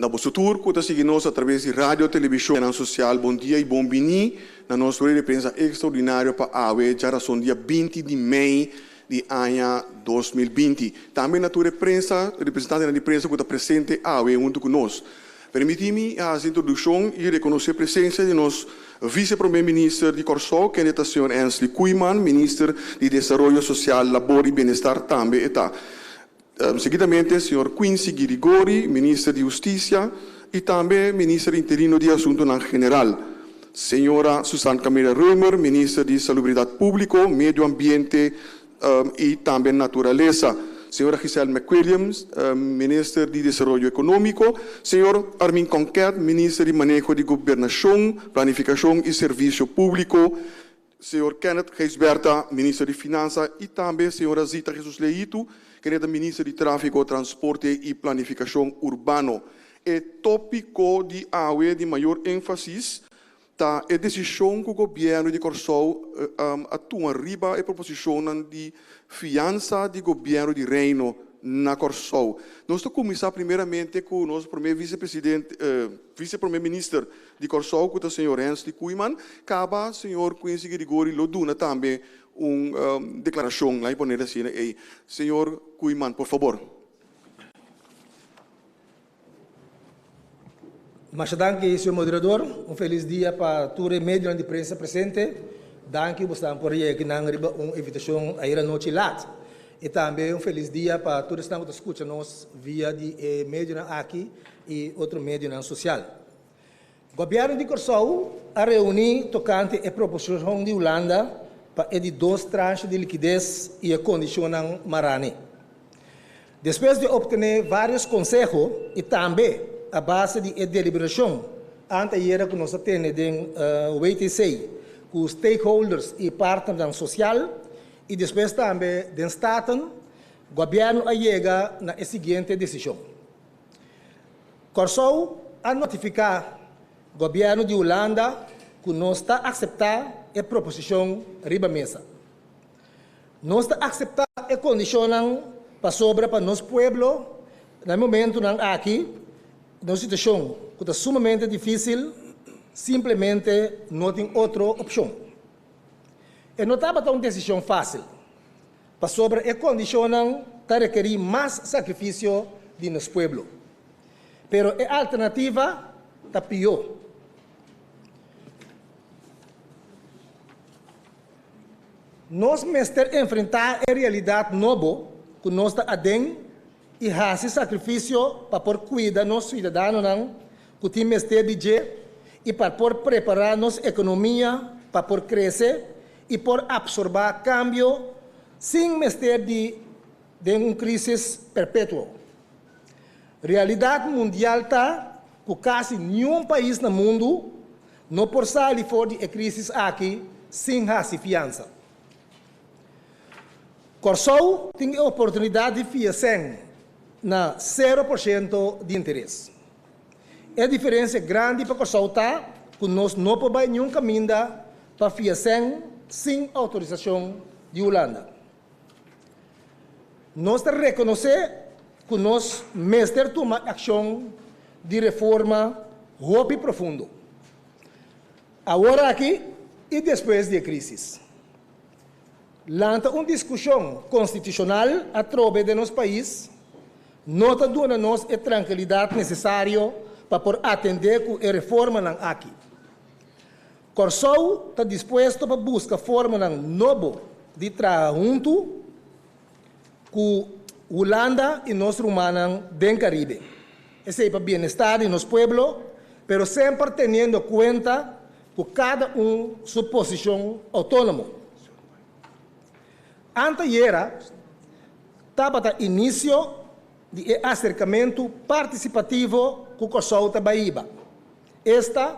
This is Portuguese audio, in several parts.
Na nosso tour, que seguimos através de rádio, televisão e social. Bom dia e bom vini na nossa rede de prensa extraordinária para a AWE, já são dia 20 de maio de ano 2020. Também na tua prensa, representante da imprensa que está presente a AWE junto conosco. Permita-me a introdução e reconhecer a presença de nosso vice-primeiro-ministro de Corsol, que é o senhor Ernst Koeman, ministro de Desenvolvimento Social, Labor e Bem-Estar também está. Seguidamente, o senhor Quincy Girigori, ministro de Justiça, e também ministro interino de Assuntos General. Senhora Susana Camila Römer, ministra de Salubridade Pública, Meio Ambiente e também Natureza. Senhora Giselle McWilliams, ministra de Desenvolvimento Econômico. Senhor Armin Conquet, ministro de Manejo de Governação, Planificação e Serviço Público. Senhor Kenneth Geisberta, ministro de Finanças. E também senhora Zita Jesus Leito, que é a ministra de Tráfego, Transporte e Planificação Urbano. O tópico de AWE de maior ênfase está a decisão que o governo de Corsol atua riba e proposição de fiança de governo de Reino na Corsol. Nós vamos começar primeiramente com o nosso primeiro vice-presidente, vice-primeiro-ministro de Corsol, que é o senhor Ernst Koeman. Acaba o senhor Quincy Grigori Loduna também uma declaração lá e poner assim. Senhor Koeman, por favor. Mas danke, senhor moderador. Feliz dia para todos os meios de prensa presente. Danke por por aqui na uma invitação a ir à noite lá. E também feliz dia para todos que estão escutando via de médio aqui e outro médio social. O governo de Corsol a reunir tocante a proposição de Holanda para de 2 tranches de liquidez e a condicionam Marani. Depois de obter vários conselhos e também a base de deliberação anterior que nós temos em WTC, com os stakeholders e partners social, e depois também do Estado, o governo chega na seguinte decisão. Corsol a notificar o governo de Holanda que não está a aceitar a proposição riba mesa. Não está a aceitar a condição para sobra para nosso povo, no momento aqui, numa situação que está sumamente difícil, simplesmente não tem outra opção. E não estava uma decisão fácil, para sobre a condição que requer mais sacrifício de nosso povo. Mas a alternativa está pior. Nós mestre enfrentar a realidade nova que nós está adentro e fazer sacrifício para por cuidar dos cidadãos que tem mestre budget e para por preparar nossa economia para por crescer e por absorver cambio sem mestre de uma crise perpétua. Realidade mundial está que quase nenhum país no mundo não pode sair fora de crise aqui sem fazer fiança. Corsol tem a oportunidade de fiançar na 0% de interesse. A diferença é grande para Corsol está que nós não podemos nenhum caminho para fiançar sem autorização de Holanda. Nós reconhecemos que nós mestre toma ação de reforma rápida e profunda. Agora aqui e depois da crise. Lança uma discussão constitucional a través de nosso país, não está dando-nos a tranquilidade necessária para atender com a reforma aqui. Corsol está disposto para buscar forma nova de trabalhar junto com Holanda e nós humanos do Caribe. Esse é para o bem-estar de nosso povo, mas sempre tendo em conta que cada sua posição autônoma. Anteera estava no início de acercamento participativo com o Corsol da Bahia. Esta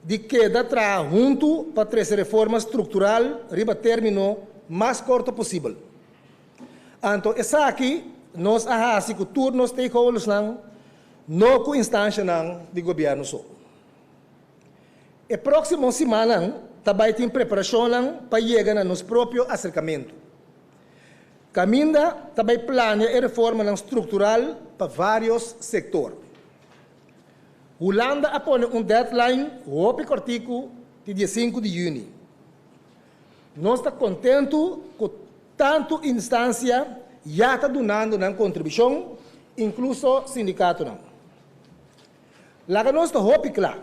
de queda trabalhar junto para trazer reforma estrutural riba término mais curto possível. Então, essa aqui, nós ahasi com todos os stakeholders não com instância de governo só. A próxima semana, também tem preparação para chegar a nosso próprio acercamento. Caminda também planeia a reforma estrutural para vários setores. Holanda apone deadline hopi cortico de dia 5 de junho. Nós estamos contentos com tanto instância já está donando na contribuição, incluso sindicato não. Lá que nós estamos hopi claro.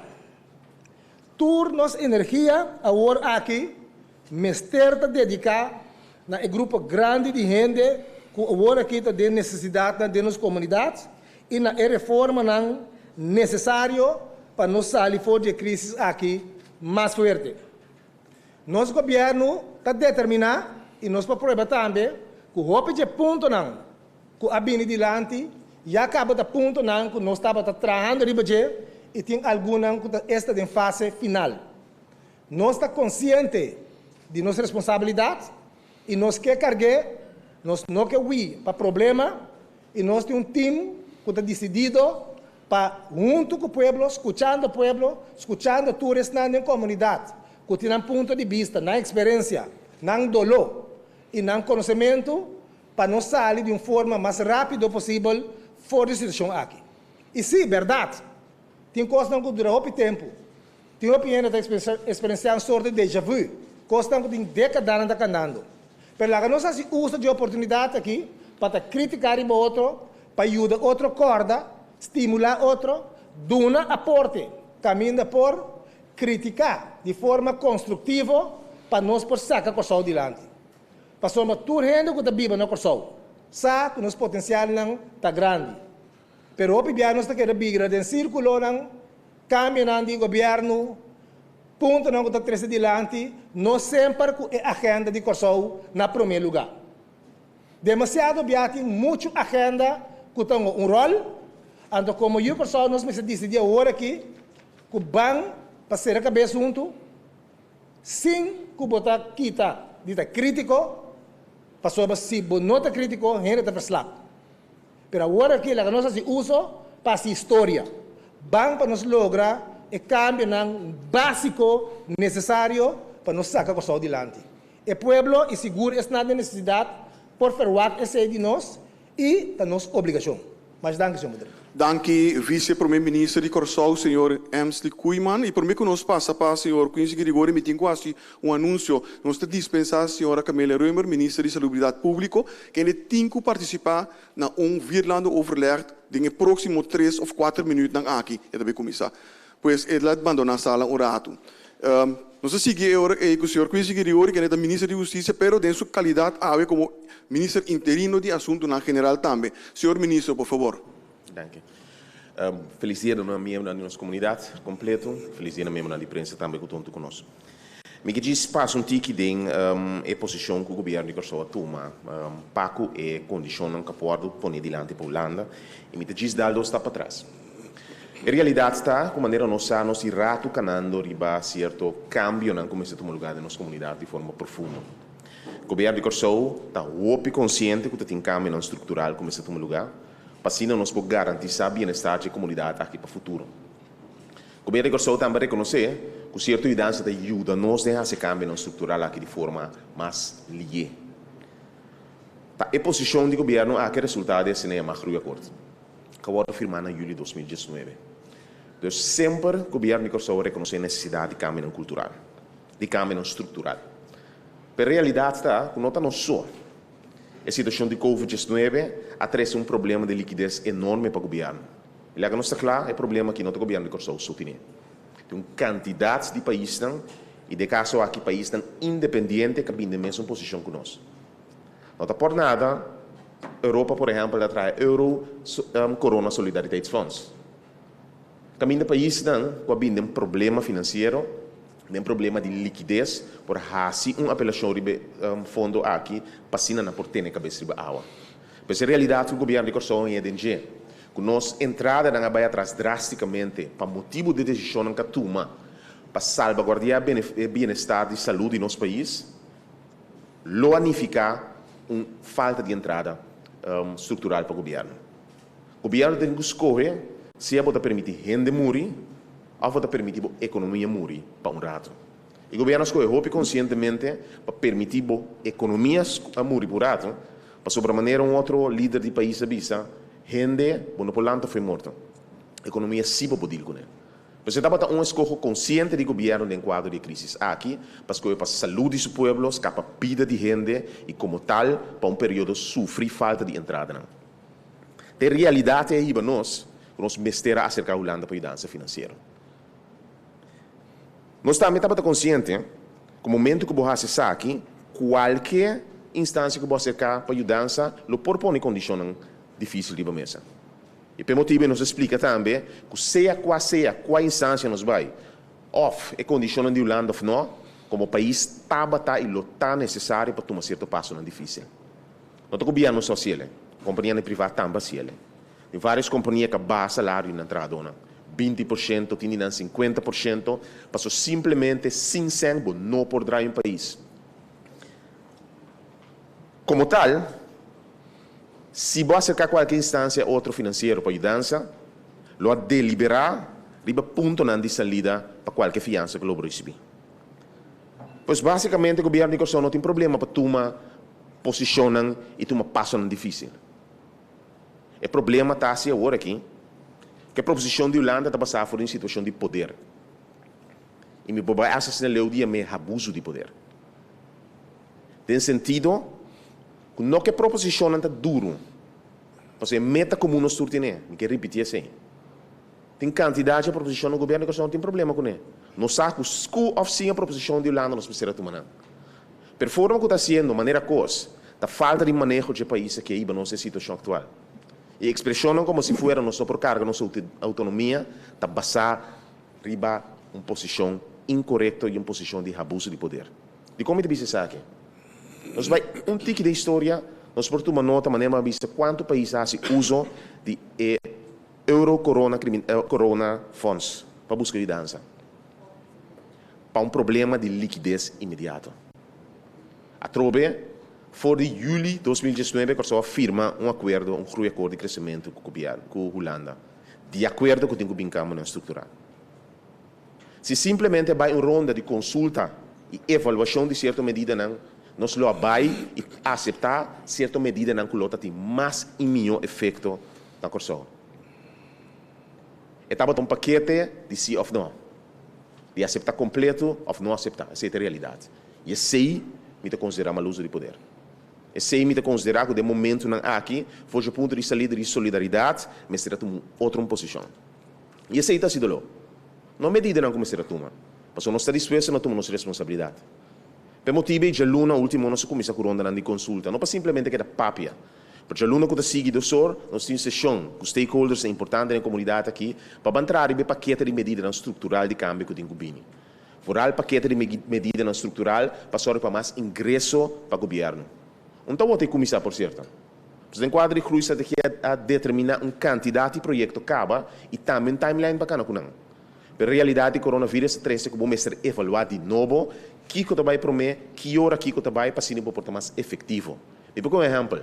Turnos energia agora aqui, mester dedicar na grupo grande de gente que agora aqui tem necessidade de nossas comunidades e na reforma não necessário para nós sair fora de crise aqui mais forte. Nosso governo está determinado e nós para provar também que o hope de ponto não, que a bini dilante já acaba de ponto não que nós estava trabalhando riba e tem alguma que está em fase final. Nós está consciente de nossa responsabilidade e nós quer carregar, nós não quer ir para problema e nós temos time que está decidido para junto com o povo, escutando turistas na comunidade, que tem um ponto de vista, na experiência, na dolor e na conhecimento para nós sair de uma forma mais rápida possível fora da situação aqui. E sim, verdade. Tem coisas que duram muito tempo. Tem opinião de experienciar uma sorte de déjà vu. Coisas que tem décadas andando. Mas nós usamos de oportunidade aqui para criticar o outro, para ajudar outro corda, estimular outro, dar aporte, caminho por criticar de forma construtiva para nós por sacar o corso adiante. Para somos tudo gente que está viva no corso. Sabe que nosso potencial não está grande. Pero o governo está querendo virar de círculo não caminhando de governo ponto não que está três adiante não sempre com a agenda de corso na primeiro lugar. Demasiado tem muita agenda que tem rol, então como eu corso nós me decidi agora aqui que vão passar a cabeça junto sem que botar kita dita crítico para se não está crítico a gente está slap. Pero agora aqui, a nossa se usa para a história. Vamos para nós lograr o cambio básico necessário para nós sacar o adiante. O povo e seguro está na necessidade por fazer esse de nós e da nossa obrigação. Mas danke, senhor Modelo. Danke, vice-primeiro-ministro de Corsol, senhor Emsley Kuiman. E por mim que nós passa para o senhor Quincy Grigori, me tem quase anúncio. Nós temos dispensar a senhora Camila Reumer, ministra de Salubridade Pública, que ele tem que participar na virlando overleg de próximo 3 ou 4 minutos aqui. É também começar. Pois ele abandona a sala um rato. Nós seguimos com o senhor Quincy Grigori, que é ministro de Justiça, pero de sua qualidade como ministro interino de Assunto na General também. Senhor ministro, por favor. Danke. Felicito a minha na nossa comunidade completo, felicito a minha na imprensa também que estão conosco. Me diz passo um tique de a posição que o governo de Kosovo toma, paco e condição que pode pôr diante para a Holanda, e me diz dado está para trás. A realidade está, com maneira nossa, nós irrato canando riba certo cambio na como se toma lugar na nossa comunidade de forma profunda. O governo de Kosovo está muito consciente que tem cambio estrutural como se toma lugar. Para assim nós podemos garantir o bem-estar da comunidade aqui para o futuro. O governo de Kosovo também reconhecer que certa mudança ajuda nós a esse cambio estrutural aqui de forma mais ligeira. A posição do governo é que o resultado é o mais grande acordo, que foi firmado em julho de 2019. Então, sempre o governo de Kosovo reconhece a necessidade de cambio cultural, de cambio estrutural. Mas a realidade está que não está só. A situação de Covid-19 traz problema de liquidez enorme para o governo. E lá que nós está claro, é problema que o governo de Kosovo só tem. Tem uma quantidade de países, e de caso aqui países independentes que têm a mesma posição que nós. Não está por nada, a Europa, por exemplo, traz Euro Corona Solidariteitsfonds. Caminho de países que têm um problema financeiro, um problema de liquidez, por assim apelação de fundo aqui, passina na portene cabeça de água. Mas a realidade do governo de Kosovo é de que nós entrada na vai atrás drasticamente para motivo de decisão que toma para salvaguardar o bem-estar de saúde do nosso país, lo anificar uma falta de entrada estrutural para o governo. O governo tem que escolher se é para permitir gente morrer ou para permitir a economia morrer para rato. O governo escolheu conscientemente para permitir a economia morrer por rato, para sobremaneira outro líder de país avisa, gente, por foi morto. economia sim para poder com ele. Mas estava escolha consciente do governo no quadro de crise aqui, para a saúde dos pueblos, para a vida de gente e como tal, para período sofrer falta de entrada. A realidade é que nós mestera acerca da Holanda para a ajuda financeira. Nós também estamos conscientes que no momento que você está aqui, qualquer instância que você acerca para a ajuda, lo propõe condições difíceis de mesa. E por motivo nos explica também que seja qual instância nos vai, off é condição de Holanda ou não, como país está e lo está necessário para tomar certo passo não difícil. Não é governo social, companhia privada também social. Tem várias companhias que base salário na entrada, 20%, tem 50%, passou simplesmente sem sangue, não poderá em país. Como tal, se você acercar qualquer instância outro financeiro para ajudar, lo deliberar, riba ponto de salida para qualquer fiança que lo receber. Pois basicamente o governo de Corsão não tem problema para tomar posição e tomar passo difícil. O problema está assim agora aqui, que a proposição de Holanda está passando por uma situação de poder. E me bobai assassinar o dia me abuso de poder. Tem sentido que não que a proposição está duro, mas é meta comum nós turtinem, me quero repetir assim. Tem quantidade de proposição no governo que não tem problema com ele. Nós sabemos que school of a proposição de Holanda nós precisamos tomar. Per forma que está sendo, maneira coisa, da falta de manejo de país que é a nossa situação atual. E a expressão como se fosse nossa carga, nossa autonomia, está basada riba uma posição incorreta e uma posição de abuso de poder. De como é que isso aqui? Nós vai um tique de história, nós por uma nota, maneira vista quanto país faz uso de Euro Corona Funds para buscar de dança. Para um problema de liquidez imediato. A Trobe, for de julho de 2019, Kosovo firma um acordo de crescimento com a Holanda. De acordo com o que brincamos na estrutura. Se simplesmente vai uma ronda de consulta e avaliação de certa medida, nós lo vai e aceitar certa medida que tem mais e melhor efeito na Kosovo. Estava um paquete de sim ou não. De aceitar completo ou não aceitar. Essa é a realidade. E esse me considera uma luz de poder. Esse me considera que de momento aqui, foi o ponto de saída de solidariedade, mas será outra posição. E esse está sido lá. Não medida não como será toma. Mas não está disposto a tomar nossa responsabilidade. Per motivo de luna último não se começa a ronda de consulta, não para simplesmente que é papia. Porque a luna que está seguindo o SOR, nós temos sessão com stakeholders importantes na comunidade aqui, para entrar em paquete de medida estrutural de câmbio que tem que vir. Fora o paquete de medida estrutural, para para mais ingresso para o governo. Então, vou ter que começar, por certo. Mas em quadro de cruz, tem que determinar uma quantidade de projetos acaba e também timeline bacana com não. Pero a realidade do coronavírus, que vamos evaluar de novo, que vai prometer, que hora que vai para ser um comportamento mais efetivo. E por exemplo,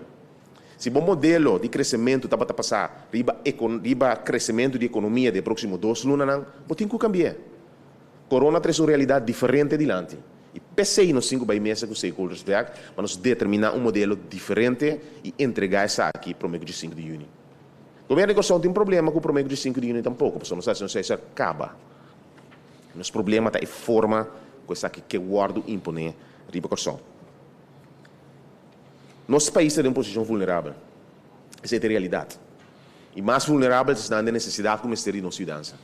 se o modelo de crescimento está para passar, riba crescimento de economia de próximo 2 lunas, tem que cambiar. Corona traz uma realidade diferente adiante. E pensei nos 5 meses com os stakeholders, mas nós determinar um modelo diferente e entregar isso aqui para o mês de 5 de junho. O governo de Corsão tem um problema com o mês de 5 de junho tampouco, porque não sei se acaba. Nosso problema está em forma com essa que o guardo impõe riba Corsão. Nosso país está em uma posição vulnerável. Essa é a realidade. E mais vulnerável está na necessidade de começar a nossa cidadãos.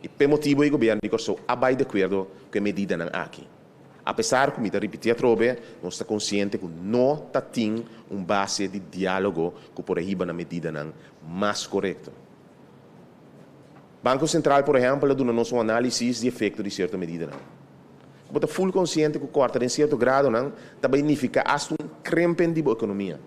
E por motivo o governo de Corsão vai de acordo com a medida aqui. Apesar que, como eu repeti a trobe, nós estamos conscientes que não tem uma base de diálogo que por arriba na medida mais correta. Banco Central, por exemplo, do nosso análise de efeito de certa medida. Como está full consciente que corta em certo grado, também significa hasta um crempen de economia.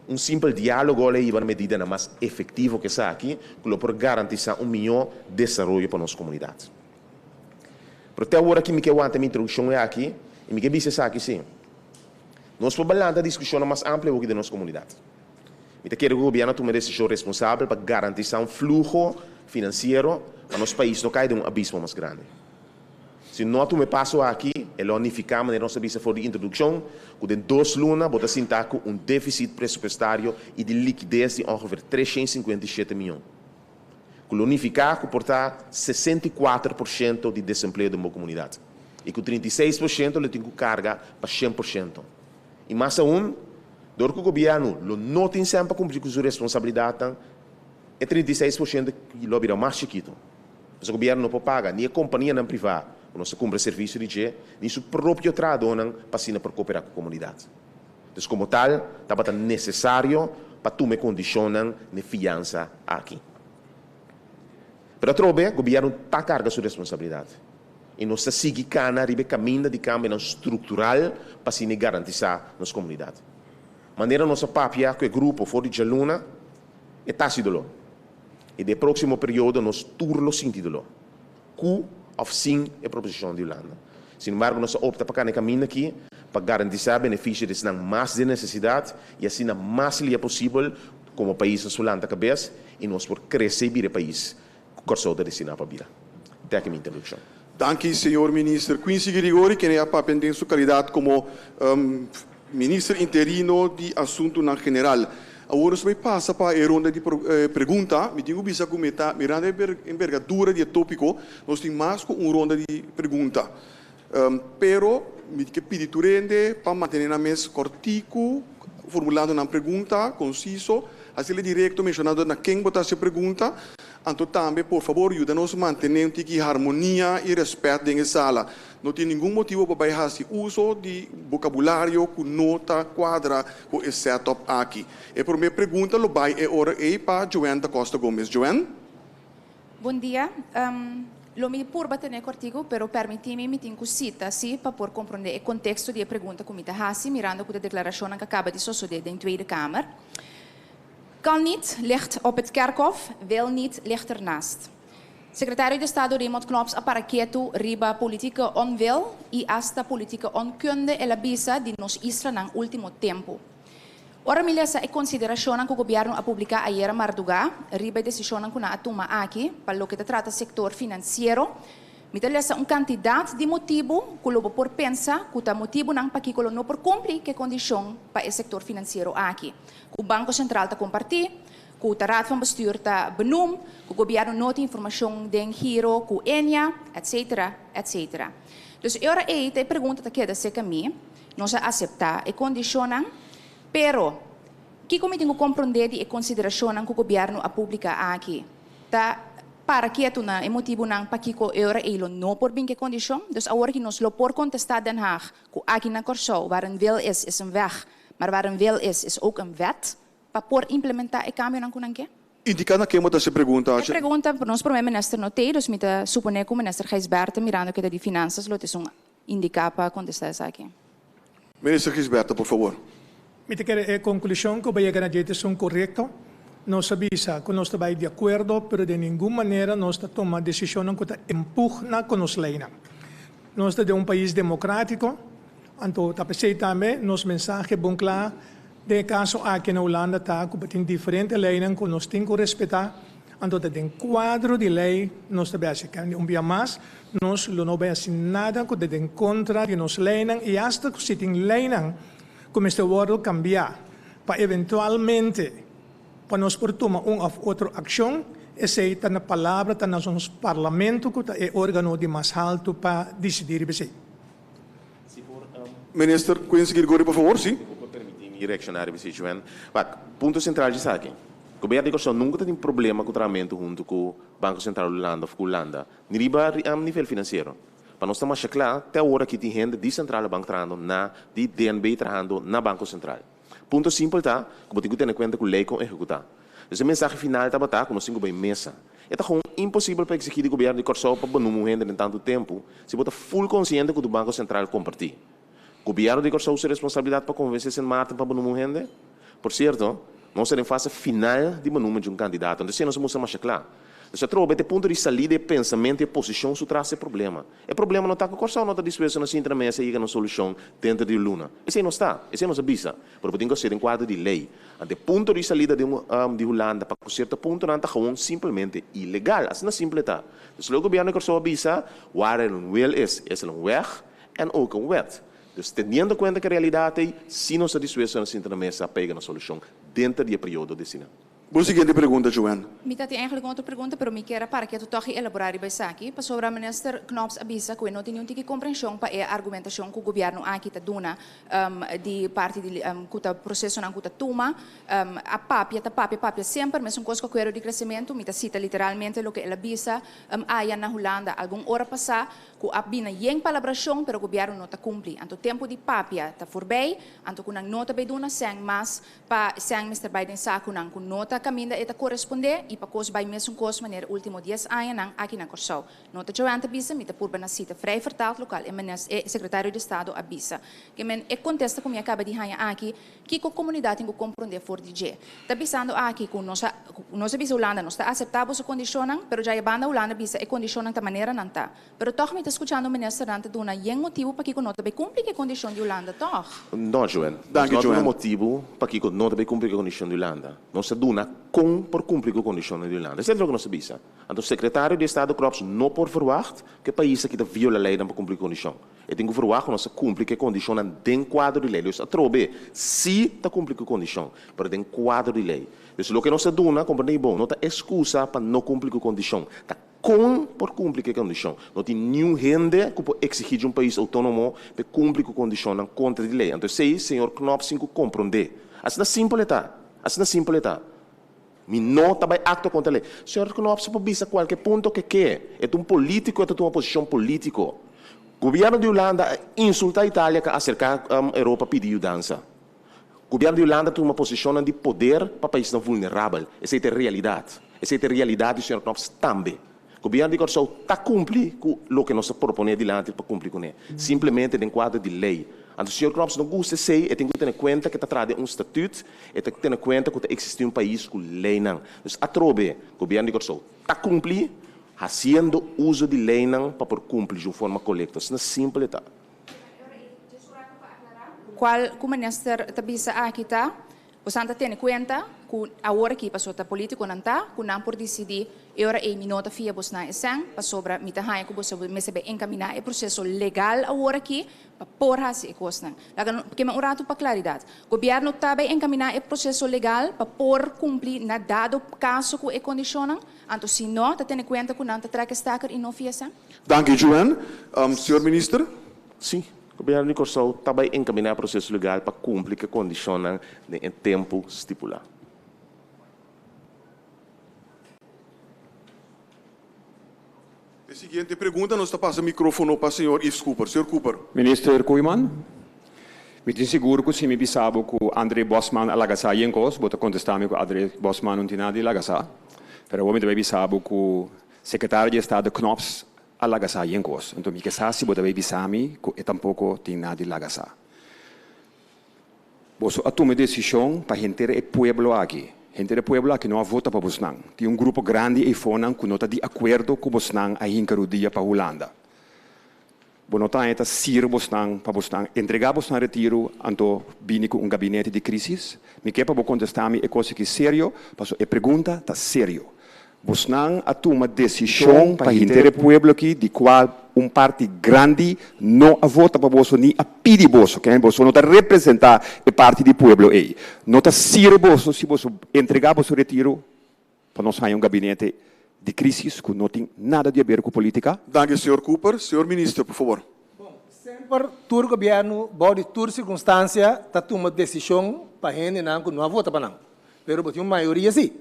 Um simples diálogo aí na medida mais efetivo que está aqui, que pode garantir um melhor desenvolvimento para a nossa comunidade. Até agora que me quero a minha introdução é aqui, e me quero dizer aqui sim. Nós podemos falar da discussão mais ampla aqui da nossa comunidade. Eu quero que o governo tome a decisão responsável para garantir um fluxo financeiro para nosso país não cair de um abismo mais grande. Se não tome passo aqui, é unificamos na nossa vista for de introdução, que em 2 lunas, vamos sentar com um déficit pressupostário e de liquidez de ongeveer 357 milhões. Unificar comportar 64% de desemprego de uma comunidade. E com 36% ele tem que carga para 100%. E mais aún, do que o governo não tem sempre cumprir com sua responsabilidade, é 36% que lo virá mais chiquito. O governo não pode pagar nem a companhia nem a privada, não se cumpre serviço de G, nem seu próprio trabalho para por cooperar com a comunidade. Então, como tal, é necessário para tomar condições de fiança aqui. Pero trobe, o governo está carga sua responsabilidade. E não se sigue cana, ribe caminho de cambio estrutural para se garantizar nas comunidades. Maneira nossa papia, que o grupo for de Jaluna, é tácido. E no próximo período, nós turlo sentido. Cu of sim é a proposição de Holanda. Sin embargo, nós opta para cada caminho aqui, para garantizar benefícios de mais de necessidade e assim na mais lia possível, como país da Holanda cabeça, e nós por crescer o país, com o corso de destinar para vir. Até aqui minha introdução. Dank u, senhor ministro Quincy Grigori, que é para aprender sua qualidade como ministro interino de assunto na general. Agora, se passa para a ronda de pergunta, me digo bisa cometa, mirando a envergadura de tópico, nós temos mais uma ronda de pergunta. Pero, me digo que pedir turende para manter a mesa cortico, formulando uma pergunta conciso, assim ele direto mencionado na quem botar essa pergunta. Então, também, por favor, ajuda-nos a manter harmonia e respeito dentro da sala. Não tem nenhum motivo para baixar esse uso de vocabulário com nota, quadra, com esse setup aqui. E por minha pergunta, lo vai é hora para Joanne da Costa Gomes. Joanne? Bom dia. Lo mi pur batene cortigo, pero permiti-me me tenho cita, sim, para por compreender o contexto da pergunta que me hasi, mirando com a declaração que acaba de suceder in de Tweede Kamer. Kan niet, ligt op het kerkhof, wil niet, ligt ernaast. Secretario de Estado Raymond Knops aparaqueto riba politieke onwil e hasta politieke onkunde e la bisa de nos isla ng último tempo. Ora milha sa consideração que o governo a publicar ayer marduga, riba decisão que na atuma aqui, para lo que te trata sector financeiro, mitalha sa quantidade de motivo que lo por pensa, que ta motivo nang pakikolo no por cumprir que condição para o sector financeiro aqui. O Banco Central está compartilhando, o Raad van Bestuur está benoemd, o governo não tem informação de giro, o ENIA, etc, etc. Dus agora aí tem pergunta que queda se caminho, nós aceitar e condicionam, pero que como tenho compreender e consideração que o governo a publicar aqui, tá para que tu na emotivo nang pakiko euro elo no por bem que condição, dus agora que nós lo por contestar Den Haag, que aqui na Corso, waar een wil is een weg. Maar waar een wil is ook een wet para por implementar o cambio na kunanke? Indicando que moet essa pergunta. A pergunta para nós, para o ministro não tem, dus me supone que o ministro Gisberto mirando que de finanças lo tem indicar para contestar isso aqui. Ministro Gisberto, por favor. Me quer a conclusão que o Bahia Canadiense são correto. Nós sabemos que nós estamos de acordo, pero de nenhuma maneira nós tomamos decisão que empurra com nos leina. Nós estamos de país democrático. Então, tapecei também, nos mensagens bom claro, de caso aqui na Holanda está com diferentes leis que nós temos que respeitar. Então, tem quadro de lei, nós também achamos dia mais, nós não vamos nada que tem contra de nos leis e hasta que se tem leis como este world cambiar, para eventualmente, para nós por tomar uma ou outra ação, essa é a palavra do nosso parlamento, que é o órgão de mais alto para decidir isso. Minister Quincy Grigori, por favor, sim. Vou permitir-me reaccionar a você, João. Ponto central de aqui. O governo de Costa nunca tem problema com o tratamento junto com o Banco Central da Holanda ou com a Holanda. Nem a nível financeiro. Para nós estamos claro, até a hora que tem gente de Central Bank trabalhando na de DNB trabalhando na Banco Central. Ponto simples tá, que tem que ter em conta que o lei com executar. Esse mensagem final está batendo com nós cinco bem mesa. É impossível para executar o governo de Costa para não render em tanto tempo, se bota full consciente que o Banco Central compartilha. O governo de Costa usa a responsabilidade para convencer Sr. Martin para não render. Por certo, nós estamos em fase final de nome de candidato. Então, nós vamos mais claro. Então, trobe de ponto de saída de pensamento e posição, isso traz problema. O problema não está com o Costa, não está disposto a se entrar nessa e a solução dentro de Luna. Esse não está, esse não avisa. Porque tem que ser em quadro de lei. De ponto de saída de Holanda, para um certo ponto, não está simplesmente ilegal. Assim não é simples. Então, o governo de Costa avisa, waar een wil is een weg en ook een wet. Dus tendo em conta que a realidade é, se não se disposto a se entrar nessa, pega na solução dentro do período de cena. Boa seguinte pergunta, Joanne. Mi tati eigenlijk outra pergunta, pero mi quero para que tu toch elaborar bij saki, pa sobre a minister Knops abisa que não tem tiki compreensão pa a argumentação que o governo aqui tá dona de parte de cuta processo não cuta toma a papia sempre, mas coisa que quero de crescimento, mi ta cita literalmente lo que ela abisa aí na Holanda algum hora passar que abina yen palabração, pero o governo não tá cumpri. Anto tempo de papia tá voorbij, anto kunang nota bij dona sang mas pa sang Mr. Biden sa kunang kun nota caminda eta corresponder e para cos by mesmo cos maneira último 10 anos nang aqui na Corsau. Nota Joanta bisa mita purba na cita vrij vertaald lokaal en menes secretário de Estado abisa. Que men e contesta como acaba de hanha aqui que a comunidade tem que compreender for DJ. Tá bisando aqui com nossa bisa Holanda não está aceitável essa condição, pero já a banda Holanda bisa e condição da maneira não tá. Pero toch me tá escutando o ministro Ranta dona yen motivo para que com nota bem cumprir a condição de Holanda toch. Não, Joanne. Dank je, Não Joanne. é motivo para que com nota bem cumprir a condição de Holanda. Não se dona por cumprir a condição de Holanda. Isso é o que nós sabemos. Então, o secretário de Estado Crops não pode verwacht que o país aqui viola a lei para cumprir a condição. E tem que verwacht que nós cumprir a condição dentro do quadro de lei. Então, a trobe, se está cumprir a condição, mas dentro do quadro de lei. Então, o que nós dona, compreende bom, não está excusa para não cumprir a condição. Está por cumprir a condição. Não tem nenhum rende que pode exigir de um país autônomo para cumprir a condição na contra de lei. Então, se o senhor Knops tem que compreender. Assim é simples, tá? Assim é simples, tá? Mi não também acto contra a lei. Senhor Knops pode dizer qualquer ponto que quer. É um político, é uma posição política. O governo de Holanda insulta a Itália que acerca a Europa pedir dança. O governo de Holanda tem uma posição de poder para países vulneráveis. Essa é a realidade. Essa é a realidade do senhor Knops também. O governo de Corsau está cumprindo com o que nós proponemos adiante para cumprir com ele. Simplesmente em quadro de lei. Então, o senhor Knops não gosta de ser, tem que ter em conta que está trazendo estatuto, e tem que ter em conta que existe país com lei. Então, a trobe, o governo de Corsau está cumprindo, fazendo uso de lei para cumprir de forma correta. Isso não é simples. Tá? Qual o minister tabisa aqui tá? Você está tendo em conta que a hora que passou a político não está, que não por decidir, agora é minota fia você não é sang, para sobre a mita que você me sabe encaminhar o processo legal a hora aqui para pôr assim coisa não. Porque me urato para claridade. O governo também encaminhar o processo legal para pôr cumprir na dado caso que é condicionam, então se não está tendo em conta que não está traque staker e não fia sang. Dank je, Joanne. Senhor Minister? Sim. O governo de Corsau também encaminhar o processo legal para cumprir a condição em tempo estipulado. A seguinte pergunta, nós estamos passando o microfone para o senhor Yves Cooper. Senhor Cooper. Minister Koeman, me tem seguro que se me bisabo que André Bosman alagasa yenkos, bota contestar-me que André Bosman não tem nada de alagasa. Pero o também bisabo que o secretário de Estado Knops alagasa yenkos. Então me quer se bota bisami que tampouco tem nada de alagasa. Boso a tomar decisão para gente o pueblo aqui. Gente do pueblo aqui não vota para Bosnan. Tem grupo grande e fonan que não está de acordo com Bosnan a hincarudia para Holanda. Bonota é sir Bosnan para Bosnan entregar Bosnan retiro anto bini com gabinete de crise. Me quer para contestar-me é coisa que sério, passo é pergunta tá sério. Bosnan a tomar decisão para gente do pueblo aqui de qual parte grande não a vota para você nem a pedir você, que você não está representar a parte do pueblo aí. Não está ser você se você entregar você retiro para nós sair gabinete de crise que não tem nada a ver com política. Dank je, senhor Cooper. Senhor Minister, por favor. Bom, sempre o governo, pode toda circunstância, está tomando decisão para gente não vota para não. Pero tem uma maioria sim.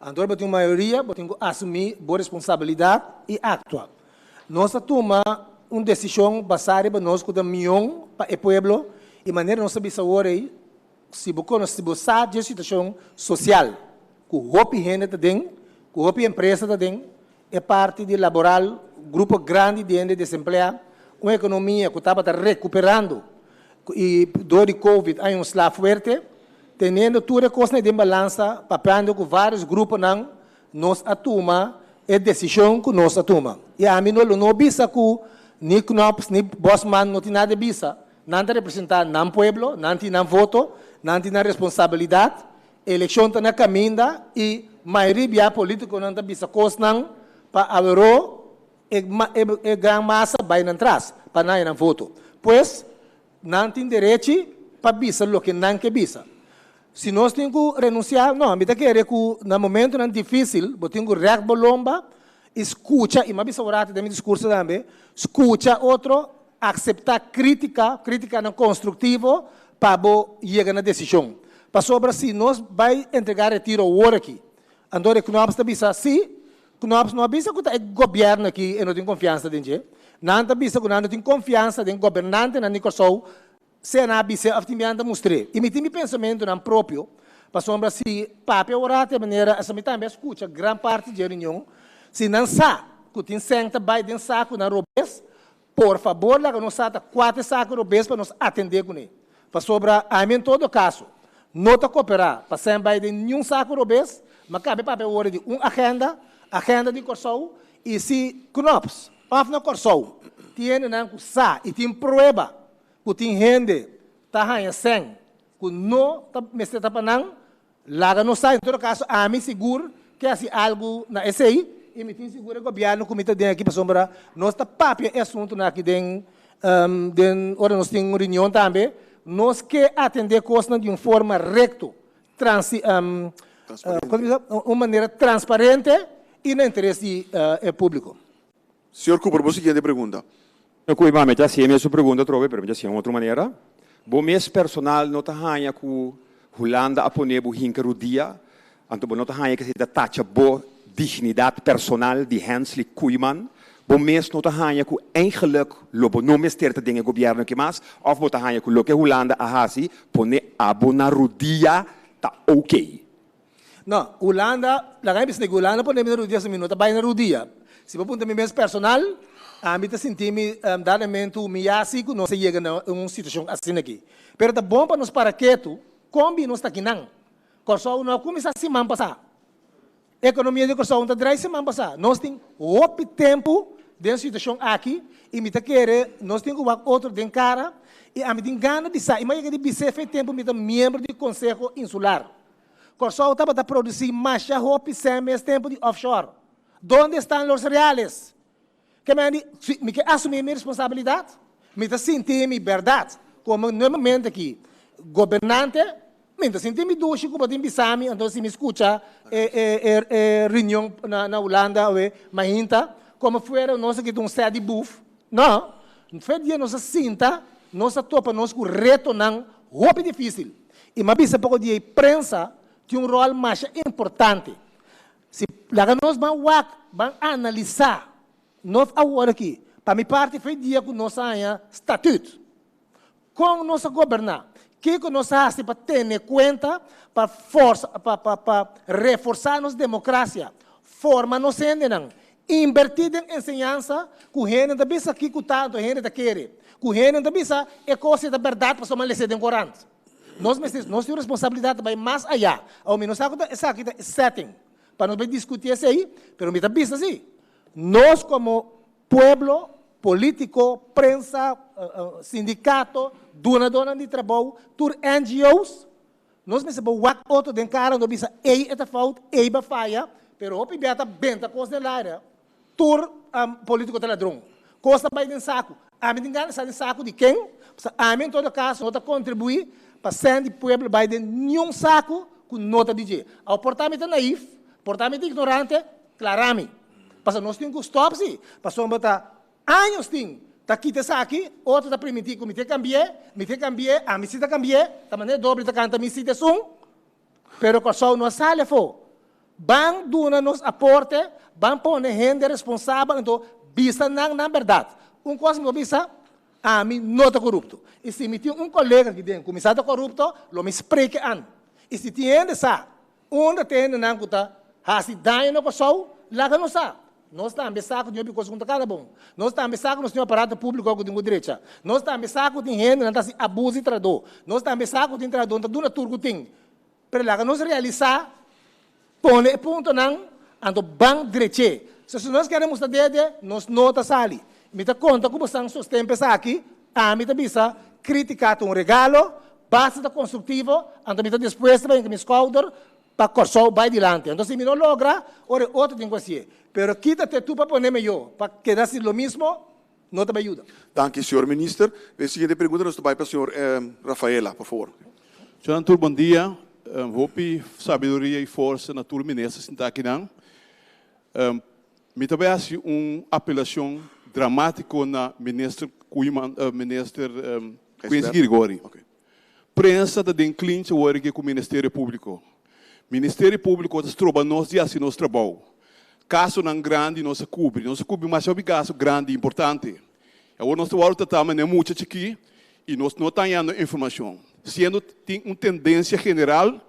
Então, tem uma maioria, tem que assumir boa responsabilidade e actuar. Nós tomamos uma decisão baseada em nós, com milhão para o povo, e maneira nós sabemos agora, se você sabe de situação social, que o hopi gente está dentro, que o hopi empresa está dentro, é parte de laboral, grupo grande de gente desempregado, uma economia que estava recuperando, e do Covid, há slá forte, tendo toda a coisa de balança, papando com vários grupos, nós tomamos a decisão que nós tomamos. E a mim não bisa que nem Knops, nem Bosman não tem nada de bisa. Não está representando nem pueblo, não tem nem voto, não tem nem responsabilidade. A eleição está na caminho e a maioria política não está bisa coisa para haver a grande massa vai na trás, para não voto. Pois, não tem direito para bisa o que não quer bisa. Se nós temos que renunciar, não, me querer que no momento não difícil, eu tenho que reagir lomba, escuta, e mais sobre o meu discurso também, escuta outro, aceitar crítica não construtivo, para chegar na decisão. Para sobre se nós vai entregar retiro agora aqui, andou que nós estamos assim, que nós não avisa que o governo aqui e não tem confiança dentro, não avisa que não tem confiança dentro governante na Nicolau. Se não avisa, a time anda mostrei. E me tem pensamento não próprio, para sombra se papel orar de maneira, essa me também escuta grande parte de reunião, se não sabe que tem senta vai dentro saco na robes, por favor, lá que nós sata 4 sacos robes para nós atender com ele. Para sobra, a mim em todo caso, não está cooperar, para sempre vai de nenhum saco robes, mas cabe papel orar de agenda de Corsol, e se Knops, off na Corsol, tem não sa e tem prova. Que tem gente tá ganhando sem, que não tá mestre tá panang, lá não sai em todo caso a mim seguro que assim algo na SI e me tem seguro o governo que me tá dentro aqui para sombra nós tá papia é assunto na aqui den ora nós tem reunião também nós que atender coisas de uma forma recto, uma maneira transparente e no interesse público. Senhor Cooper, você quer pergunta? Eu cuido mais assim, minha pergunta trove, mas assim, outra maneira. Bom, mês personal não tá ganha com Holanda a poner o hinker dia, então não tá ganha que se tacha boa dignidade personal de Hensley Koeman. Bom, mês não tá ganha com eigenlijk lobo não mês ter dingen governo que mais, of bom tá ganha com lo que Holanda a hasi poner abonarudia tá ok. Não, Holanda, lá ganha bisne Holanda poner rudia se minuto, vai na rudia. Se você apunta mês personal a mim senti-me dadamente humilhado que não se chega a uma situação assim aqui. Mas é bom para nós para quieto, como nós está aqui não. Corsol não começa a semana passada. A economia de Corsol não está semana passada. Nós temos outro tempo de situação aqui e me querer nós temos outro de cara e a mim tem gana de sair. Mas eu que ser feito tempo me membro do Conselho Insular. Corsol estava a produzir mais roupa sem mais tempo de offshore. Onde estão os reais? Que me quer assumir minha responsabilidade, me sentir minha verdade, como no momento aqui, governante, me sentir minha ducha, como tem bisami, então se me escuta, reunião na Holanda, Mahinta, como foi nós aqui de sede buff, não, foi dia nós sinta, nós topa, nós com reto não, roupa difícil, e mas bisa pouco de prensa, tem rol mais importante, se lá nós vamos analisar nós agora aqui, para minha parte foi dia que nós temos estatuto. Como nós governar? O que nós fazemos para ter em conta, para reforçar nossa democracia? Forma nós ainda invertir em ensinança, que o reino da bisa aqui que tanto o reino da querer. Que o reino da bisa é coisa da verdade para somar lecer em corante. Nós temos responsabilidade para ir mais allá. Ao menos essa aqui é setting. Para nós discutir isso aí, mas me está bisa assim. Nós, como pueblo, político, prensa, sindicato, dona de trabalho, tur NGOs, nós precisamos o outro de cara, nós precisamos esta falta, esta falha, mas o pibiata benta coisa da área, tur político de ladrão, coisa vai em saco, a mim tem sabe saco de quem? A mim em todo caso, nós contribuir para ser de pueblo vai de nenhum saco com nota de dia. O portamento naif, portamento ignorante, claramente. Porque nós temos que stop, sim. Porque nós temos anos, está aqui, está aqui, outro está permitindo, me cambiar, a mim está cambiar, da maneira dobre, está cantando, me está pero que só não sale, vão dar-nos aporte, vão pôr gente responsável, então, vista na verdade. Coisa que vista, a mim não está corrupto. E se me tem colega que tem começado corrupto, lo me explica an. E se tem essa, onde tem não que está, se dá no pessoal, lá que não sabe. Nós estamos a saco de uma coisa que cada bom. Nós estamos a saco de um aparato público que tem direita. Nós estamos a saco de gente que está se abuso e trador. Nós estamos a saco de trador, está dando turco tem. Pero lá que nós realizar, põe ponto não, ando bem direito. Se nós queremos fazer, nós não está sali. Me dá conta como estão os tempos aqui, a mim também está criticar um regalo, base da construtivo, ando me está disposto para que me escolher para Corsol vai adiante. Então, se me não logra, outro tem que fazer. Pero quítate tú para ponerme yo, para quedarse lo mismo, no te ayuda. Danke, senhor ministro. A seguinte pergunta nos vai para o senhor Rafaela, por favor. Senhor Antônio, bom dia. hopi sabedoria e força na turma ministra sinta aqui não. Me também acho apelação dramática na ministra Quincy Grigori. Okay. Prensa da inclinte hoje com o Ministério Público. Ministério Público está trabalhando nós dias nosso trabalho. Caso não grande nossa cobre mas é um caso grande e importante. Agora nós estamos não muito aqui e nós não temos informação. Sendo tem uma tendência general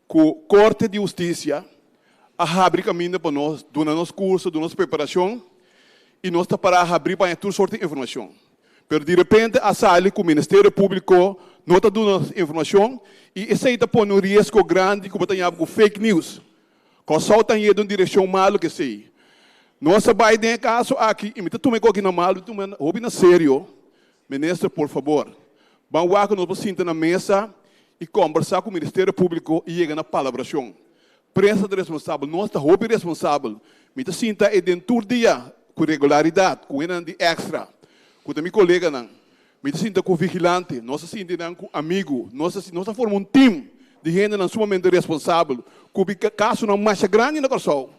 que a Corte de Justiça abre caminho para nós, durante nosso curso, durante nossa preparação, e nós estamos para abrir para toda sorte de informação. Mas de repente, a sala com o Ministério Público não está dando informação e isso está pondo um risco grande que está com fake news. Que só está indo em direção mal que sei. Nossa Biden caso aqui, e me tomei aqui na mal, ouvi na sério, ministro, por favor, vamos lá que nós sentar na mesa e conversar com o Ministério Público e chegar na palabração. Prensa de responsável, nós estamos responsável, me sinta dentro do dia com regularidade, com de extra. Com o meu colega, me sinta com vigilante, nós sinta com amigo, nós formamos time de gente sumamente responsável, com caso não mais grande na Corsol,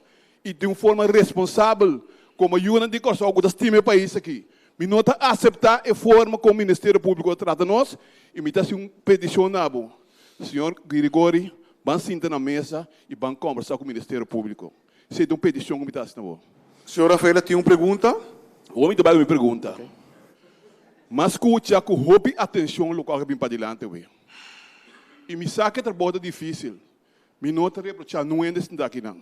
e de uma forma responsável, como ajuda de Corsol, com o time país aqui. Me nota aceitar a forma como o Ministério Público trata nós, e me dá um peticionável. Senhor Grigori, vamos sentar na mesa e vamos conversar com o Ministério Público. Se é uma petição que me dá, senhor. Senhor Rafaela, tem uma pergunta? O homem trabalha me pergunta. Okay. Mas escuta com roupa atenção no local que vem para adiante. E me sabe que trabalho difícil. Me nota reprochar, não é nesse daqui não.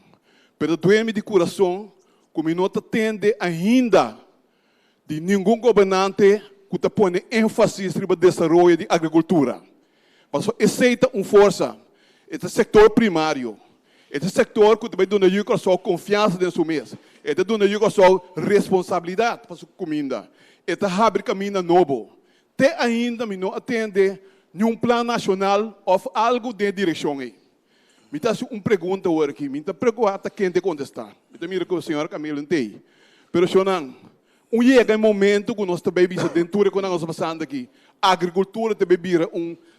Mas doe-me de coração, que me nota tende ainda de nenhum governante que está pondo ênfase no desenvolvimento da agricultura. Mas aceita uma força. Este setor primário. Este setor que também dona a sua confiança dentro do mês. Este dona a sua responsabilidade para a sua comida. Este abre caminho novo. Até ainda me não atende nenhum plano nacional ou algo de direção aí. Me dá uma pergunta agora aqui. Me dá preocupado quem te contestar. Me dá mira que o senhor Camilo não tem. Mas, senhor, chega um momento que nós também vimos dentro do que nós estamos passando aqui. A agricultura também vira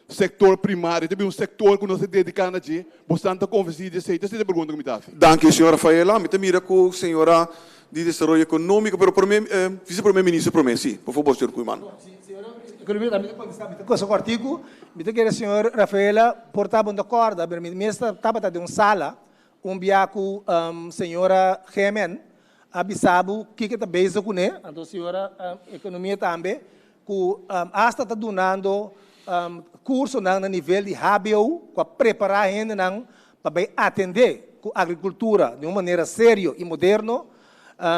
sector primário, também setor que nós estamos dedicando a ti. Bastante convencido de ser. Essa é a pergunta que me dá. Danke, senhora Rafaela. Me mira com a senhora de Desenvolvimento Econômico, mas vice-primeiro-ministro promete. Por favor, senhor Cuiman. Com o artigo, me quer a senhora Rafaela portava de acordo, mas me estava de uma sala, biaco senhora Gemen, abisabo que está bem com ele, então senhora economia também, que hasta está donando curso no nível de HBO, para preparar a gente para atender a agricultura de uma maneira séria e moderna.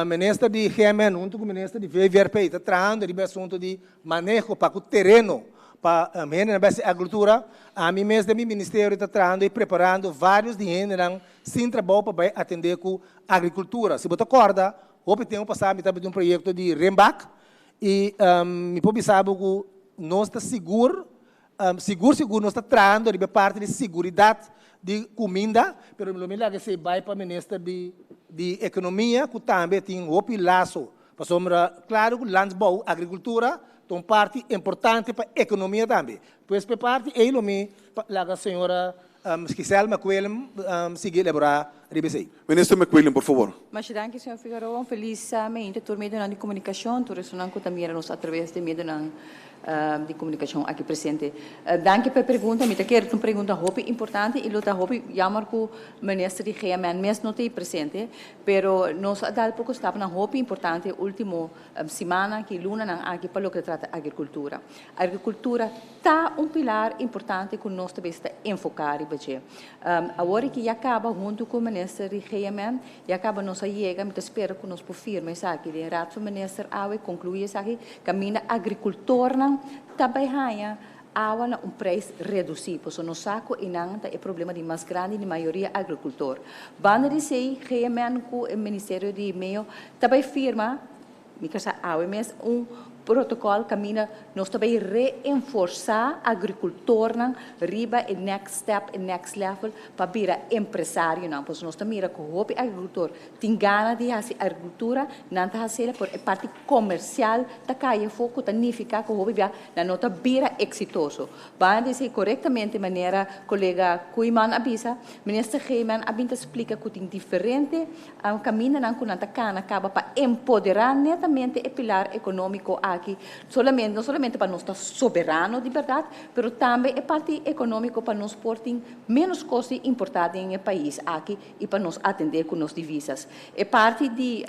Ministro de Gemen, junto com o ministro de VVRP, está trazendo o assunto de manejo para o terreno, para a agricultura. A mim mesmo, meu ministério está trazendo e preparando vários de gente sem trabalho para atender com a agricultura. Se você acorda, hoje tem passado de um projeto de Rembak e me pode saber que nós está seguro, nós está trazendo a parte de segurança de comida, mas não me lembro que se vai para o ministro de Economia, que também tem um laço. Claro que o landbouw, a agricultura, é uma parte importante para a economia também. Pois, por parte, ele me a senhora Giselle McQuillan seguir elaborar a RBC. Ministro McQuillan, por favor. Mas danke, senhor Figueroa. Felizmente, por meio de comunicação, por isso não também nos através de meio de comunicação aqui presente. Danke pela pergunta. Me quero uma pergunta importante e luta jammer que o ministro de Gemen mesmo não tem presente, pero nós dá pouco estava na importante último semana que luna aqui para o que trata agricultura. A agricultura está pilar importante que nós também está enfocar e bater. Agora que acaba junto com o ministro de Gemen, e acaba nossa chega, me espero que nós firme aqui de rato o ministro ao concluir aqui caminho agricultor também há preço reduzido, porque no saco e não é problema de mais grande de maioria agricultor. Banda de sei que o Ministério de Meio também firma, me casa ao mesmo protocolo camina nós também reforçar agricultor não riba e next step e next level para vira empresário não pois nós também com o agricultor tem gana de fazer agricultura não tá fazendo por parte comercial tá caia foco significa que o hobby na nota vira exitoso para dizer corretamente maneira colega Kuiman avisa ministro Heiman abinta explica que tem diferente caminho não com nanta cana acaba para empoderar netamente o pilar econômico aqui, não somente para nós estar soberano de verdade, mas também é parte econômica para nós portar menos costos importados em país aqui e para nós atender com as divisas. É parte de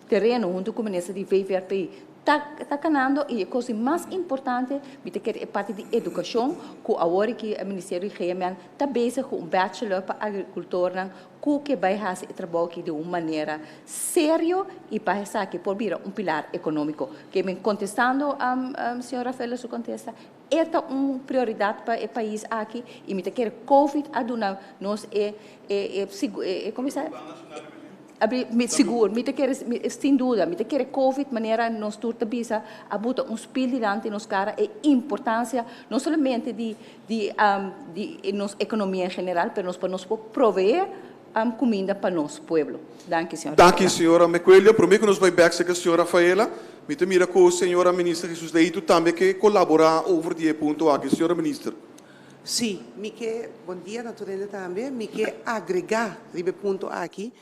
terreno junto com o ministro de VVRP está ganhando e a coisa mais importante é parte de educação, que agora que o Ministério de Heiman está busy com bachelor para agricultura, que vai fazer o trabalho de uma maneira séria e para que por vir pilar econômico. Que me contestando a senhora Rafaela su contesta, esta é uma prioridade para o país aqui e me quer COVID aduna nós como se seguro, sem dúvida, quer COVID, maneira nós turta bisa, abuta spil diante nos cara e importância não somente de nossa economia em geral, mas para nós prover comida para nosso povo. Danke, senhora. Danke, senhora Mecoelho. Prometo que nós vamos back a senhora Rafaela. Me mira com a senhora ministra Jesus Leito também que colaborar over die ponto aqui, senhora ministra. Sim, bom dia, naturalmente também. Me quer agregar ribe ponto aqui.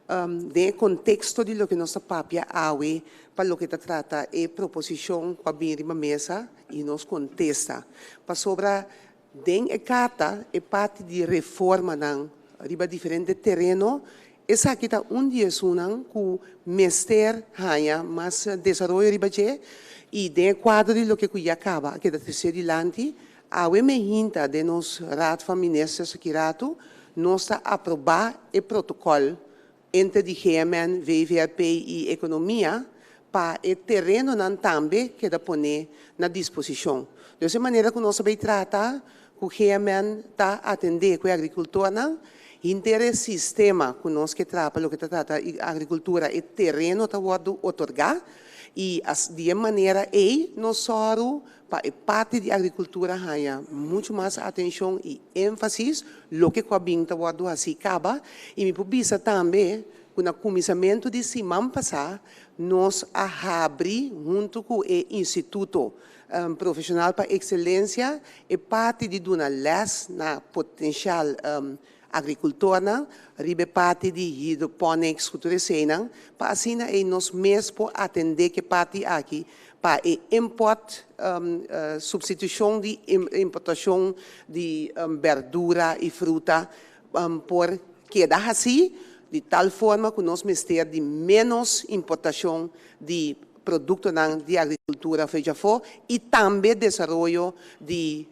No contexto de lo que nossa papia awe para lo que trata é proposição para vir uma mesa e nos contesta para sobre den carta é parte de reforma não riba diferente terreno essa aqui tá dia sunan ku mester haya mas desenvolvimento riba je e den quadro de lo que já acaba que da terceira dilante awe me hinta de nos raad van ministers kirato nós aprovar o protocolo entre de Heiman, VVRP e economia, para o terreno não também que da poner na disposição. Dessa maneira que nós vamos tratar, que o Heiman está atender com a agricultura, inteiro sistema que nós que trata, o que trata a agricultura e terreno está otorgar e de maneira aí nós só para a parte de agricultura ganha muito mais atenção e ênfase lo que a binta guardo assim acaba e me publica também com o começamento de semana passada nós abri junto com o Instituto Profissional para Excelência e parte de uma les na potencial agricultura, ribe parte de hidroponics, cultura para assim nós mesmo atender que parte aqui para import, substituição de importação de verdura e fruta, por que dá assim, de tal forma que nós mestre de menos importação de produtos de agricultura feita for e também desenvolvimento de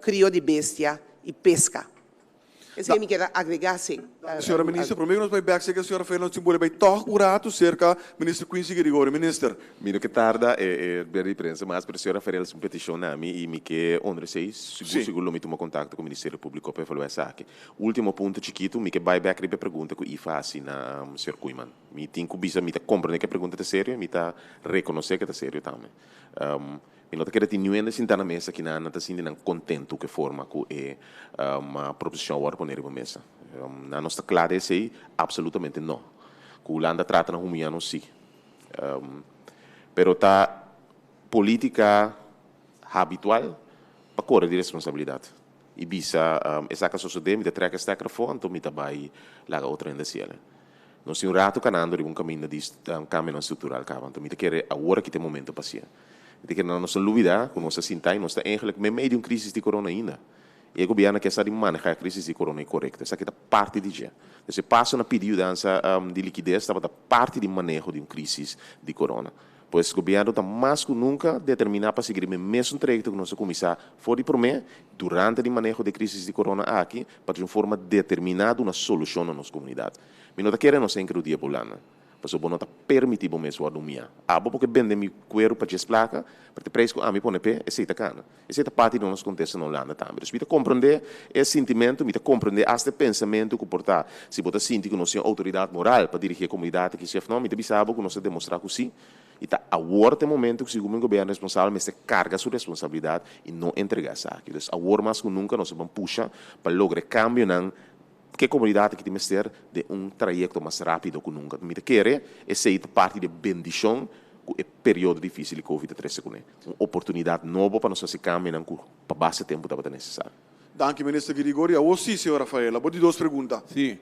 crio de bestia e pesca. Esse que me quer agregar, sim. Senhora ministra, prometo que nós vamos back a senhora Rafaela simbole vai tocar o rato cerca ministro Quincy Grigori, minister. Miro que tarda é bem imprensa, mas para a senhora Rafaela se petição a mim e me que onde sei seguro me toma contato com o Ministério Público para falar essa aqui. Último ponto chiquito, me que buyback ribe pergunta que I faz na senhor Kuiman. Me tem que bisa me tá compreender que a pergunta é séria, me tá reconhecer que é sério também. Me nota que ele tinha ainda sentar na mesa que não está sendo contento que forma que é uma proposição agora poner na mesa. Na nossa clara é absolutamente não. Que o Holanda trata na humilhando sim. Pero tá política habitual para correr de responsabilidade. E bisa essa que sucede, me te traga esta microfone, então me vai lá outra ainda cielo. Nós temos rato canando de caminho de caminho estrutural, então me te quer agora que tem momento para ser. Que na nossa dúvida, com nossa sintai, nós estamos eigenlijk meio de crise de corona ainda. E o governo quer saber manejar a crise de corona correta. Essa aqui é parte de já. Você passa na período de liquidez, está parte de manejo de uma crise de corona. Pois o governo está mais que nunca determinado para seguir o mesmo trajecto que nós começar fora por mim, durante o manejo de crise de corona aqui, para de uma forma determinada uma solução na nossa comunidade. Mas não queremos nós incluir dia polana. Porque não está permitido mesmo a dormir. Porque vende meu cuero para as placas, porque o preço que a mim põe pé, essa é a cana. Essa é a parte do nosso contexto na Holanda também. Então, me compreender esse sentimento, me compreender este pensamento que portar. Se você sente que nós temos autoridade moral para dirigir a comunidade, que se não, me sabe que nós demonstrar que sim. E tá agora tem momento que o governo responsável mas carga sua responsabilidade e não entrega essa aqui. Então agora mais que nunca nós vamos puxar para lograr cambio na que comunidade que tem que ter de trajeto mais rápido que nunca. Me quer essa é parte de bendição o período difícil de Covid-19. Uma oportunidade nova para nós se caminhar para base tempo da necessário. Danke, ministro Grigori. A você, senhora Rafaela. Vou te duas perguntas. Sim.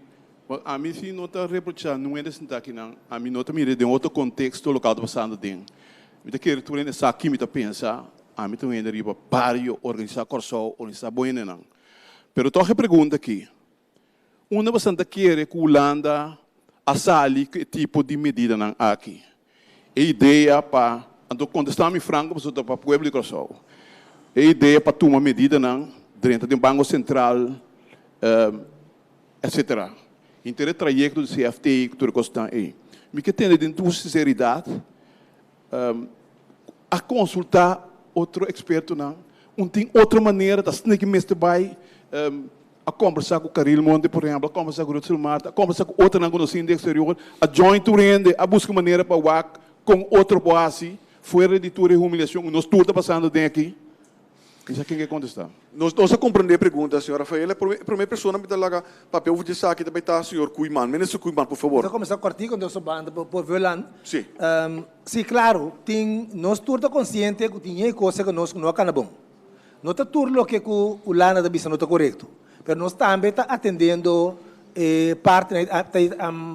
A mim, se não está reprochando, não é sentar aqui, não. A mim, não está mirando de outro contexto local passando dentro. Me quer tu ainda sabe que me está pensando, a mim também ainda riba pário, organizar corso, organizar boina, não. Pero tô a pergunta aqui. Uma bastante quer que a Holanda assale que tipo de medida não aqui. A ideia para, então contestar-me franco, para o povo de corso. A ideia para tomar medida não dentro do Banco Central, etc. Então, o trajeto do CFT que tu gostas aí. Me que tem de tua sinceridade a consultar outro experto não. Tem outra maneira das que mestre vai a conversar com o Caril Monte, por exemplo, a conversar com o Rutsil Marta, a conversar com outra não conhecida exterior, a joint rende, a busca maneira para o com outro boase, fora de tua humilhação, nós tudo está passando dentro aqui. Isso é quem quer contestar. Nós compreender a pergunta, senhora Rafaela. Para minha pessoa, me dá lá papel de saque também está, senhor Cuiman. Ministro Cuiman, por favor. Vou começar a cortar quando eu sou banda por violando. Sim. Sim, claro, nós todos conscientes que tem coisa que nós não é bom. Não está tudo que o lana da bisa não está correto. Mas nós também está atendendo parte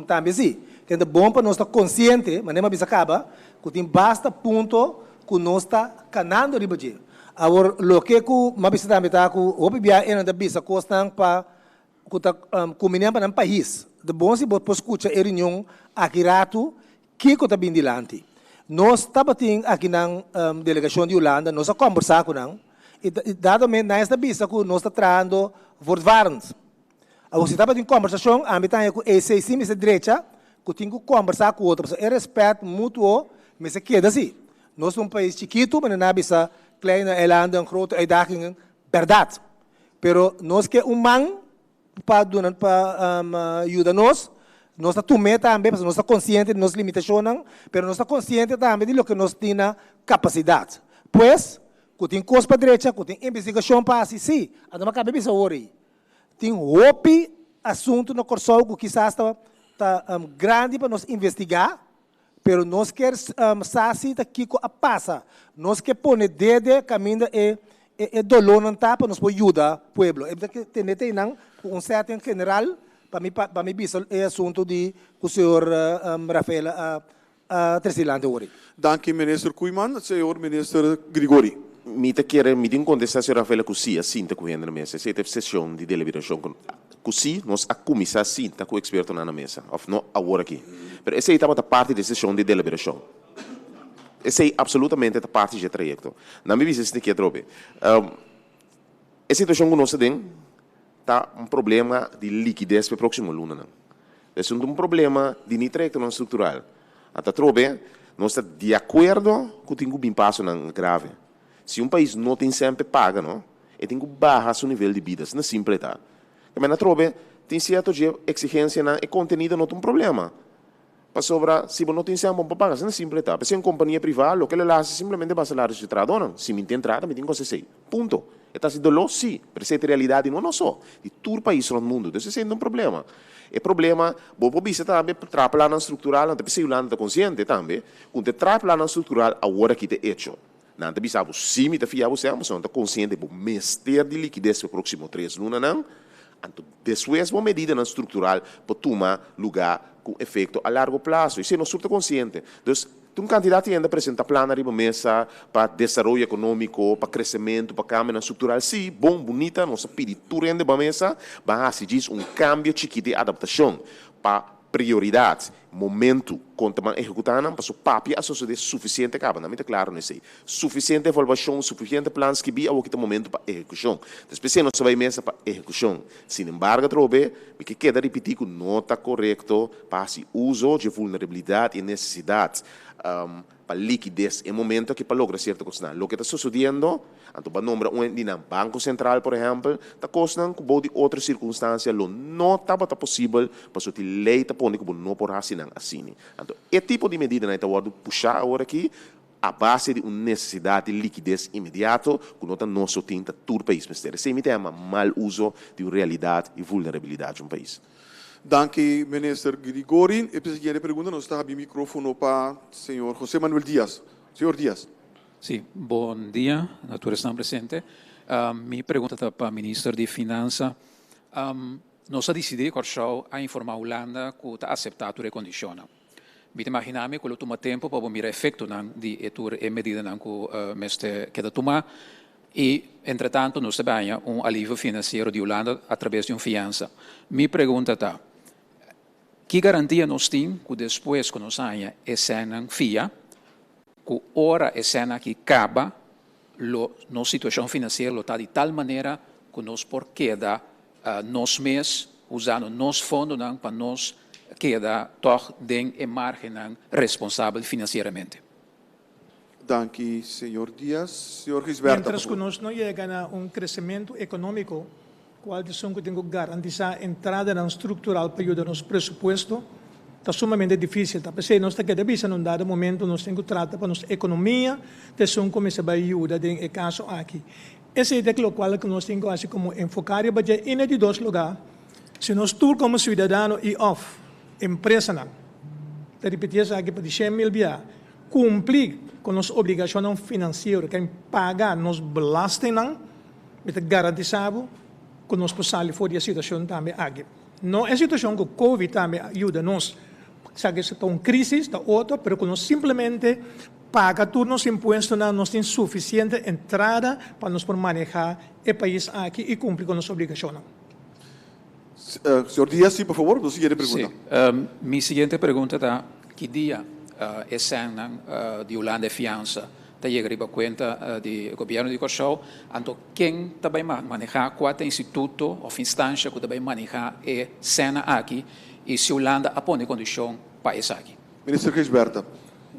também sim. Que é bom para nós estar consciente, mas nem uma bisa acaba, que tem basta ponto que nós está canando de badia. Agora, o que o mabisa também está com o bibia é na bisa costan para comunhão para um país. De bom se você escuta a reunião aqui rato que está bem dilante. Nós estamos aqui na delegação de Holanda, nós estamos conversando com não. E dadamente nesta bisa que nós estamos trazendo voortvarend. Agora, se estamos em conversação, a mitad é com esse sim, essa direita, que tem que conversar com outra pessoa. É respeito mútuo, mas se queda assim. Nós somos um país chiquito, mas na bisa kleine eilanden, grote uitdagingen, verdade. Pero nós que man para ajudar nós estamos também, nós estamos conscientes de nossas limitações, pero nós estamos conscientes também de lo que nós temos capacidade. Pois, que tem coisa para a direita, que tem investigação para assim, sim, a não cabe bisa ori. Tem outro assunto no corso que quizás está grande para nós investigar, pero nós queremos saber que passa. Nós queremos pôr dedo caminho e dolor não está para nos ajudar o povo. É que tem um certo general para mim bisa é assunto de o senhor Rafael Tresilante hoje. Danke, ministro Cuiman. Senhor ministro Grigori. Me tem contestação Rafael Cussi, assim está correndo na mesa. Essa é a sessão de deliberação. Cussi, nós a comissão assim está com o experto na mesa. Ou não, agora aqui. Mas essa é a parte da sessão de deliberação. Essa é absolutamente a parte do trajeto. Na minha visão, isso aqui é trobe. A situação que nós temos está um problema de liquidez para o próximo ano. É um problema de trajeto não estrutural. Até trobe, nós estamos de acordo com o que tem um passo grave. Se um país não tem sempre paga, não, ele tem que baixar seu nível de vida, não é simples, tá? Mas na trobe, tem certa exigência e contenida não tem um problema. Para sobra, se você não tem sempre para pagar, não é simples, tá? Se é uma companhia privada, o que ele faz simplesmente para salário de trabalho, não. Se me tem entrada, me tem que fazer ponto. Está se dolor, sim, mas essa realidade não é só. De todo o país no mundo, isso é um problema. É problema, você bisa também para o plano estrutural, não se está consciente também, quando você traz o plano estrutural, agora que é hecho. Não te bisa sim, me te fia você, mas não está consciente do mestre de liquidez para o próximo 3 lunas, não. Então, depois, uma medida estrutural para tomar lugar com efeito a largo prazo. Isso é nosso consciente. Então, tem um candidato que ainda apresenta plano de mesa para desenvolvimento econômico, para crescimento, para cambio estrutural. Sim, bom, bonita, nossa peditura ainda para mesa, mas se diz um cambio chiquito de adaptação para prioridades, momento, quanto mais executando, para o papel a sociedade suficiente, acaba, não é claro nisso aí. Suficiente evaluação, suficiente planos que via, que momento para execução. Depois, não se vai mesa para execução. Sin embargo, trobe, que queda repetir que não está correto para o uso de vulnerabilidade e necessidades para liquidez em momento que para lograr certa coisa. O que está sucedendo, então, para nombrar Banco Central, por exemplo, está costando que de outras circunstâncias não estava possível para a lei está pondo que não por assim não assim. Então, é tipo de medida que nós vamos puxar agora aqui, a base de uma necessidade de liquidez imediato, que nós não tinta todo o país. Sem me tema mal uso de realidade e vulnerabilidade de um país. Danke, minister Grigorin. E seguinte pergunta, nós está o microfone para o senhor José Manuel Dias. Senhor Dias. Sim, bom dia, doutor está presente. Minha pergunta é para o ministro de Finanças. Nós decidimos a informar a Holanda que está aceitado a recondição. Me imaginamos que ele toma tempo para ver o efeito de a medida que mestre quer tomar. E, entretanto, nós temos alívio financeiro de Holanda através de uma fiança. Minha pergunta é, que garantia nós temos que depois que nós tenhamos essa FIA, que ora essa que acaba, nossa situação financeira está de tal maneira que nós por queda nós mesmos usando nos fundos para nós queda toch den margem responsável financeiramente. Danke, senhor Dias. Senhor Gisberto. Mientras que nós não chegamos a crescimento econômico, qual é que tem que garantizar a entrada estrutural para ajudar nos presupuestos, está sumamente difícil. Porque nós temos que num dado momento, nós temos que tratar para nossa economia, de começar a ajudar no caso aqui. Esse é o qual que nós temos assim como enfocar e bater em de dois lugares. Se nós todos como cidadãos e empresa não, te repetir isso aqui para dizer mil via, cumprir com nossa obrigação financeira, que é pagar nos belasting não, para garantizar que nós possamos fora da situação também aqui. Não é a situação que o Covid também ajuda nós, sabe que está uma crise, está outra, mas que nós simplesmente paga todos os impostos, nós temos suficiente entrada para nós manejar o país aqui e cumprir com nossa obrigação. Senhor Dias, sim, por favor, a seguinte pergunta. Sim, minha seguinte pergunta é, que dia esse ano de Holanda de fiança está chegando a conta do governo de Kosovo, então quem também manejar qual instituto ou instância que também manejar a cena aqui e se Holanda apone condição para isso aqui. Ministro Gisberto.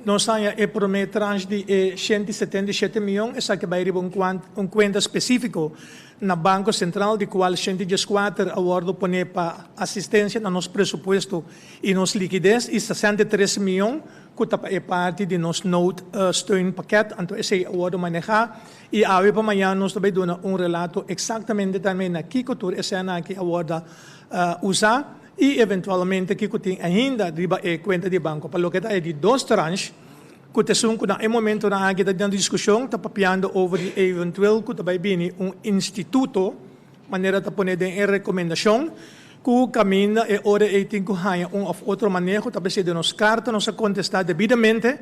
Nós temos a primeira tranche de 177 milhões, essa que vai receber conta específico na Banco Central, de qual 114 acordo poner para assistência no nosso presupuesto e nossa liquidez, e 63 milhões que é parte de nosso note steun pakket, então esse acordo manejar, e hoje para amanhã nós também damos relato exatamente também na que esse ano aqui acordo usar, e eventualmente que tem ainda riba a conta de banco. Para o que é de dois tranches, que tem que no momento na que está dando discussão, está papiando over eventual que vai vir instituto, maneira de poner em recomendação, que caminha e ora e tem que ganhar outro manejo, talvez de nos carta, nos contestar devidamente,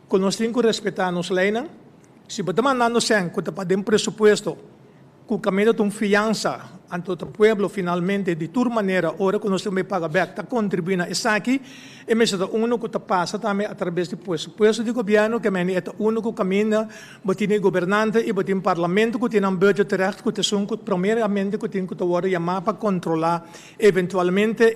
que nós temos que respeitar nos leis. Se você mandando sem que está para presupuesto, que caminha de uma fiança, ante o pueblo finalmente de toda maneira, ora que nós também paga back, está contribuindo a isso aqui, e mesmo que está passa também através do presupuesto do governo, que é o único caminho, que governante e que parlamento, que tem um budget terecht, que tem primeiramente que tem que chamar para controlar eventualmente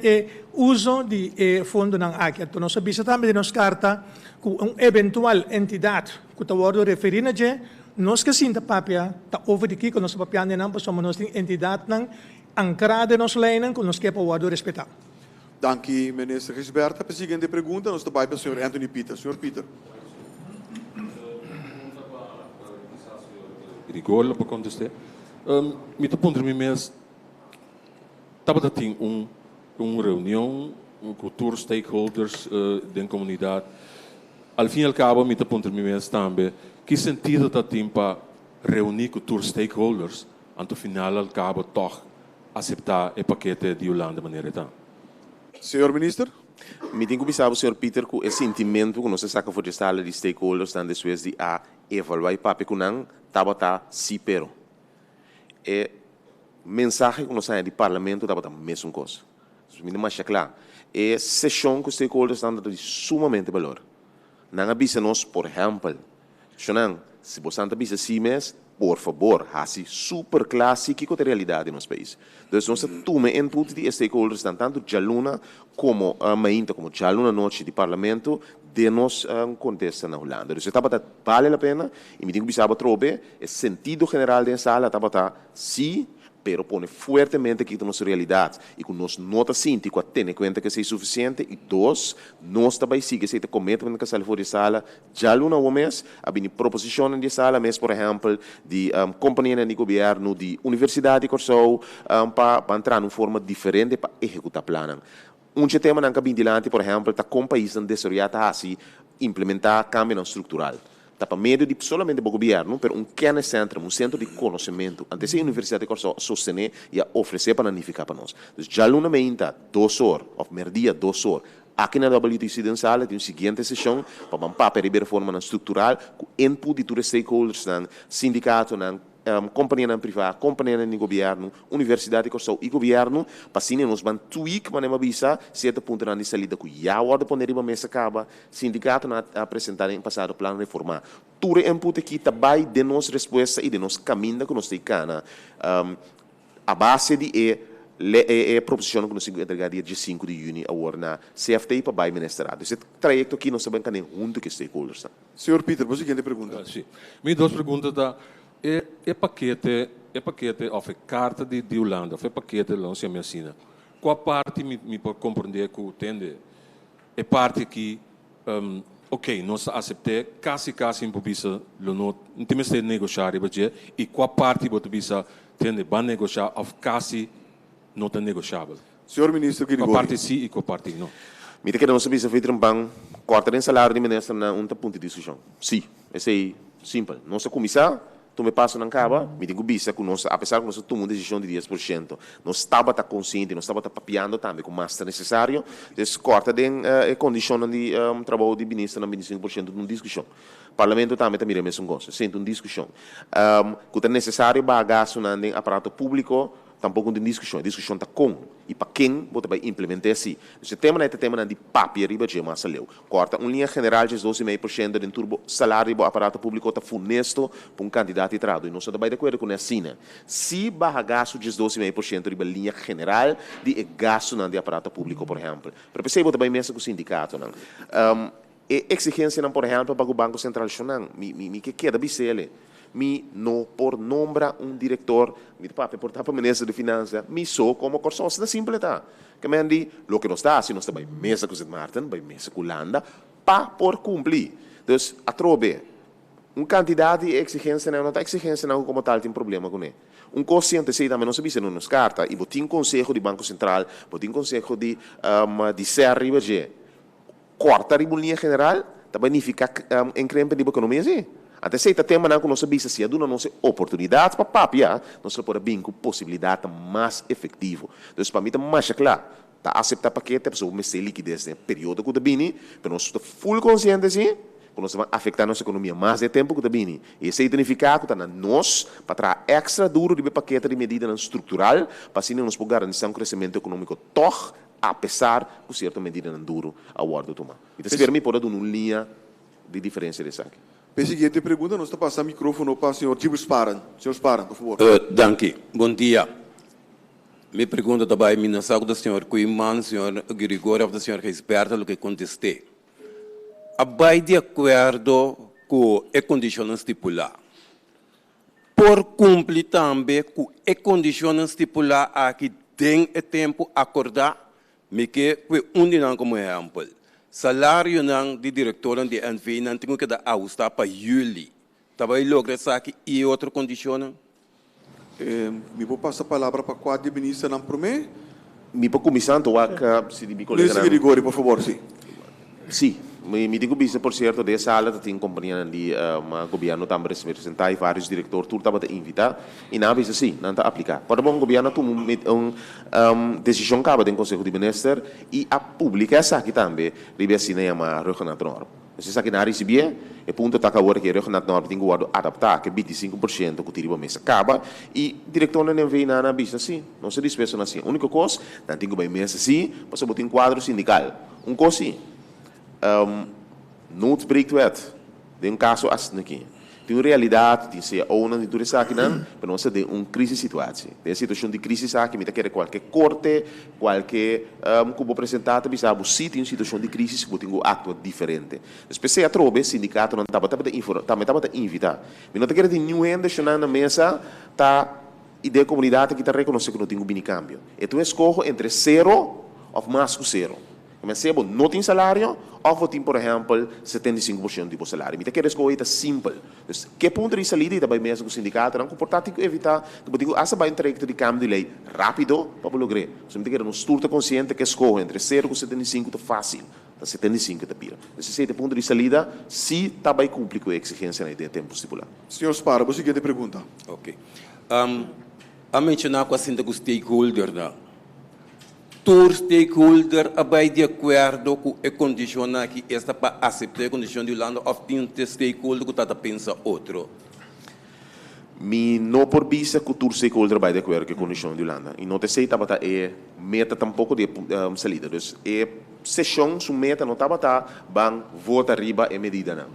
o uso de fundo não aqui. Então nós sabemos também de nos carta que uma eventual entidade que está referindo a nós que sinta papia, está over de que nós papia não, somos nós entidade não ancrada nos leis que nós quer para respeitar. Danke, minister Gisberto. A seguinte pergunta, nós vai para o senhor Anthony Peter. Senhor Peter. Rigor para contestar. Me estou pondo me mesmo. Estava tem uma reunião com todos os stakeholders da comunidade. Al fim e al cabo, me estou pondo me mesmo também. Que sentido tem para reunir com todos os stakeholders, anto final al cabo toch aceitar o paquete de Holanda de maneira tal? Senhor Ministro? Me tenho que pensar, senhor Peter, que esse sentimento que nós saca for de sala de stakeholders estão depois de evaluar o papel que não estava sim, pero é mensagem que nós saímos do parlamento estava a mesma coisa. Me mais claro, é sessão que os stakeholders estão de sumamente valor. Não avisa nós, por exemplo, se você não avisa assim mesmo, por favor, assim super clássico com a realidade do nosso país. Então, nós tomamos input de stakeholders, tanto de Jaluna como mainta, como Jaluna noite de parlamento, de nos contexto na Holanda. Então, estava vale a pena, e me digo que estava trobe, o sentido general da sala estava sim, pero pone fuertemente que nossa realidade e que nós nota sinti que tem em conta que é suficiente e dois, nós também sigue se commitment que sal fora sala já luna o mês a bini proposição de sala mês por exemplo de companhia de governo de universidade corso para entrar numa forma diferente para executar plano. Tema na cabindilante por exemplo tá com país em desorientado assim implementar cambio estrutural. Para meio de solamente o governo, para centro de conhecimento, antes a universidade que sostener e oferecer para unificar para nós. Então, já luna meinta 2 horas, ou meio-dia 2 horas, aqui na WTC de sala tem uma seguinte sessão para para a reforma estrutural, com input de todos os stakeholders, sindicato, companhia privada, companhia de governo, universidade e governo, para assim nós vamos tweak, mas não avisa, certo ponto na salida que já a ordem poner uma mesa acaba, sindicato na apresentar em passado plano de reformar. Tudo input aqui também de nossa resposta e de nosso caminho que nós temos a base de a proposição que nós temos entregado dia 5 de junho agora na CFT para o Ministerado. Esse trajeto aqui nós sabemos que é junto com os stakeholders. Senhor Peter, você quer perguntar? Sim. Minhas duas perguntas da paquete of carta de Holanda, of paquete lança minha assina. Qual parte me pode compreender que entende? É parte que ok, nós aceitamos quase improvisa não temos de negociar e qual parte pode bisa entende vai negociar of quase não é negociável. Senhor Ministro Grigori. Qual parte sim e qual parte não? Mira que nós sabemos feito corta em salário de ministro na ponto de discussão. Sim, esse é simples. Nossa comissão tu me passa na caba, me digo bisa que nós, apesar que nós tomamos uma decisão de 10%, nós estava consciente, nós estava papiando também com o mais necessário, então corta a condição de trabalho de ministro na 25% de uma discussão. O Parlamento também está mirando mesmo gosto, sente uma discussão. Que é necessário bagaço no aparato público, tampouco tem discussão, a discussão está com e para quem vai implementar assim. Esse tema é tema de papel riba de massa leu. Corta linha general de 12,5% de turbo salário do aparato público está funesto para candidato e trado. E nós estamos de acordo com a Sina. Se barra gasto de 12,5% riba linha general de gasto no aparato público, por exemplo. Para perceber também mesmo com o sindicato, não. Exigência, por exemplo, para o Banco Central, me que queda bicele. Mi no por nombra diretor, mi papi por tapa ministro de finanças, mi sou como corsos da simple tá. Que me andi, lo que nos dá, se nós também mesa com St. Martin, vai mesa com Holanda, pa por cumprir. Então, a trobe, candidato de exigência não está exigência não como tal tem problema com ele. Consciente sei também não se não nos carta e botin conselho de Banco Central, botin conselho de CRIBG, corta a linha general, também fica em creme de economia assim. Até se está tema que nós sabemos se aduna nossa oportunidade para papia, nós podemos vir com possibilidade mais efetiva. Então, para mim, é mais claro. Tá aceitar paquete, a pessoa me sei liquidez no período que está vindo, mas nós estamos full conscientes assim, que nós vamos afetar nossa economia mais de tempo que está vindo. E esse significa que está na nós para trazer extra duro de paquete de medida estrutural, para assim nós poder garantir um crescimento econômico toch, apesar de certa medida duro a guarda tomar. Então, se me pode dar uma linha de diferença dessa aqui. A seguinte pergunta, nós estamos passando o microfone para o senhor Tibo Sparan. Senhor Sparan, por favor. Danke. Bom dia. Minha pergunta também, minha saco do senhor Kuiman, senhor Grigori, do senhor Reisberta, o que contestei. Abai de acordo com a condição estipular. Por cumprir também com a condição estipular aqui tem o tempo acordar, me que não como exemplo. Salário de diretor de NV não tem que dar ajustar para julho. Também logra aqui e outra condição. Me vou passar a palavra para o quadro de ministro não por mim. Me vou começar a se de colega. Ministro Grigori, por favor, sim. Sim. Me digo bisa por certo de sala tem companhia de governo também representar e vários diretores tudo estava a invitar e na vez assim não está aplicar. Para bom governo tomou decisão caba do Conselho de Ministros e a publicar essa aqui também ribe assim na uma regional norte. Se aqui na recebia e ponto tá agora que a regional norte tem que adaptar que 25% que tira mesa caba e diretor não vem na vista assim não se despeça assim. A única coisa não tem que vai mesa assim para botar quadro sindical coisa sim. Nooit breekt wet. Tem caso assim aqui. Tem uma realidade, tem se ou não tudo isso aqui não, mas nós temos uma crise situação. Tem situação de crise aqui, me quer qualquer corte, qualquer como apresentado, bisabo se tem situação de crise, se tem um ato diferente. Especialmente a trobe sindicato não estava a invitar. Me não quer de nenhum ende na mesa tá e de comunidade que está reconhecendo que não tem um cambio. E tu escolhe entre 0 ou mais que 0. Comecei a não tem salário, ou tem, por exemplo, 75% de salário. Então, quer escolher é simples. Então, que ponto de salida também mesmo com o sindicato, não comportar que evitar, que digo, essa vai entrar de cambio de lei rápido para lograr. Se me quer um estudo consciente que escolhe entre 0 e 75 é fácil. 75 é pira. Esse ponto de salida, se também cumpre com a exigência de tempo estipulado. Senhor Spara, você quer pergunta? Ok. A mencionar com a sindicato stakeholder, não? Todos stakeholders vai de acordo com a condição que está para aceitar a condição de Holanda ou tem um stakeholder que está pensa outro? Mi não por vista que todos stakeholders vai de acordo com a condição de Holanda. E não te sei que é meta tampouco de salida. Então, é sessão, sua meta não está bang vota riba e medida não.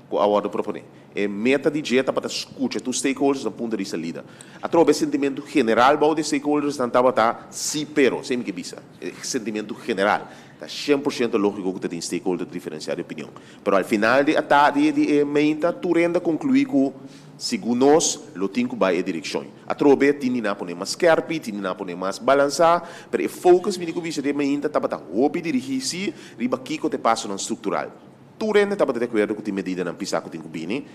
Com a ordem proponer. É meta de jeito para escutar os stakeholders do ponto de salida. Através do sentimento general dos stakeholders não está sim, pero, sem me que bisa. É sentimento general. Está 100% lógico que tem stakeholders diferenciados de opinião. Mas ao final de meta, tu renda concluir que segundo nós, lo tinha vai a direção. Através de não poner mais carpe, de não poner mais balançar, mas o foco me digo bisa de meta está hobby dirigir-se, riba kiko te passo no estrutural. Tu rende estava de acordo com a medida não pisar com o Tincubini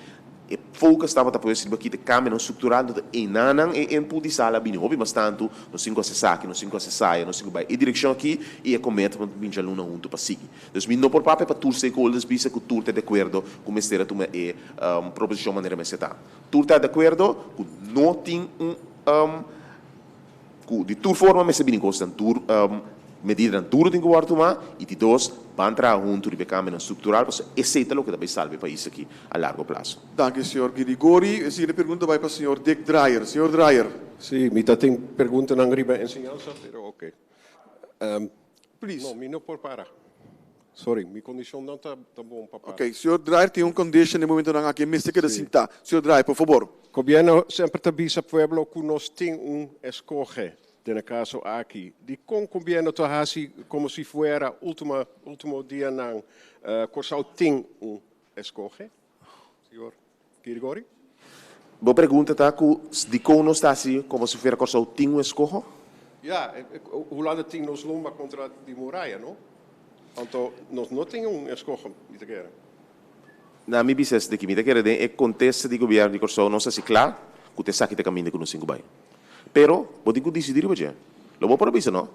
e foco estava a poder ser aqui de câmbio estrutural do enanang e input de sala bini hobby mas tanto no 5 acessar no 5 acessar no 5 vai e direção aqui e a cometa para binja luna junto para seguir então não por papel para tu stakeholders bisa que tu de acordo com mestre tu é proposição maneira mais está tu está de acordo com não tem de tu forma mas bini constant tu medida duro tem que guardar tomar e de dois van entrar junto de câmbio estrutural para aceitar o que também salve o país aqui a largo prazo. Danke, senhor Girigori. A seguinte pergunta vai para o senhor Dick Dreyer. Senhor Dreyer. Sim, me tem pergunta na riba ensinança, pero ok. Please. Não, me não por para. Sorry, minha condição não está bom para parar. Ok, senhor Dreyer tem condition no momento aqui, me se quer cinta. Senhor Dreyer, por favor. Governo sempre te avisa pueblo que nós tem escoge. En caso aqui, de com governo to hasi como se fuera último dia não corsau tem escoge, senhor Girigori? Boa pergunta tá que de como está assim como se fuera corsau tem escoge? Ja, Holanda tem nos lumba contra de muralha, não? Então nós não tem escoge, niet quer. Na mi bises de que me quer de é contexto de governo de corsau não sei se claro, que te saque de caminho com os 5 bai. Pero, vou ter que decidir hoje. Lo vou para bisa, não?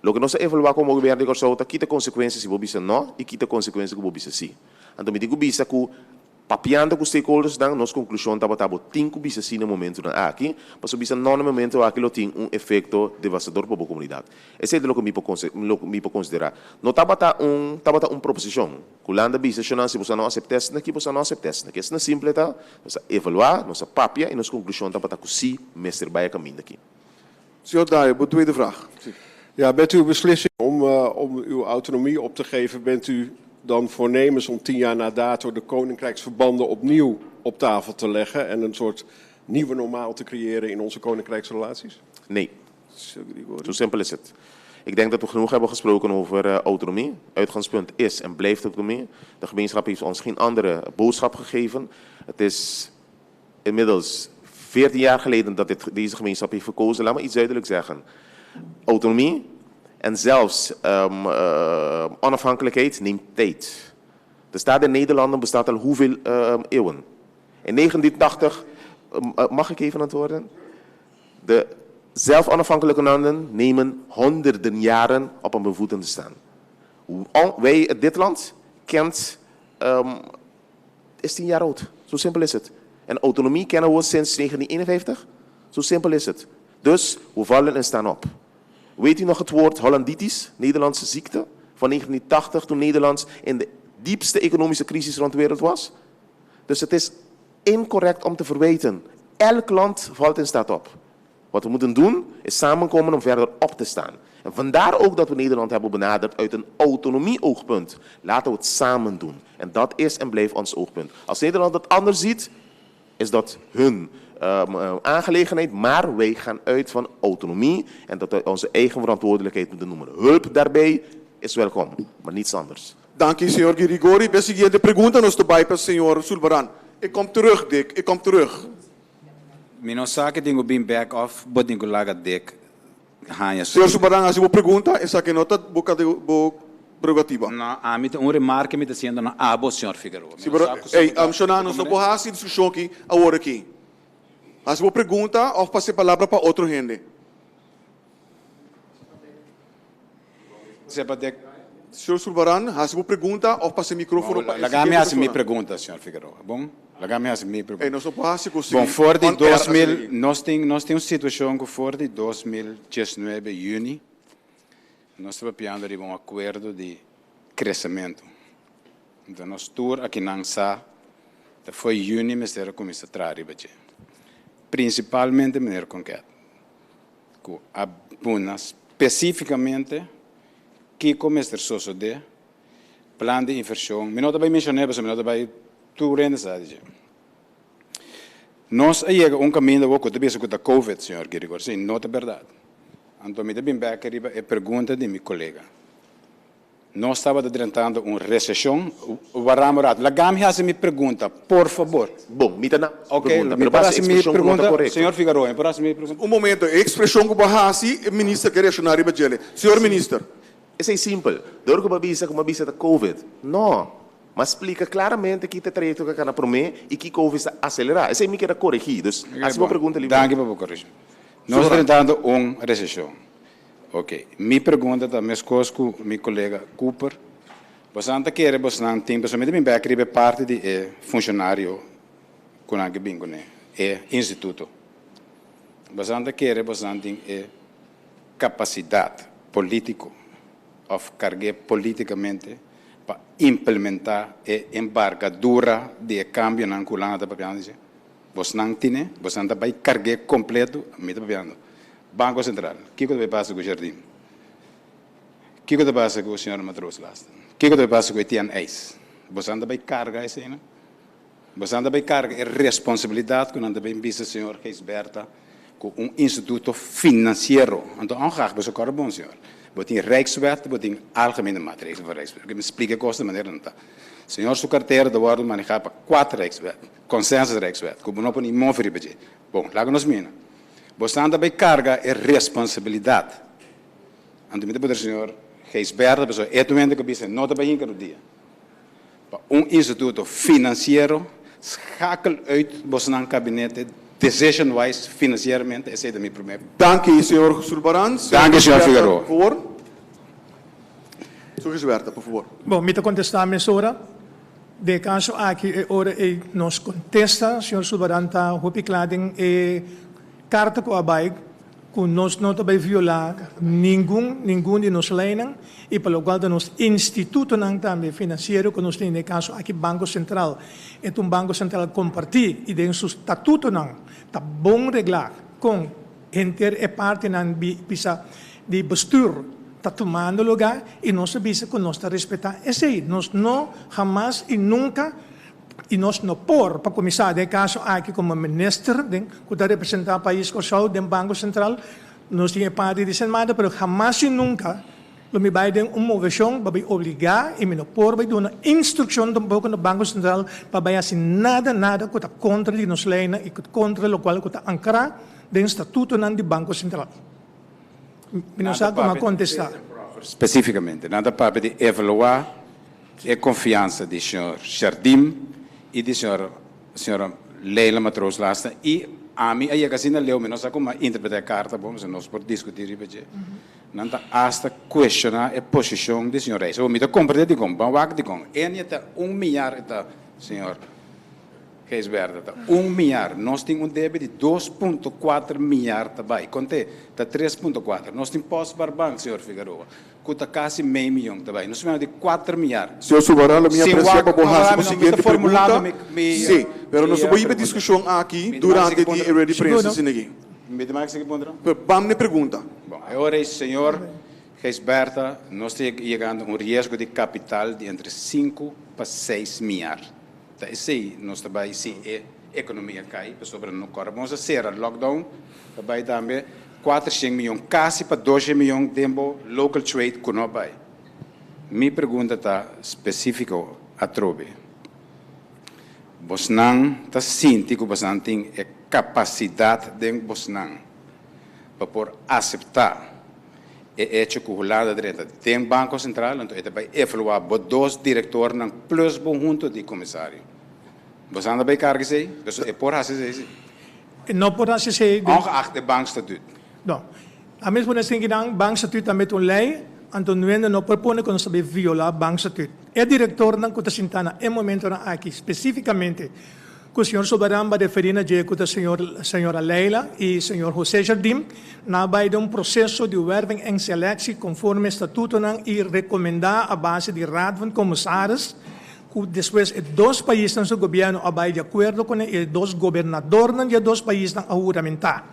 Lo que nós evaluar como governo de Corsau, tá quita consequências se vou bisa não e quita consequências que vou bisa sim. Então, me digo bisa que papiando com os stakeholders, dan nossa conclusão tá botado tem que bisa sim no momento aqui, mas o bisa não no momento aquilo tem efeito devastador para a comunidade. Esse é o que me pode considerar. Não tá botado proposição. Kulanda bisa chama se você não aceitar, aqui você não aceitar. Que é simples tá, nós evaluar, nossa papia e nossa conclusão tá botado sim, mestre vai caminho daqui. Senhor Dreyer, de tweede vraag. Ja, met uw beslissing om uw autonomie op te geven, bent u dan voornemens om 10 jaar na dato de koninkrijksverbanden opnieuw op tafel te leggen en een soort nieuwe normaal te creëren in onze koninkrijksrelaties? Nee, zo simpel is het. Ik denk dat we genoeg hebben gesproken over autonomie. Uitgangspunt is en blijft autonomie. De gemeenschap heeft ons geen andere boodschap gegeven. Het is inmiddels 14 jaar geleden dat deze gemeenschap heeft verkozen. Laat me iets duidelijk zeggen. Autonomie en zelfs onafhankelijkheid neemt tijd. De staat in Nederland bestaat al hoeveel eeuwen? In 1980, mag ik even antwoorden? De zelf onafhankelijke landen nemen honderden jaren op een bevoeten te staan. Dit land kent, is 10 jaar oud. Zo simpel is het. En autonomie kennen we sinds 1951. Zo simpel is het. Dus we vallen en staan op. Weet u nog het woord Hollanditis, Nederlandse ziekte, van 1980 toen Nederland in de diepste economische crisis rond de wereld was? Dus het is incorrect om te verwijten. Elk land valt en staat op. Wat we moeten doen is samenkomen om verder op te staan. En vandaar ook dat we Nederland hebben benaderd uit een autonomie-oogpunt. Laten we het samen doen. En dat is en blijft ons oogpunt. Als Nederland het anders ziet, is dat hun aangelegenheid, maar wij gaan uit van autonomie en dat we onze eigen verantwoordelijkheid moeten noemen. Hulp daarbij is welkom, maar niets anders. Dank u, senhor Girigori. A seguinte pergunta nos to bypass, senhor Sulbaran. Ik kom terug, Dick. Ik kom terug. Minosaki tengo been back off, but tengo laga dek. Senhor Subarán, hace uma pergunta, essa que nota boca de prerrogativa. No, a mim uma remarca me está sendo na abo, senhor Figueroa. Ei, amshona, nós não podemos fazer discussão aqui, agora aqui. Hace uma pergunta, ou passe a palavra para outro gente. Senhor Subarán, hace uma pergunta, ou passe o microfone para... Lagame hace minha pergunta, senhor Figueroa, bom? Lagame hace minha pergunta. Ei, nós não podemos fazer assim. Bom, for de 2000, nós temos uma situação que for de 2019, junho, nós estamos piando de um acordo de crescimento. Então, nós tour aqui não sa, foi junho, mas era começar a trazer, principalmente maneira concreta. Que apenas especificamente que começar a de plano de inversão. Me nota bem mencionar, mas me nota bem tu rendas a dizer. Nós aí caminho de que também com a COVID, senhor Guerrigor, sim, nota verdade. Então, me também back arriba a pergunta de meu colega. Nós estávamos tratando uma recessão, o Baramorado. Lagame hace me pergunta, por favor. Bom, me dá ok, me parece me pergunta, senhor Figueroa, me parece me pergunta. Momento, a expressão que o Bahasi, o ministro quer reaccionar riba dele. Senhor ministro. Isso é simples. Dor que uma visa da COVID. Não. Mas explica claramente que te trajeto que cana para mim e que COVID está acelerar. Isso é me quer corrigir. Então, essa é uma pergunta livre. Danke por corrigir. Nós estamos tratando uma recessão. Ok. Minha pergunta também é com meu colega Cooper. Você não quer, você não tem, você me dá parte de funcionário com a bingo, né? É instituto. Você não quer, você não tem capacidade política ou carregar politicamente para implementar a embargadura de cambio na cultura da papel. Você não tem, você não vai carregar completo, me papel. Banco Central, o que vai passar com o Jardim? O que vai passar com o senhor Matros Lasta? O que vai passar com o Etienne Eis? Você não vai carregar isso aí, não? Você não vai carregar a responsabilidade que não vai visto, senhor Geisberta, com instituto financeiro. Então, não graag, você corre bom, senhor. Você tem Rijkswet, você tem algemene maatregelen van Rijkswet. Ik me explica coisa de maneira não está. Senhor, sua carteira de ordem manejar para 4 Rijkswet, consensus Rijkswet, como não pode imóvel ribeje. Bom, lá que nós mina. Você não vai carregar a responsabilidade. Então, me diz, senhor Geisberta, pessoa, é tu que você não vai hincar o dia. Instituto financeiro, schakel uit, você não gabinete, decision-wise, financieramente, esse é o meu primeiro. Danke, senhor Sulbaran. Danke, senhor Figueroa. Por favor. Senhor Geisberta, por favor. Bom, me contestar a mesura. De caso aqui, ora, nos contesta, senhor Sulbaran, está hopiclading e carta com a bike, que nós não vai violar nenhum de nós leis, e pelo qual nós instituto também financeiro, que nós temos, no caso aqui, Banco Central, é Banco Central compartir, e dentro do estatuto, está bom reglar, com enter e parte de bestuur, está tomando lugar, e nós sabemos que nós respeitar esse aí, nós não, jamás e nunca, e nós não por para começar, de caso aqui como ministro, que está representando o país com o do Banco Central, nós temos parte de semana, mas jamais e nunca, me vai dar uma moção, para obrigar, e me não por, vai dar uma instrução também no Banco Central, para assim nada que está contra de nos leis, e contra o qual está ancrado do estatuto do Banco Central. Me não sabe como contestar. Especificamente, nada para de evaluar a confiança do senhor Jardim, e de senhora Leila Matros Lasta, e a mim, aí a casina leu, mas não sei como interpretar a carta, bom, nós podemos discutir isso. Não está hasta questionar a posição do senhor Reis. Eu me compreendo de como, vamos de como. Ele está milhar, senhor Geisberta, milhar. Nós temos débito de 2,4 milhar também. Contei, está 3,4. Nós temos pós-barbanco, senhor Figueroa. Custa quase meio milhão também. Nós temos de 4 milhar. Senhor Subarán, a minha apreciação para a seguinte pergunta. Sim, mas nós vamos ter discussão aqui durante a Ready Prensa. Me demais que responder? Vamos na pergunta. Bom, agora, senhor Geisberta, nós estamos chegando a um risco de capital de entre 5 para 6 milhar. Isso aí, nós também, se a economia cai, sobre não corre. Vamos fazer lockdown, também 400 milhões, quase para 12 milhões de local trade que não vai. Minha pergunta está específica a Trobe. Você não está sentindo que você não tem capacidade de Bosnan para por aceitar o hecho que o lado direita tem Banco Central, então ele vai evaluar dois diretores plus bom junto de comissário. Você anda bem carga sei? É por assim Não por assim sei. Ongeacht de bankstatuut. Não. A mesma coisa que o bankstatuut também tem lei, então não propõe que não sabe violar o bankstatuut. O diretor não conta sentana em momento aqui especificamente que o senhor Soberano vai referir a a senhora Leila e o senhor José Jardim na base de processo de werving en selectie conforme estatuto e recomendar a base de raad van commissaris que depois dois países no seu governo vai de acordo com os dois governadores de dois países a juramentar.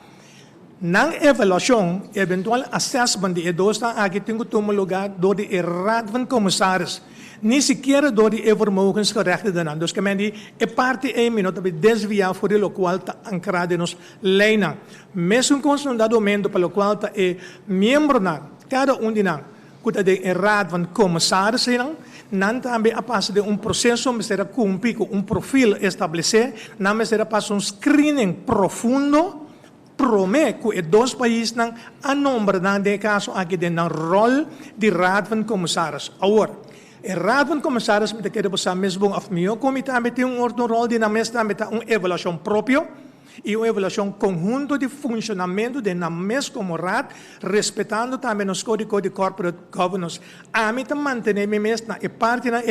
Na evaluação, eventual assessment de dois aqui tem que tomar lugar door de raad van commissaris. Nem sequer door die vermogensgerechten dan. Dus que men die parte é minuto para desviar voor o qual está ancrado nos leina. Mesmo com um dado momento para o qual está membro na cada de nós, que de raad van commissaris não também a passo de processo que será cumprir com perfil estabelecer, não será passo screening profundo. Promete que dois países não a nombre de caso aqui de rol de raad van commissaris. Agora, a raad van commissaris met de keer mesmo of meu comitê tem rol de na mesa met avaliação próprio e uma avaliação conjunto de funcionamento de na mesa como raad, respeitando também os códigos de corporate governance. A mim também manter me mesa na parte na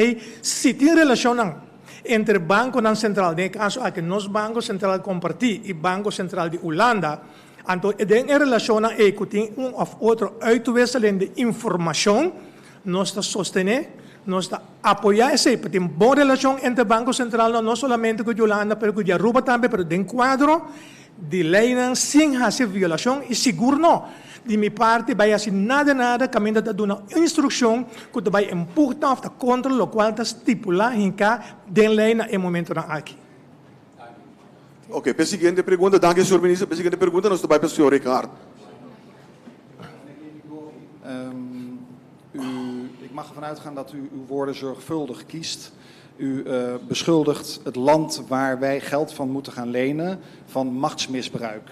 se tem relação entre o Banco Central, no caso aqui nos Banco Central compartir e Banco Central de Holanda, então em relação a que tem of outro uitwisseling de informação, nós está sostener, nós está apoiar esse, porque tem boa relação entre o Banco Central, não somente com a Holanda, mas com a Aruba também, mas tem quadro de lei sem fazer violação e seguro não. De minha parte, vai assim nada, caminho de dar uma instrução que vai empurrar ou contra o qual está estipulado em cá de lei no momento aqui. Ok, para a seguinte pergunta, danke, senhor ministro. Para a seguinte pergunta, nós vamos para o senhor Ricardo. Ik mag ervan uitgaan dat u uw woorden zorgvuldig kiest. U beschuldigt het land waar wij geld van moeten gaan lenen van machtsmisbruik.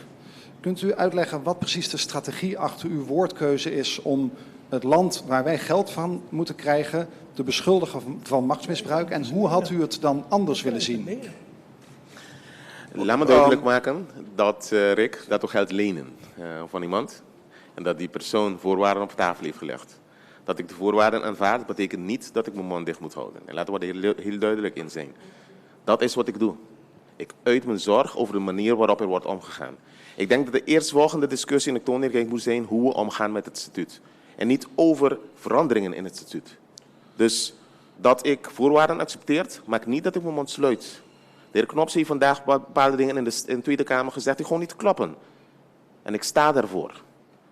Kunt u uitleggen wat precies de strategie achter uw woordkeuze is om het land waar wij geld van moeten krijgen te beschuldigen van machtsmisbruik en hoe had u het dan anders willen zien? Laat me duidelijk maken dat Rick dat toch geld lenen van iemand en dat die persoon voorwaarden op tafel heeft gelegd. Dat ik de voorwaarden aanvaard, betekent niet dat ik mijn mond dicht moet houden. En laten we er heel duidelijk in zijn. Dat is wat ik doe. Ik uit mijn zorg over de manier waarop er wordt omgegaan. Ik denk dat de eerstvolgende discussie in de toonleerkijk moet zijn hoe we omgaan met het statuut. En niet over veranderingen in het statuut. Dus dat ik voorwaarden accepteer, maakt niet dat ik mijn mond sluit. De heer Knops heeft vandaag bepaalde dingen in de Tweede Kamer gezegd die gewoon niet kloppen. En ik sta daarvoor.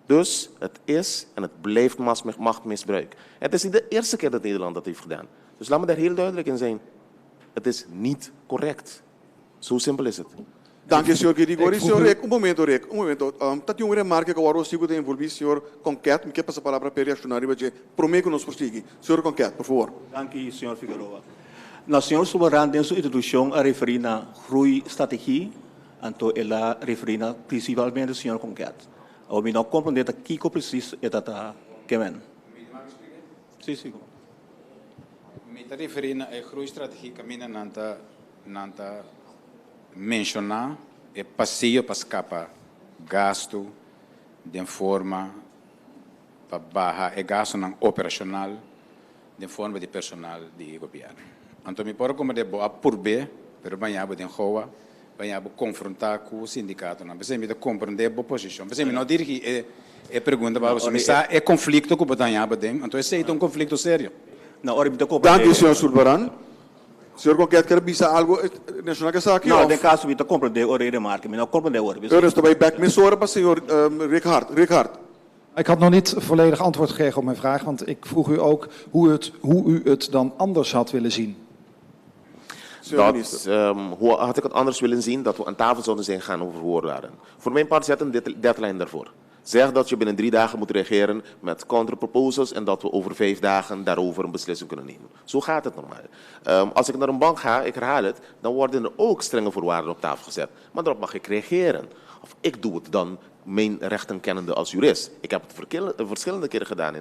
Dus het is en het blijft machtmisbruik. Het is niet de eerste keer dat Nederland dat heeft gedaan. Dus laat me daar heel duidelijk in zijn. Het is niet correct. Zo simpel is het. Dank je, senhor Guirigori. Senhor Rick, um momento. Tá uma remarca que agora eu sigo de envolver, senhor Conquete. Me quer passar a palavra para reaccionar e dizer, prometo que nós prosseguimos. Senhor Conquete, por favor. Dank u, senhor Figueroa. Nou, senhor Soberano, dentro da introdução, a referir na groeistrategie, então ela referir na principalmente o senhor Conquete. O me não compreender que que preciso é da Kemen. Sim, sim. Me está referindo a groeistrategie caminha nanta mencionar é passeio para escapar gasto de forma para barra é gasto não operacional de forma de personal de governo. Então me pode como de boa por B, pero banhava de Hoa, banhava confrontar com o sindicato, não. Você me dá compreender a posição. Você me não diz que é pergunta para você, mas é conflito que o banhava de, então esse é um conflito sério. Não, ora me dá compreender. Dank u, senhor Soberano. Senhor Conquete, quer dizer algo nacional que está aqui? Não, de caso, me dá compreender ora e remarque, me não compreender ora. Eu estou bem back, me sora para o senhor Ricardo. Ik had nog niet volledig antwoord gekregen op mijn vraag, want ik vroeg u ook hoe u het dan anders had willen zien. Hoe had ik het anders willen zien? Dat we aan tafel zouden zijn gaan over voorwaarden. Voor mijn part zet een deadline daarvoor. Zeg dat je binnen 3 dagen moet reageren met counterproposals en dat we over 5 dagen daarover een beslissing kunnen nemen. Zo gaat het normaal. Als ik naar een bank ga, ik herhaal het, dan worden er ook strenge voorwaarden op tafel gezet. Maar daarop mag ik reageren. Of ik doe het dan mijn rechten kennende als jurist. Ik heb het verschillende keren gedaan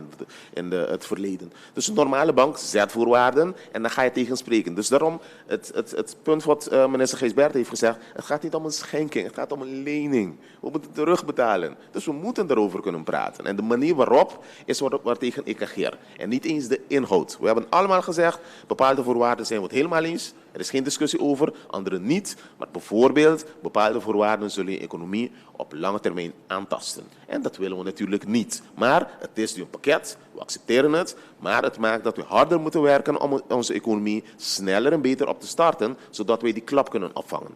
in het verleden. Dus een normale bank zet voorwaarden en dan ga je tegenspreken. Dus daarom, het punt wat minister Gijsbert heeft gezegd, het gaat niet om een schenking, het gaat om een lening. We moeten terugbetalen. Dus we moeten erover kunnen praten. En de manier waarop is waartegen ik ageer. En niet eens de inhoud. We hebben allemaal gezegd, bepaalde voorwaarden zijn we het helemaal eens. Er is geen discussie over, andere niet. Maar bijvoorbeeld, bepaalde voorwaarden zullen je economie op lange termijn aantasten. En dat willen we natuurlijk niet. Maar het is nu een pakket, we accepteren het. Maar het maakt dat we harder moeten werken om onze economie sneller en beter op te starten, zodat wij die klap kunnen opvangen.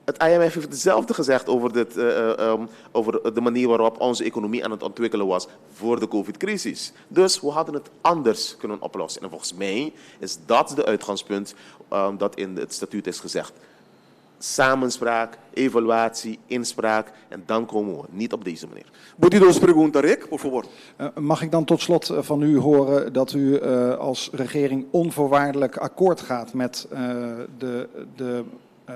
Het IMF heeft hetzelfde gezegd over de manier waarop onze economie aan het ontwikkelen was voor de COVID-crisis. Dus we hadden het anders kunnen oplossen. En volgens mij is dat de uitgangspunt dat in het statuut is gezegd. Samenspraak, evaluatie, inspraak en dan komen we niet op deze manier. Dos preguntas, Rick, por favor. Mag ik dan tot slot van u horen dat u als regering onvoorwaardelijk akkoord gaat met de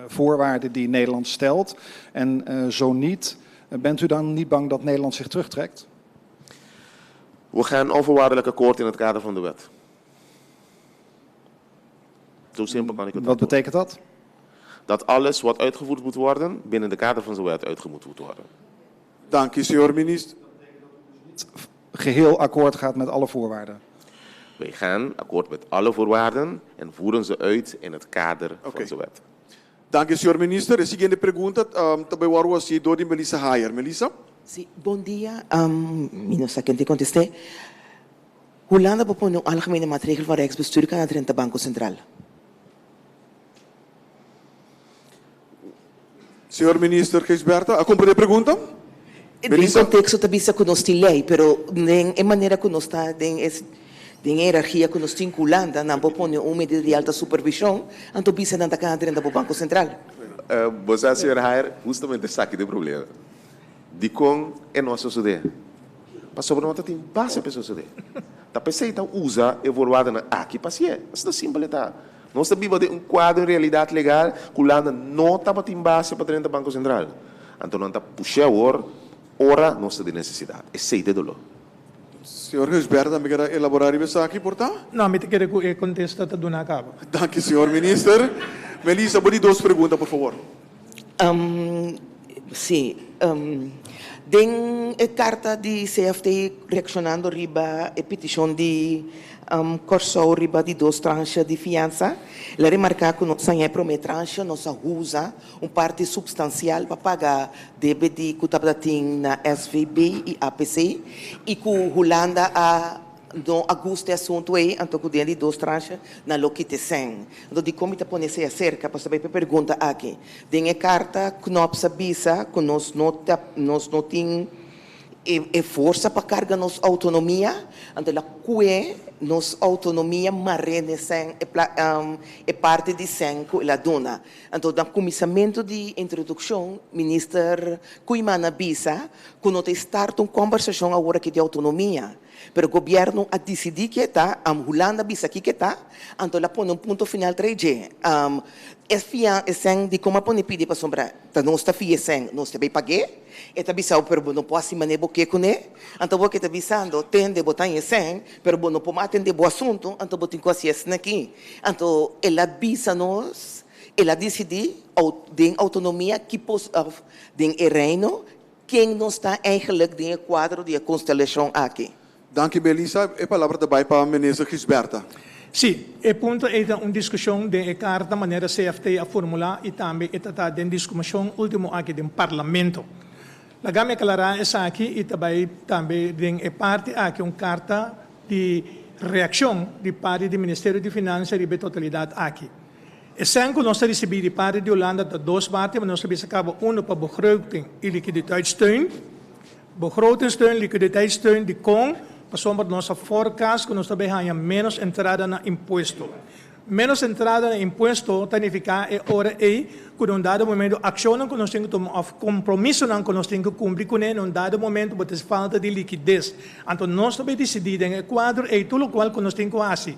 voorwaarden die Nederland stelt? En zo niet, bent u dan niet bang dat Nederland zich terugtrekt? We gaan onvoorwaardelijk akkoord in het kader van de wet. Zo simpel kan ik het. Wat betekent dat? Dat alles wat uitgevoerd moet worden binnen de kader van de wet uitgevoerd moet worden. Dank u, senhor minister. Geheel akkoord gaat met alle voorwaarden? Wij gaan akkoord met alle voorwaarden en voeren ze uit in het kader van de wet. Dank u, senhor minister. A seguinte pergunta também o arguidor de Melissa Hayer. Melissa? Sí, bom dia. Minister, kan ik contestar? Holanda propõe een algemene maatregel van Rijksbestuur kan naar het Banco Centraal. Senhor minister Gijsberta, a compreender a pergunta? Em contexto também se conosco lei, pero em maneira que nós está de hierarquia que nós temos em Holanda, não propõe medida de alta supervisão, então bisa não está dentro do Banco Central. Você, senhor Hayer, justamente está aqui de problema. De com é nosso CD. Mas sobre nós tem base para o CD. Da pessoa então usa e voorwaarden aqui para si. Isso é simples, tá? Nós temos um quadro de realidade legal que Holanda não está em base para dentro do Banco Central. Então não está puxando ora nossa de necessidade. É seita do lo. Senhor Gijsberta, também quer elaborar isso aqui, portanto? Não, me quero que conteste a do na cabo. Dank u, senhor minister. Melissa, pode duas perguntas, por favor. Sim. Den a carta de CFT reaccionando riba a petição de corso riba de 2 tranches de fiança, ela remarca que nós temos uma tranche, nós usa parte substancial para pagar débito que está na SVB e APC e que Holanda no agosto assunto aí, então que de 2 tranches na loquite sem. Então de como está pondo se acerca para saber pergunta aqui. Den a carta que nós sabia que nós não tem força para carregar nossa autonomia, então a que nossa autonomia marrene sem é parte de sem que ela dona. Então, no começamento de introdução, minister Kuimana bisa que não start uma conversação agora que de autonomia, pero o governo a decidir que está, Holanda bisa que está, então ela põe ponto final 3G. É sem de como põe pedir para sombra, tá não está fia sem, não está bem paguei. Eta bisa pero não pode manejar o que com ele. Então o que está bisando tende botar em sem, pero não pode atender o assunto, então botin coisas assim aqui. Então ela bisa nós, ela decide de autonomia que pos de reino quem não está eigenlijk de quadro de constelação aqui. Dank u, Melissa. A palavra também para a ministra Gijsberta. Sim, o ponto é uma discussão de carta maneira CFT a formular e também está de discussão último aqui do Parlamento. La gama clara é aqui e também tem parte aqui uma carta de reação de parte do Ministério de Finanças e de totalidade aqui. E sem que nós recebemos de parte de Holanda de 2 partes, mas nós recebemos para begroting e liquiditeitssteun. Begrotingssteun, liquiditeitssteun de com, para sombra nossa forecast que nós também ganhamos menos entrada na imposto. menos entrada em imposto significa é hora que num dado momento ação que nós temos que tomar, compromisso que nós temos que cumprir com ele, num dado momento porque falta de liquidez. Então nós também decidimos em quadro e tudo o qual que nós temos que fazer.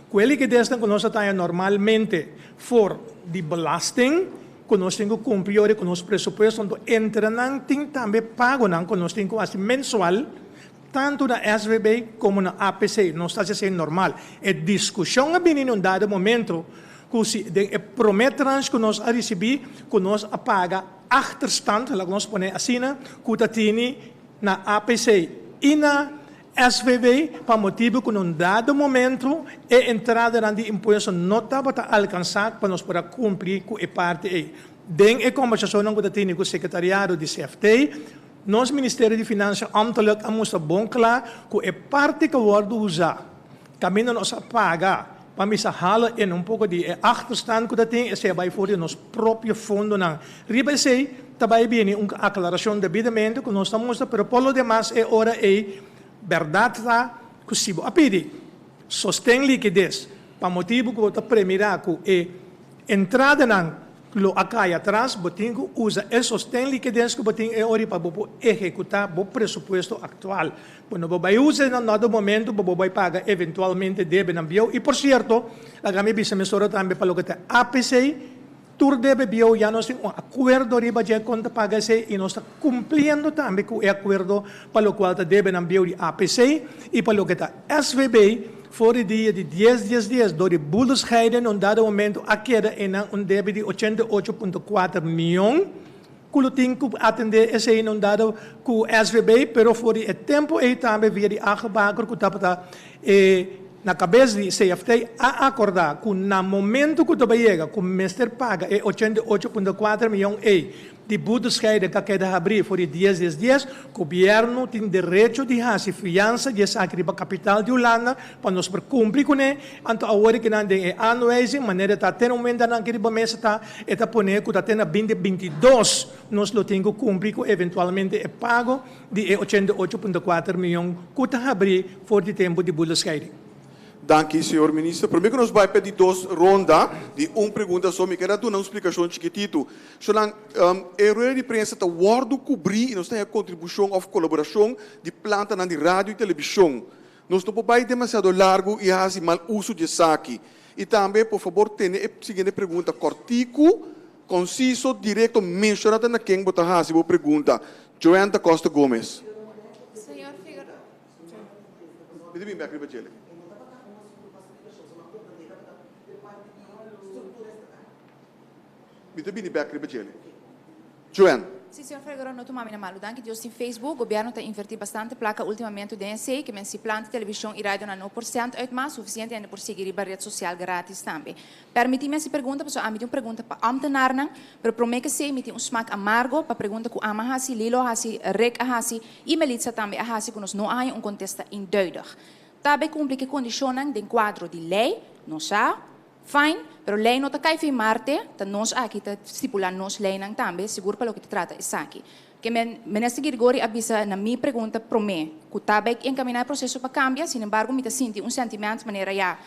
Com a liquidez que nós temos normalmente for de belasting, que nós temos que cumprir com os pressupostos, então entra tem também pago que nós temos que fazer mensual, tanto na SVB como na APC, não está sendo normal. A discussão é em um dado momento, que se prometemos que nós recebemos, que nós paga achterstand, que nós ponemos assim, que tem na APC e na SVB, para motivo que num dado momento, a entrada de imposto não estava alcançada para nós poder cumprir com a parte. Dentro da conversação que tem com o secretariado de CFT, nosso Ministério de Finanças ambtelijk moest bom claro que a parte que wordt usar, caminho nós pagar, para me halen em pouco de achterstand que tem, é vai for nosso próprio fundo não. Riba sei, também bem uma aclaração devidamente que nós estamos, pero por lo demás é hora verdade que se a pedir, sostém liquidez, para motivo que você premirar que entrada não lo acá atrás, botinho usa e sostém liquidez que botinho é hora para executar o pressuposto atual. Quando você usa em dado momento, você vai pagar eventualmente deve na bio. E por certo, a gama bisa mesura também para o que é APC, tur deve bio já nós temos acordo riba de conta paga se e nós está cumprindo também com o acordo para o qual deve na bio de APC e para o que é SVB. Voor het dia de 10 door de boelscheiden, op dat moment akeda en een debit de 88,4 miljoen. Kuluting ku atende esse in dado ku SVB, pero voor het tempo também via de aangebaker ku tapata na cabeça de CFT a acordar que no momento que tu chega, que o mestre paga 88,4 milhões de boelscheiden que queda abrir por 10 dias, o governo tem direito de fazer fiança de sacriba capital de Holanda para nos cumprir com ele. Então agora que não tem anuência, maneira tá tendo aumento na aquele mês tá eta poner que tá tendo 2022 nós lo tenho cumprir com eventualmente é pago de 88,4 milhões que tá abrir por de tempo de boelscheiden. Dank u, senhor ministro. Primeiro que nós vamos pedir duas rondas de uma pergunta só. Me quero dar uma explicação chiquitito. Zolang a de prensa está guardo cobrir e nós temos a contribuição ou colaboração de planta na rádio e televisão. Nós não podemos demasiado largo e fazer mal uso de saque. E também, por favor, tenha a seguinte pergunta cortico, conciso, direto, mencionado na quem você faz a pergunta. Joana Costa Gomes. Senhor Figueiredo. Pede bem, Beckley. Muito bem, Beckley. Joana. Sim, senhor Figueiredo, não tomamos mal. Danke, Deus, em Facebook, o governo está investindo bastante placa ultimamente DNC, que men se planta televisão e rádio na 9% uit mais suficiente ainda por seguir a rede social grátis também. Permite-me essa pergunta, pessoal, me tem uma pergunta para ambtenaren, pero prometo que sei, me tem um smaak amargo para pergunta que ama hasi, lilo hasi, rek hasi, e melitza também hasi, que nós não há contesta induidig. Também cumpre que condicionam de quadro de lei, não sabe, fine, pero lei não está cai firmarte, tá nós aqui tá estipular nós lei não também, seguro para o que te trata isso aqui. Que ministro Grigori avisa na minha pergunta para mim, que também encaminhar o processo para cambiar, sin embargo, me tá sentindo sentimento maneira ja,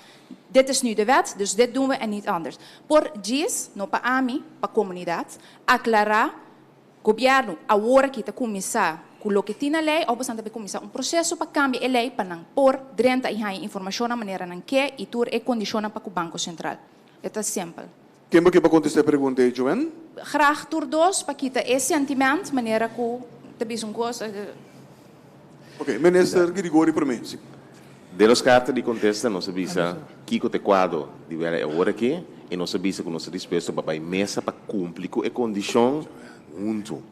dit is nu de wet, dus dit doen we en niet anders. Por diz, no para a mim, para a comunidade, aclarar, governo, a hora que está começar com o que tem na lei, ou bastante para começar processo para cambiar a lei para não pôr dentro e informação na maneira não que e tur e condiciona para o Banco Central. É simples. Quem vai contestar a pergunta, Joana? Graag tur dos para quitar esse sentimento, maneira que também são coisas. Ok, ministro Grigori, por mim. De los cartas de contesta, nós avisa que o quadro de ver a hora aqui e nós avisa que nós respeito para a mesa para cumprir com a condição junto.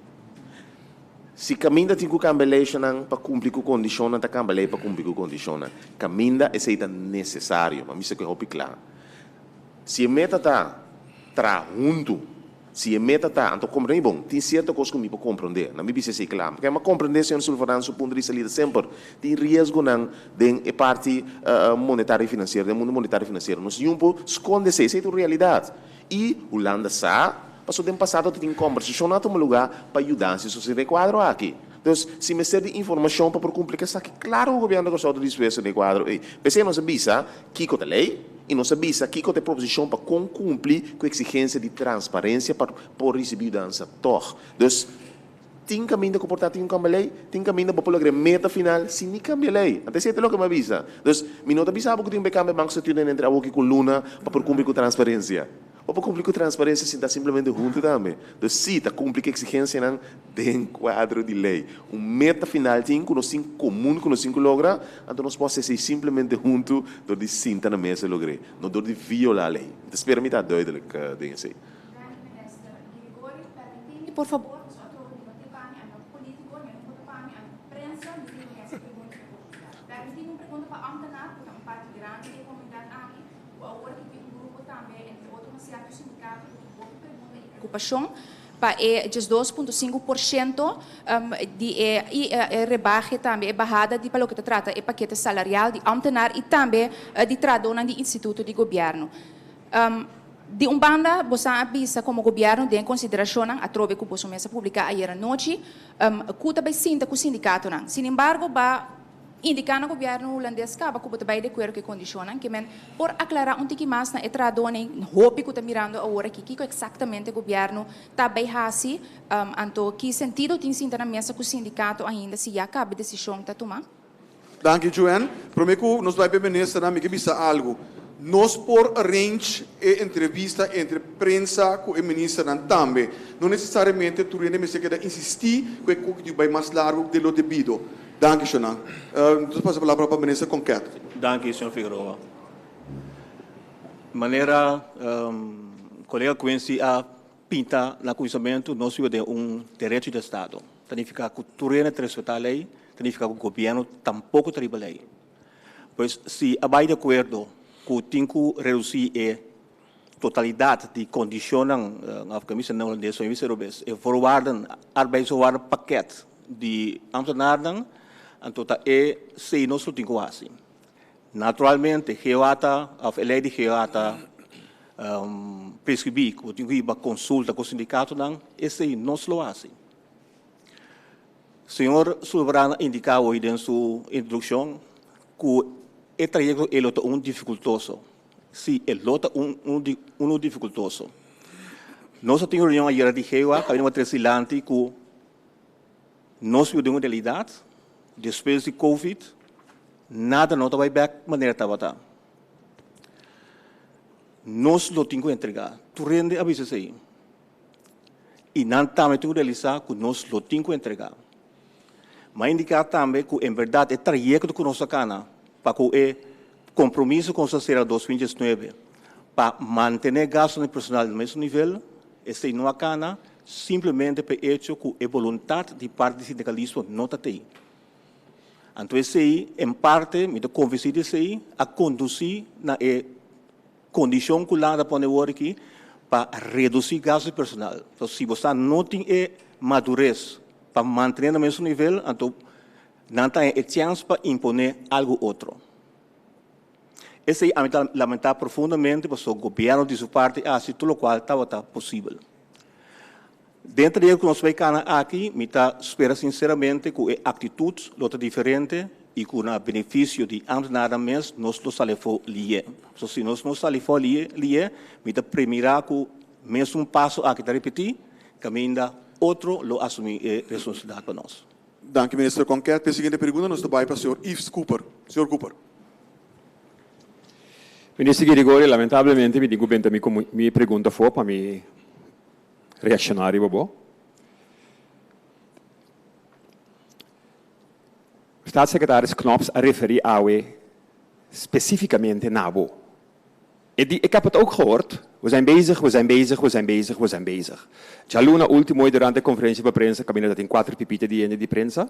Se caminha tem que cambiar para cumprir com a condição, não está cambiando para cumprir com a condição. Caminha é seita necessário, mas isso é o claro. Se a meta está junto, se a meta está, então compreende bom, tem certa coisa que me pode compreender, não me precisa ser claro, porque é uma compreensão sobre o ponto de vista sempre, tem risco não de parte monetária e financeira, do mundo monetário e financeiro, nós não podemos esconder-se, isso é a realidade. E a Holanda sabe, passou tempo passado, tem conversação em um lugar para ajudar se isso se quadro aqui. Então, se me serve de informação para complicar isso aqui, claro o governo gostou de despedir esse quadro. Pensei, nós avisa, que com a lei, E nós sabemos aqui que tem proposição para cumprir com a exigência de transparência para receber dança. Então, tem caminho de comportar, tem lei, tem caminho para pôr a meta final, se não cambia a lei. Até se é o que me avisa. Então, me não avisa que tem que cambiar banco de entre a boca e com Luna para cumprir com transparência. Ou para cumprir com transparência, se está simplesmente junto também. Então, se está cumprir com a exigência dentro do quadro de lei. Meta final tem que nós comum que nós logra, então nós podemos ser simplesmente junto do de cinta na mesa lograr, não do de violar a lei. Então, espero me está duidelijk, denk ik. Por favor. Ocupação para 2,5% de rebaixa também, barrada de pelo que trata o paquete salarial de ambtenaar e também de tradona de instituto de governo. De banda, você avisa como governo de consideração a trove que a mesa pública ayer à noite, que também sinta com o sindicato. Sin embargo, indicar no governo holandês que também de acordo com condições que por aclarar que mais na tradona, hope que está mirando agora que exatamente o governo também assim, então que sentido tem sinta na mesa com o sindicato ainda se já cabe decisão está tomar. Danke, Joanne. Prometo nos vai permanecer na minha visa algo. Nós por arrange entrevista entre prensa com o ministro também. Não necessariamente tu ainda me se queda insistir com o que vai mais largo de lo devido. Danke, Jonan. Então passo a palavra para o ministro concreto. Danke, senhor Figueroa. Maneira, colega Quincy a pinta no conhecimento nós temos direito de Estado. Significa que tu ainda respeitar a lei, significa que o governo tampouco triba a lei. Pois se vai de acordo que tem que reduzir a totalidade de condições na Comissão Holandesa e vice-versa, e forwarden arbeidsvoorwaardenpakket de ambtenaren, então se nós tem que fazer. Naturalmente, geota of a lei de geota prescrever que tem que ir consulta com o sindicato, esse nós lo fazemos. Senhor Soberano indicou hoje em sua introdução que o trajecto é dificultoso. Sim, é dificultoso. Nós temos reunião ayer de GEWA, que é tresilante que nós vivemos uma realidade, depois de Covid, nada não vai bem de maneira que estava. Nós não temos que entregar. Tu rende a vezes aí. E não também temos que realizar que nós não temos que entregar. Mas indicar também que, em verdade, é trajecto que nós sacamos para que o compromisso com a sociedade 2019 para manter gasto no personal no mesmo nível, esse não acana simplesmente por hecho que a vontade de parte do sindicalismo não está aí. Então, esse aí, em parte, me convencido esse a conduzir na condição que lá da põe aqui para reduzir gasto personal. Então, se você não tem madurez para manter no mesmo nível, então não tem a chance para impor algo outro. Esse é lamentar profundamente, porque o governo de sua parte, se tudo o qual estava possível. Dentro do que nós vamos aqui, me espera sinceramente que a atitude é diferente e que o benefício de nada mais nós não saímos lié. Se nós não saímos lié, me primeira que mesmo passo aqui a repetir, caminho outro lo assumir a responsabilidade para nós. Danke, ministro concreto. A seguinte pergunta nos vai para o senhor Yves Cooper. Senhor Cooper. Ministro Grigori, lamentavelmente, mi dico bene, mi pergunta foi para me reaccionar, bobo. O staatssecretaris Knops a referir a specificamente NABO. Ik heb het ook gehoord. We zijn bezig, we zijn bezig, we zijn bezig, we zijn bezig. Já luna último durante a conferência de prensa, caminha tem 4 pipitas de prensa,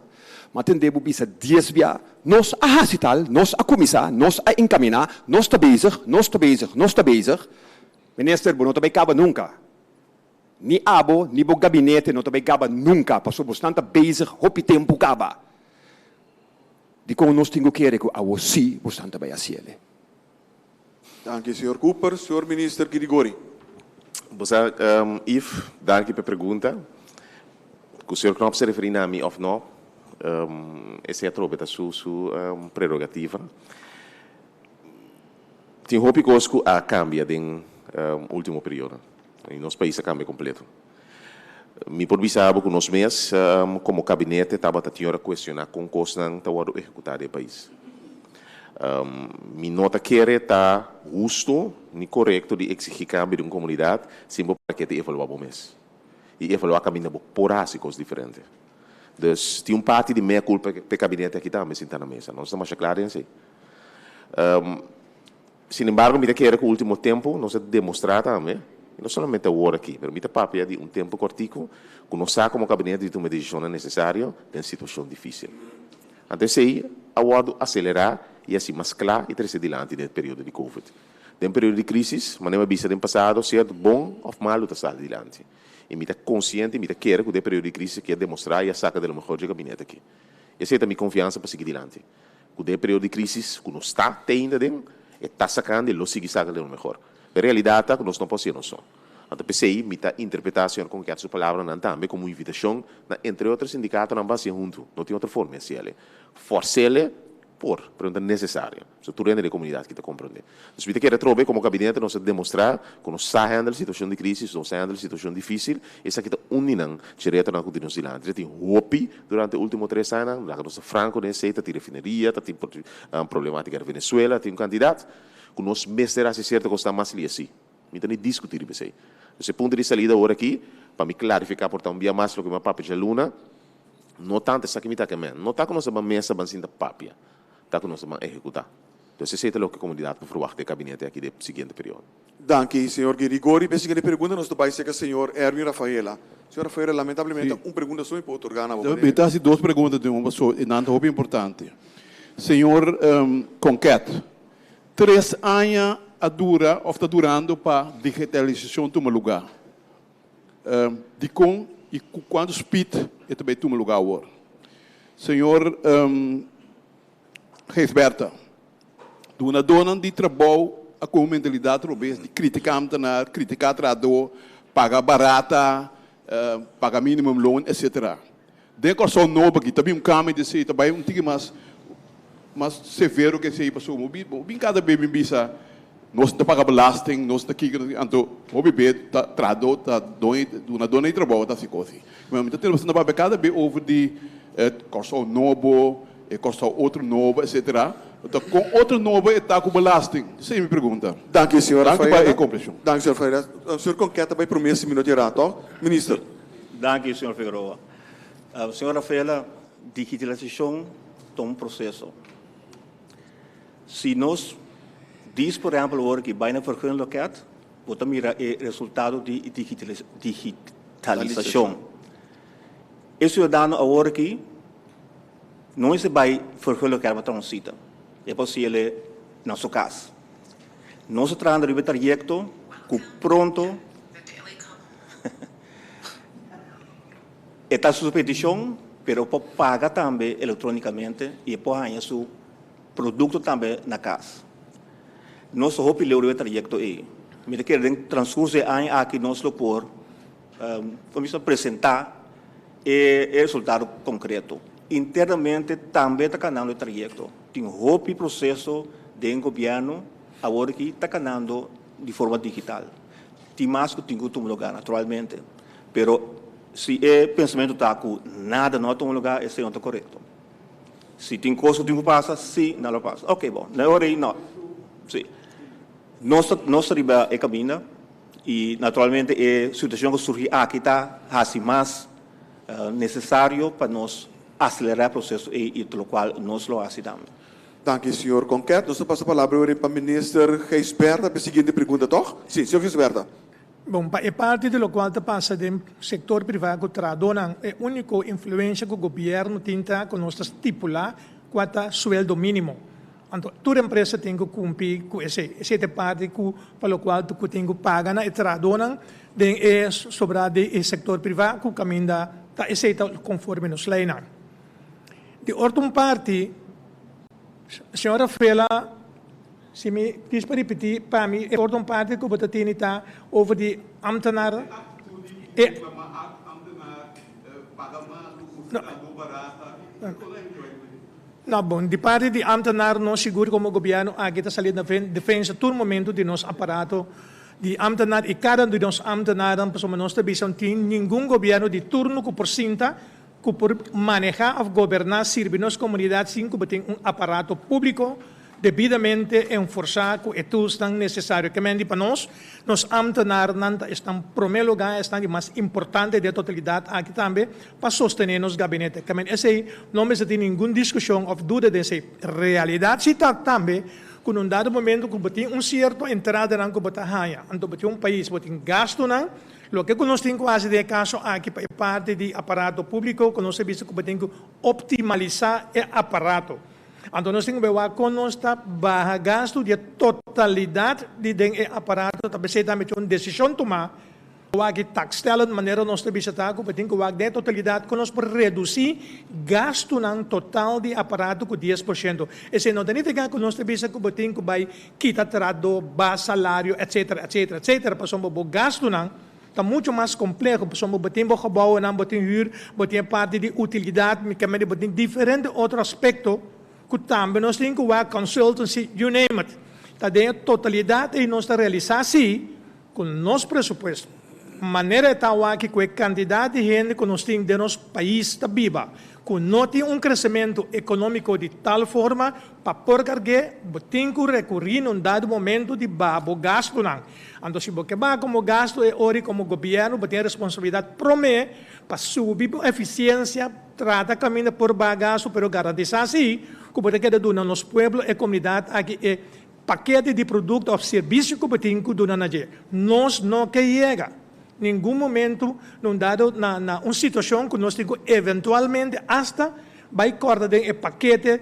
mas tem debo bisa 10 via, nós a hasital, nós a comissar, nós a encaminar, nós está bezig, nós está bezig, nós está bezig. Minister, não também acaba nunca. Ni abo, ni bo gabinete, não também acaba nunca, passou bastante bezig, hopi tempo acaba. De como nós temos que querer que a você bastante vai assim. Danke, senhor Cooper. Senhor ministro Grigori. Yves, danke pela pergunta. O senhor Knops se referindo a mim ou não? Essa é a sua prerrogativa. Tem roupa que a cambia em último período. Em nosso país a cambia completo. Me por sabe que nós mesmos, como gabinete, estava a questionar com coisas não estava a executar o país. Me nota que está justo e correto de exigir cambio de uma comunidade, sempre para que te evaluar o mês. E evaluar caminho por coisas diferentes. Dus tem parte de minha culpa que o gabinete aqui também está na mesa. Nós estamos claros em si. Sin embargo, me quero que o último tempo nós demonstrar também, não somente agora aqui, mas me papel de tempo cortico, que nós sabemos como gabinete de tomar decisão necessária em situação difícil. Antes aí, aguardo acelerar e assim mais claro e trazer adiante nesse período de Covid. Nesse período de crise, mas não vista no passado, se é bom ou mal, está saindo adiante. E me consciente, me quero que o período de crise quer demonstrar e a saca do melhor do gabinete aqui. Essa é a minha confiança para seguir adiante. Que o período de crise, que nós está tendo, está sacando e lo sigue sacando o melhor. A realidade é que nós não podemos ser. Então, pensei, minha interpretação com que a sua palavra não também como invitação, entre outros sindicatos, não vai ser junto, não tem outra forma de ser. Forcele por pergunta necessária. Se tu rende a comunidade que te compreende. Então, me quero trocar como gabinete, nós demonstrar que nós sabemos a situação de crise, nós sabemos a situação difícil, essa que está unindo direto na continuação de lá. Tem hopi durante os últimos 3 anos, lá que nós franco nesse, tem refineria, tem problemática da Venezuela, tem candidato, que nós mestres se certo que está mais ali assim. Me tem discutir isso. Esse ponto de saída agora aqui, para me clarificar por também mais do que uma papel de luna, não tanto essa que me está queimando, não está com nossa mesa bansinda papia, está com nossa executar. Então, esse é o que a comunidade para falar do gabinete aqui do seguinte período. Danke, senhor Guirigori. A segunda pergunta nos vai ser com o senhor Erwin Rafaela. Senhor Rafaela, lamentavelmente, uma pergunta só para otorgar na Eu tenho 2 perguntas de uma pessoa, e não é importante. Senhor Conquete, 3 anos a dura, ou está durando para digitalização de um lugar. De com e quando speed é também de um lugar agora. Senhor Geisberta, uma dona de trabalho com mentalidade robês de criticar trabalhador, pagar barata, pagar minimum loan, etc. Dentro só novo aqui, também caminho de ser também tique mais severo que se passou. Bem cada bebê bisa, nós não paga belasting, nós não aqui então o bebê trado uma dona de trabalho está assim coisa. Mas então temos na cada bebê over de corso novo, corso outro novo, etc. Então com outro novo está com belasting. Isso é minha pergunta. Danke, senhor Rafaela. Danke para a compreensão. Danke, senhor Rafaela. O senhor Conquete vai promessa minuto de rato, ministro. Danke, senhor Figueroa. Senhor Rafaela, digitalização é um processo. Se nós diz, por exemplo, agora que vai na vergunning loket, vamos mirar o resultado de digitalização. Esse cidadão agora que não se vai vergunning loket para transita. É possível na sua casa. Nós estamos no projeto que pronto está sua petição, mas pode pagar também eletronicamente e pode ganhar seu produto também na casa. Nós vamos ler o projeto aí. Me quero transcurso aqui nós vamos apresentar o resultado concreto. Internamente também está canando o projeto. Tem um processo do governo agora que está canando de forma digital. Tem mais que tem que tomar lugar naturalmente, pero se o pensamento está com nada não toma lugar, esse não está correto. Se tem coisa que tem que passar, sim, não passa. Ok, bom, na hora aí não. Sim. Nós arriba a caminho e naturalmente a situação que surge aqui está assim mais necessário para nós acelerar o processo e pelo qual nós lo fazemos. Danke, senhor Conquete. Nós passamos a palavra agora para o ministro Geisberta para a seguinte pergunta, toch? Sim, senhor Geisberta. Bom, é parte do qual passa do setor privado que tradona é a única influência que o governo tenta com nós estipular quanto ao sueldo mínimo. Então, toda empresa tem que cumprir com essa parte pelo qual tu tem que pagar e tradona é sobre o setor privado que caminha conforme nos leis. De outra parte, a senhora Fela, se me diz para repetir, para mim, é outra parte que você tem está over de ambtenaar. Nou, bom, de parte de ambtenaren, nós seguro como governo, aqui está salindo defesa todo momento de nosso aparato de ambtenaar, e cada de nós ambtenaren, pessoal, nós também não tem nenhum governo de turno que por cinta, que por manejar ou governar, servir nossa comunidade, sim, que tem aparato público devidamente enforçado e tudo está necessário. Que para nós ambtenaren estão, em primeiro lugar, estão de mais importante da totalidade aqui também, para sostener nosso gabinete. Que esse aí não tem nenhuma discussão ou dúvida dessa realidade, se está também, que num dado momento, que tem certo entrada na Kubatahanha, então tem país que tem gasto na, o que nós temos quase de caso aqui para parte do aparato público, que nós temos que optimalizar o aparato. Então nós temos que ver que nós está baixo gasto de totalidade de aparato, também se também uma decisão tomar, que taxela de maneira nós temos que estar, que tem que ver de totalidade, que nós podemos reduzir gasto no total de aparato com 10%. Esse não significa que nós temos que vai quitar trado, base salário, etc, para somos gasto não. Está muito mais complexo, porque somos temos gebouwen, temos huur, temos parte de utilidade, temos diferentes outros aspectos, que também nós temos que ver consultancy, you name it. Está dentro da totalidade e nós realizar assim, com o nosso pressuposto. Maneira tal que a quantidade de gente que nós temos de nosso país está viva, que não tem crescimento econômico de tal forma para porque tem que recorrer num dado momento de babo gasto não. Então se você vai como gasto é hora como governo tem responsabilidade para subir a eficiência, trata caminho por bagaço, pero garantizar assim que você quer dar nos pueblos e comunidade aqui é paquete de produto ou serviço que tem que dar na gente. Nós não que chega. Nenhum momento, num dado, na uma situação que nós temos eventualmente, hasta vai cortar de paquete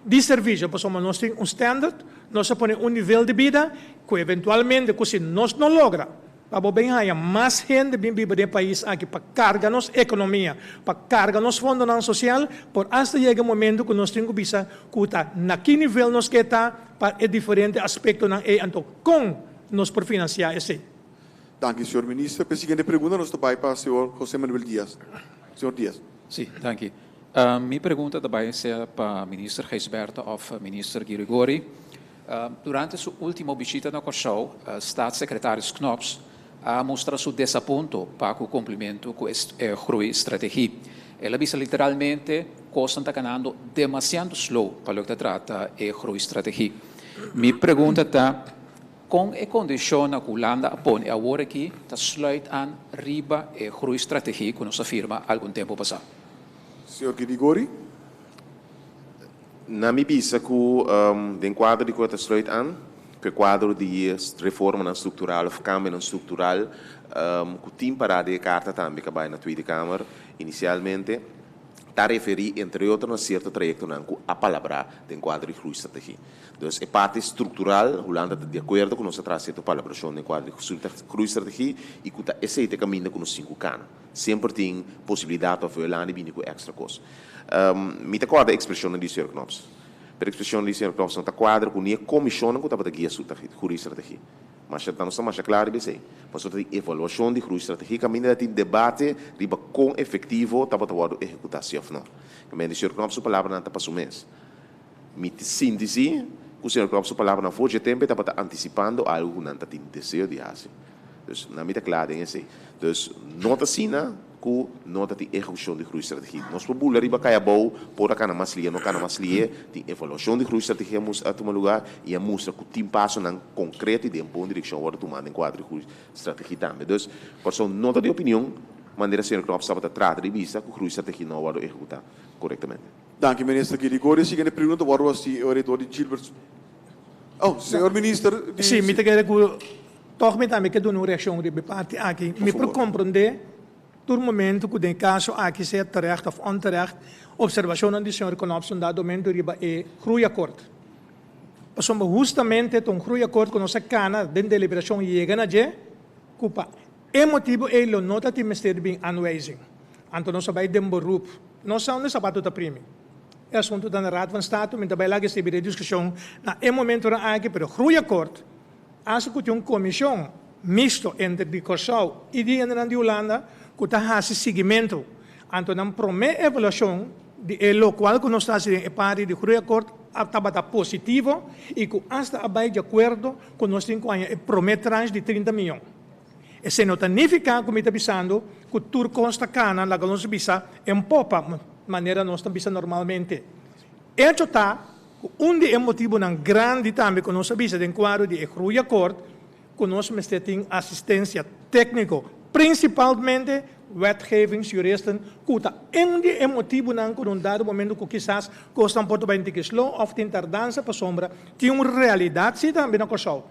de serviço. Porque nós temos um standard, nós põe nível de vida, que eventualmente, se nós não logra, para bem há mais gente bem vive no país aqui para carregar nossa economia, para carregar nosso fundo social, por hasta chega o momento que nós temos que pensar que naquele nível nós quer estar para diferente aspecto então com nós por financiar esse. Dank u, senhor ministro. A seguinte pergunta nos vai para o senhor José Manuel Dias. Senhor Dias. Sim, dank u. Minha pergunta também é para o ministro Geisberta ou o ministro Girigori. Durante sua última visita na Corsau, o staatssecretário Knops mostrou seu desaponto para o cumprimento com a groei-estratégia. Ela disse literalmente que está caminhando demasiado slow para o que trata a groei-estratégia. Minha pergunta é com a condição que a Holanda põe agora aqui, está sluit aan riba e groei-estratégia que nos afirma algum tempo passado. Senhor Girigori? Na minha vista, que o quadro de que está sluit aan, que o quadro de reforma estrutural, ou câmbio estrutural, que tem parado de carta também que vai na Tweede Kamer, inicialmente, está a referir, entre outros, a certo trajeto a palavra do quadro de groei-estratégia. Então, é parte estrutural, a Holanda está de acordo com nossa trajeto de palabração do quadro de groei-estratégia e que está esse caminho com os 5 canos. Sempre tem possibilidade de a Holanda vir com extra coisa. Me acorda a expressão do Sr. Knops. A expressão do Sr. Knops está quadro com a comissão que está a guiar a groei-estratégia. Mas não está mais claro de ser. Mas tem avaliação de groei-estratégia, caminho tem debate de quão efetivo está a executar se ou não. Também o Sr. Knops, a palavra não está para o mês. Me síntese, o Sr. Knops, a palavra não foi de tempo, está antecipando algo que não está tendo desejo de fazer. Então, não me está claro em esse. Então, nota sina, que nota de execução de groei-estratégia. Nós podemos riba caia bom, por a cana mais lia, não cana mais lia, tem avaliação de groei-estratégia a tomar lugar e a mostra que tem passo não concreto e de boa direção agora tomando em quadro de groei-estratégia também. Então, por sua nota de opinião, maneira o Sr. Knops estava a tratar de vista que o groei-estratégia não vai executar corretamente. Dank u, minister Girigori. A seguinte pergunta agora was o orador de Gilbert. Oh, senhor ministro. Sim, me quero que toch me também que dou uma reação de parte aqui. Me para compreender todo momento que tem caso aqui se terecht of onterecht observação do Sr. Knops um dado momento riba é groeiakkoord. Passamos justamente um groeiakkoord que nossa cana de deliberação chega na je, culpa. É motivo ele nota que ministério bem aanwijzing. Então nós vai dem beroep. Nós são nessa batuta prime. É assunto da Raad van State, mas também lá que se vira discussão na momento aqui, pero groeiakkoord. Als ik een commissie misto entre de Corsau e de Holanda, que está fazendo seguimento, então na primeira avaliação de lo cual que nós estamos em parte de groeiakkoord estava positivo e que hasta abai de acordo com nós temos a prometer de 30 milhões. E se não significa, como está pensando, que o tour consta cana, lá que nós bisa em popa, maneira nós estamos normalmente. Isso está, onde é motivo ng grande também que nós bisa de quadro de groeiakkoord, que nós temos assistência técnica, principalmente wetgevingsjuristen, kuta onde é motivo ng que num dado momento que quizás costam por bem de slow of de tardança para sombra, tem uma realidade se também na coisa.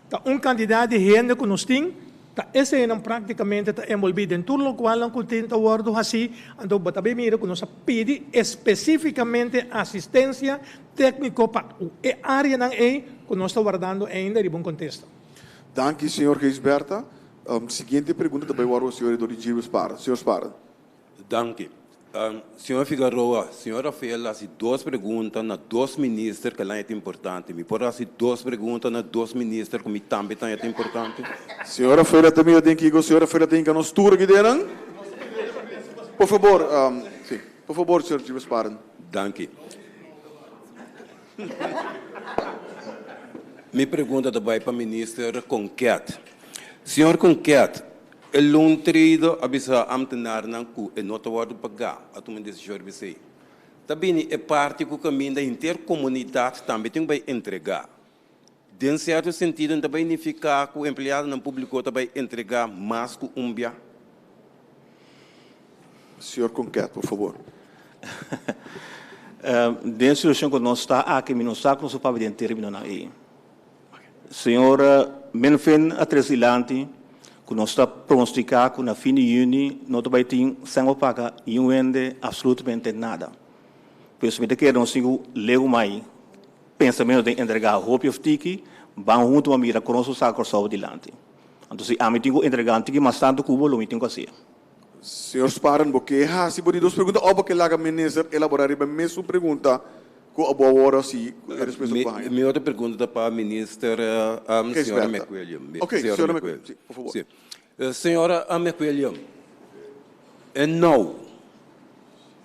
Tá candidato de gente que nós temos, tá esse não praticamente tá envolvido em tudo o qual não contenta o word assim, então bota bem mira que nós pede especificamente assistência técnica para a área não é que nós está guardando ainda de bom contexto. Dank senhor Gisberta. Seguinte pergunta também para o senhor Edorigivo Spara. Senhor Spara. Dank. Senhor Figueroa, senhora fez as duas perguntas na dois ministros que lá é importante. Me pode fazer duas perguntas na dois ministros que também é importante. Senhora Feira também eu tenho que ir. Senhora Feira tem que nos tour aqui dentro. Por favor, sim. Por favor, senhor Edorigivo Spara. Dank. Minha pergunta também para o ministro Conquete. Senhor Conquete, ele não trido avisa amtenar não que é nota word pagar a tomar decisão de você. Também é parte do caminho da intercomunidade também tem que entregar. De certo sentido também significa que o empregado não público também entregar mais que bia. Senhor Conquete, por favor. Dentro da situação que nós está aqui, nós está com o papel de terminar aí. Senhora, menfen atrasilante, que nós está pronosticado que na fim de junho nós também tem sem opaca e não vende absolutamente nada. Por isso, me quero nós sigo leu mais pensamento de entregar a roupa of tiki, vão junto a mira com nosso saco só adiante. Então, se a mim tenho entregar tiki mas tanto que o volume tenho que ser. Senhor Sparan, porque se pode duas perguntas, ou porque lá a ministra elaborar a mesma pergunta. Minha outra pergunta para a ministra, senhora McWilliam. Ok, senhora McWilliam, por favor. Senhora McWilliam, não,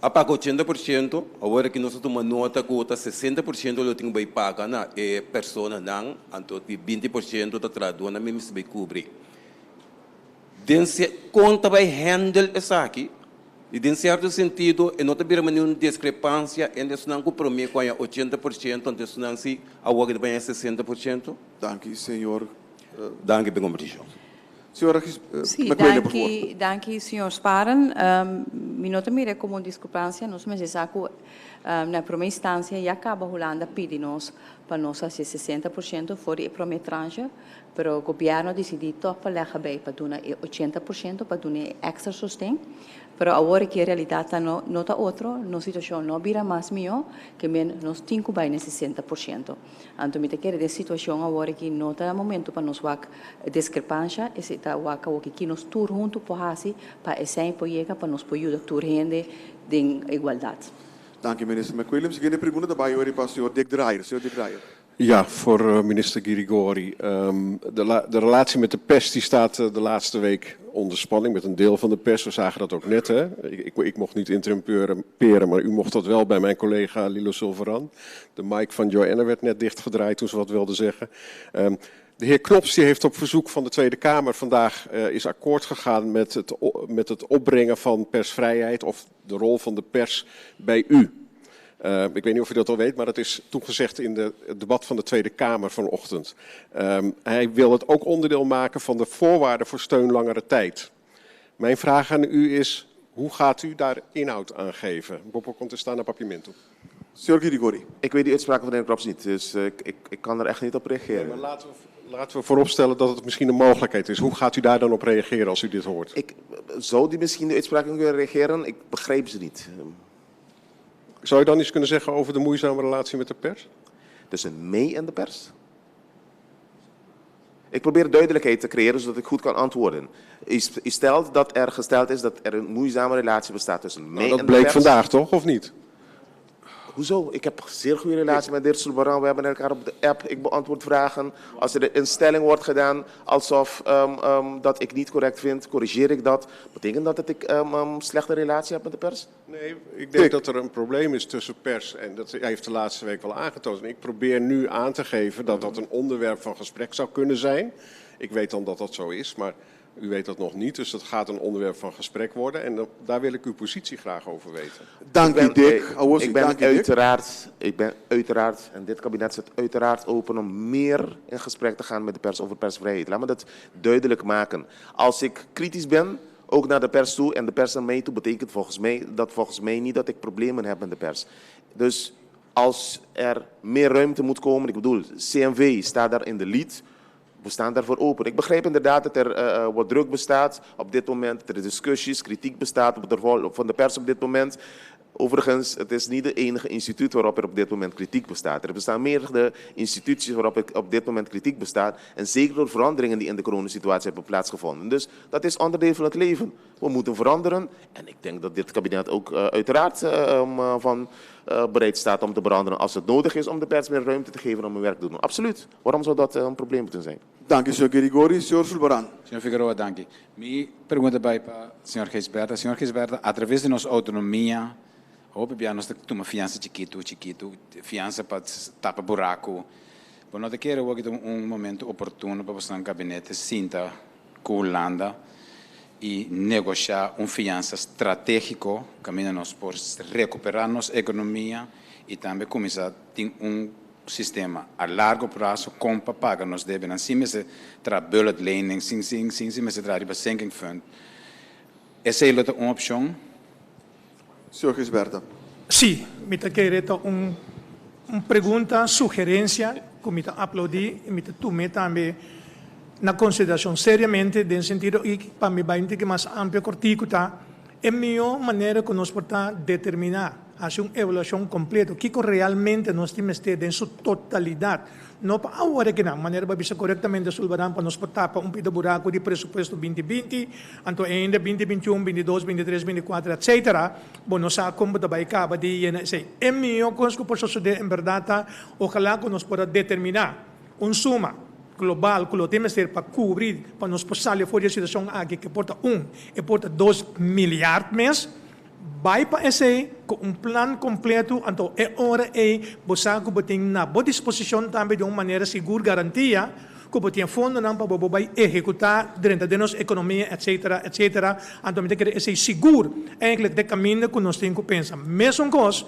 apaga 80%, agora que nós tomamos nota que 60% eu tenho que pagar na pessoa não, então 20% da tradução na mesma se vai cobrir. Conta vai handle isso aqui. E, em certo sentido, não tem nenhuma discrepância entre os não comprometem com 80%, entre os não se agora vai 60%. Danke, senhor. Danke pela compreensão. Senhora, danke, senhor Sparen. Me nota mira como discrepância, nós me saco na primeira instância e acaba rolando pedi nós para nós fazer 60% fora a primeira tranche, mas o governo decidiu para para dar 80% para dar extra sustento. Pero agora que a realidade não está outra, a situação não vira mais melhor, que nós temos que ir 60%. Então, me quero de situação agora que não está momento para nós fazer discrepância, e se está que nós todos juntos podemos para esse apoio para nós poder ajudar a gente em igualdade. Dank u, minister McWilliam. Seguinte pergunta daarbij hoor para o senhor Dick Dreyer. Senhor Dick Dreyer. Ja, voor minister Girigori. De relatie met de pers die staat de laatste week onder spanning met een deel van de pers. We zagen dat ook net. Hè? Ik mocht niet interrumperen, maar u mocht dat wel bij mijn collega Lilo Silveran. De mic van Joanne werd net dichtgedraaid toen ze wat wilde zeggen. De heer Knops die heeft op verzoek van de Tweede Kamer vandaag is akkoord gegaan met het opbrengen van persvrijheid of de rol van de pers bij u. Ik weet niet of u dat al weet, maar dat is toegezegd in het debat van de Tweede Kamer vanochtend. Hij wil het ook onderdeel maken van de voorwaarden voor steun langere tijd. Mijn vraag aan u is, hoe gaat u daar inhoud aan geven? Bopo contestar na papimento. Senhor Girigori. Ik weet die uitspraken van de heer Knops niet, dus ik kan er echt niet op reageren. Ja, maar laten we vooropstellen dat het misschien een mogelijkheid is. Hoe gaat u daar dan op reageren als u dit hoort? Zou die misschien de uitspraken kunnen reageren? Ik begrijp ze niet. Zou je dan iets kunnen zeggen over de moeizame relatie met de pers? Tussen mij en de pers? Ik probeer duidelijkheid te creëren zodat ik goed kan antwoorden. U stelt dat er gesteld is dat er een moeizame relatie bestaat tussen mij en de pers. Dat bleek vandaag toch, of niet? Hoezo? Ik heb een zeer goede relatie met de heer Sulbaran. We hebben elkaar op de app. Ik beantwoord vragen. Als er een stelling wordt gedaan alsof dat ik niet correct vind, corrigeer ik dat. Betekent dat ik een slechte relatie heb met de pers? Nee, ik denk dat er een probleem is tussen pers en dat heeft de laatste week wel aangetoond. En ik probeer nu aan te geven dat dat een onderwerp van gesprek zou kunnen zijn. Ik weet dan dat dat zo is, maar u weet dat nog niet. Dus dat gaat een onderwerp van gesprek worden. En daar wil ik uw positie graag over weten. Dank u, Dick. Ik ben uiteraard, en dit kabinet zit uiteraard open om meer in gesprek te gaan met de pers over persvrijheid. Laat me dat duidelijk maken. Als ik kritisch ben, ook naar de pers toe en de pers naar mij toe, betekent volgens mij niet dat ik problemen heb met de pers. Dus als er meer ruimte moet komen, ik bedoel, CNV staat daar in de lead. We staan daarvoor open. Ik begrijp inderdaad dat er wat druk bestaat op dit moment. Er discussies, kritiek bestaat op de rol van de pers op dit moment. Overigens, het is niet de enige instituut waarop er op dit moment kritiek bestaat. Er bestaan meerdere instituties waarop er op dit moment kritiek bestaat. En zeker door veranderingen die in de coronasituatie hebben plaatsgevonden. Dus dat is onderdeel van het leven. We moeten veranderen. En ik denk dat dit kabinet ook uiteraard bereid staat om te veranderen als het nodig is om de pers meer ruimte te geven om hun werk te doen. Absoluut. Waarom zou dat een probleem moeten zijn? Dank u, senhor Grigori. Senhor Sulbaran. Senhor Figueroa, dank u. Mi pergunta vai para o senhor Gisberta. Senhor Gisberta, através de nossa autonomia, hope que nós temos fiança chiquito, fiança para tapar buraco. Mas nós queremos aqui momento oportuno para você no gabinete sinta com Holanda e negociar fiança estratégico, caminho nós por recuperar nossa economia e também começar a ter sistema a largo prazo com para pagar nos debem. Assim mesmo tra bullet lening, sim mesmo tra riba sinking fund. Essa é uma opção. Senhor Gisberta. Sí, me quiere pergunta, sugerência, que me aplaudir e me tomar também na consideração seriamente, no sentido que para me vai que mais amplo cortico tá, é a melhor maneira que nós podemos determinar, fazer uma evaluação completa, o que realmente nós temos que ter em sua totalidade. Não para agora que não, maneira para bisa corretamente sulbaran para nós tapar pito buraco de presupuesto 2020, anto ainda 2021, 22, 23, 24, etc. Bom, nós sabemos que vai acabar de sei. É melhor coisa que posso fazer em verdade, ojalá que nós podamos determinar suma global que temos que ter para cobrir, para nós sair fora da situação aqui que porta e porta 2 milhões mês. Vai para esse com plano completo, então é hora você tem na boa disposição também de uma maneira segura, garantia, que tem fundo não para você executar dentro da nossa economia, etc. Então, tem que ser seguro, eigenlijk de caminho que nós temos que pensar. Mesmo coisa,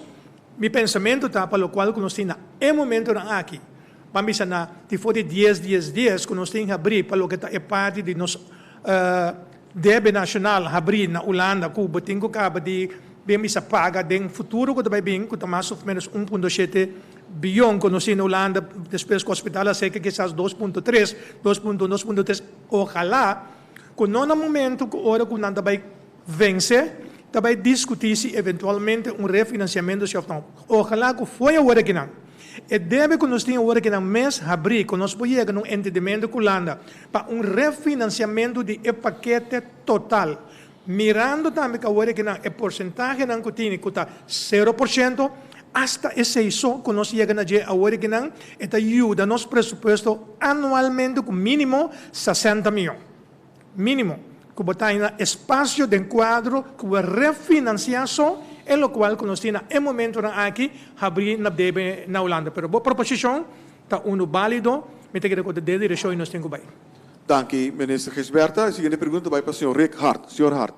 meu pensamento está para o qual nós temos é momento aqui. Vamos na de for de 10 dias que nós temos que abrir para o que é parte de nosso débito nacional abrir na Holanda, Cuba, tem que acabar de bem se paga den futuro que vai bem, que mais ou menos 1,7 bilhão que nós na Holanda, depois que o hospital sei que quizás 2,3, 2,3, ojalá que não no momento que hora que nada vai vencer, vai discutir se eventualmente refinanciamento se não. Ojalá que foi a hora que não. E deve que nós tenhamos agora que no mês de abril, que nós podemos chegar a um entendimento com a Holanda para refinanciamento de paquete total. Mirando também que agora que o porcentagem que tem que está 0%, hasta esse isso que nós chegamos a agora que não, ajuda nosso presupuesto anualmente com mínimo 60 milhões. Mínimo. Que botar em espaço de quadro que vai refinanciar só, é o qual que nós temos em momento aqui, abrir na débito na Holanda. Pero a proposição está válido, me tem que recordar de direção e nós temos que Dank u, minister Gisberta. Seguinte pergunta bij senhor Rick Hart. Senhor Hart.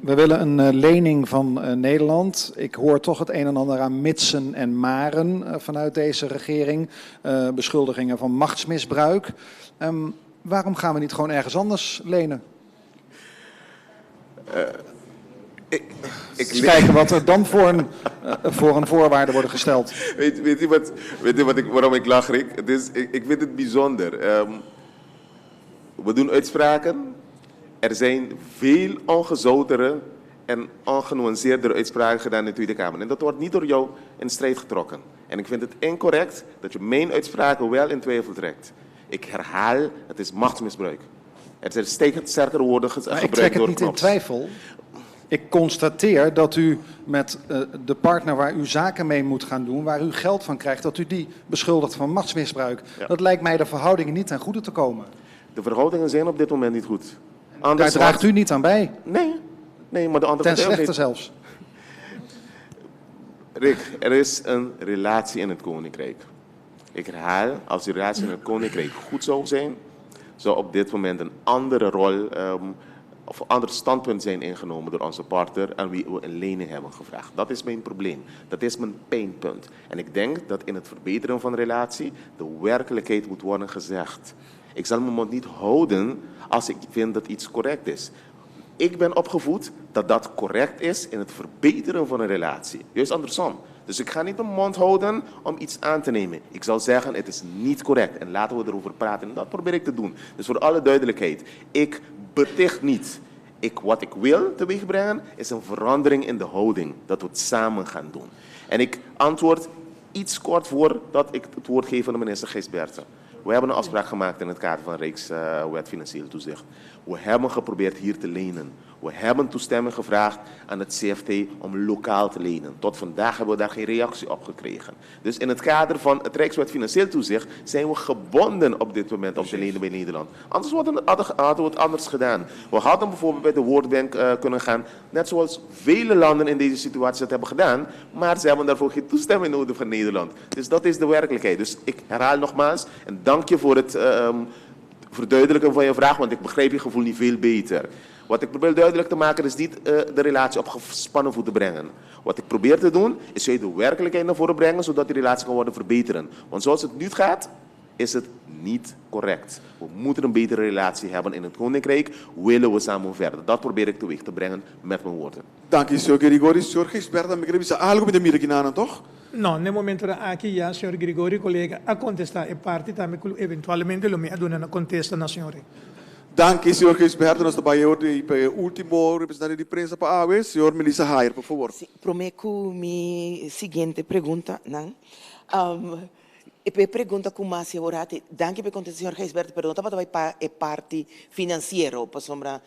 We willen een lening van Nederland. Ik hoor toch het een en ander aan mitsen en maren vanuit deze regering. Beschuldigingen van machtsmisbruik. Waarom gaan we niet gewoon ergens anders lenen? Kijken wat er dan voor een voorwaarde worden gesteld. Weet u waarom ik lach, Rick? Ik vind het bijzonder. We doen uitspraken. Er zijn veel ongezoutere en ongenuanceerdere uitspraken gedaan in de Tweede Kamer. En dat wordt niet door jou in strijd getrokken. En ik vind het incorrect dat je mijn uitspraken wel in twijfel trekt. Ik herhaal, het is machtsmisbruik. Er zijn sterkere woorden gebruikt door Knops. Ik trek het niet in twijfel. Ik constateer dat u met de partner waar u zaken mee moet gaan doen, waar u geld van krijgt, dat u die beschuldigt van machtsmisbruik. Ja. Dat lijkt mij de verhoudingen niet ten goede te komen. De verhoudingen zijn op dit moment niet goed. Daar draagt u niet aan bij. Nee, maar de andere ten slechte zelfs. Rick, er is een relatie in het Koninkrijk. Ik herhaal, als die relatie in het Koninkrijk goed zou zijn, zou op dit moment een andere rol of een ander standpunt zijn ingenomen door onze partner aan wie we een lening hebben gevraagd. Dat is mijn probleem. Dat is mijn pijnpunt. En ik denk dat in het verbeteren van de relatie de werkelijkheid moet worden gezegd. Ik zal mijn mond niet houden als ik vind dat iets correct is. Ik ben opgevoed dat dat correct is in het verbeteren van een relatie. Juist andersom. Dus ik ga niet mijn mond houden om iets aan te nemen. Ik zal zeggen, het is niet correct. En laten we erover praten. En dat probeer ik te doen. Dus voor alle duidelijkheid. Ik beticht niet. Wat ik wil teweegbrengen is een verandering in de houding. Dat we het samen gaan doen. En ik antwoord iets kort voordat ik het woord geef aan de minister Gijsberten. We hebben een afspraak gemaakt in het kader van Rijkswet Financieel Toezicht. We hebben geprobeerd hier te lenen. We hebben toestemming gevraagd aan het CFT om lokaal te lenen. Tot vandaag hebben we daar geen reactie op gekregen. Dus in het kader van het Rijkswet Financieel Toezicht zijn we gebonden op dit moment om te lenen bij Nederland. Anders hadden we het anders gedaan. We hadden bijvoorbeeld bij de World Bank kunnen gaan, net zoals vele landen in deze situatie dat hebben gedaan, maar ze hebben daarvoor geen toestemming nodig van Nederland. Dus dat is de werkelijkheid. Dus ik herhaal nogmaals en dank je voor het verduidelijken van je vraag, want ik begrijp je gevoel niet veel beter. Wat ik probeer duidelijk te maken is niet de relatie op gespannen voeten brengen. Wat ik probeer te doen is je de werkelijkheid naar voren brengen zodat die relatie kan worden verbeteren. Want zoals het nu gaat, is het niet correct. We moeten een betere relatie hebben in het Koninkrijk. Willen we samen verder. Dat probeer ik teweeg te brengen met mijn woorden. Dank je, senhor Grigori. Senhor Gijsberta, me creio que algo me demira aqui, toch? No, nel momento aqui já, senhor Grigori, colega, a contestar é parte também, eventualmente, lo me aduna na contesta na senhora. Dank je, senhor Gijsberta. Nós trabalhamos de último representante de prensa para AWE, senhor Melissa Haier, por favor. Prometo mi siguiente pregunta, não? Pergunta com mais segurança. Danke per conta, senhor Gijsberta, pero não estava para a parte financeira, para sombra,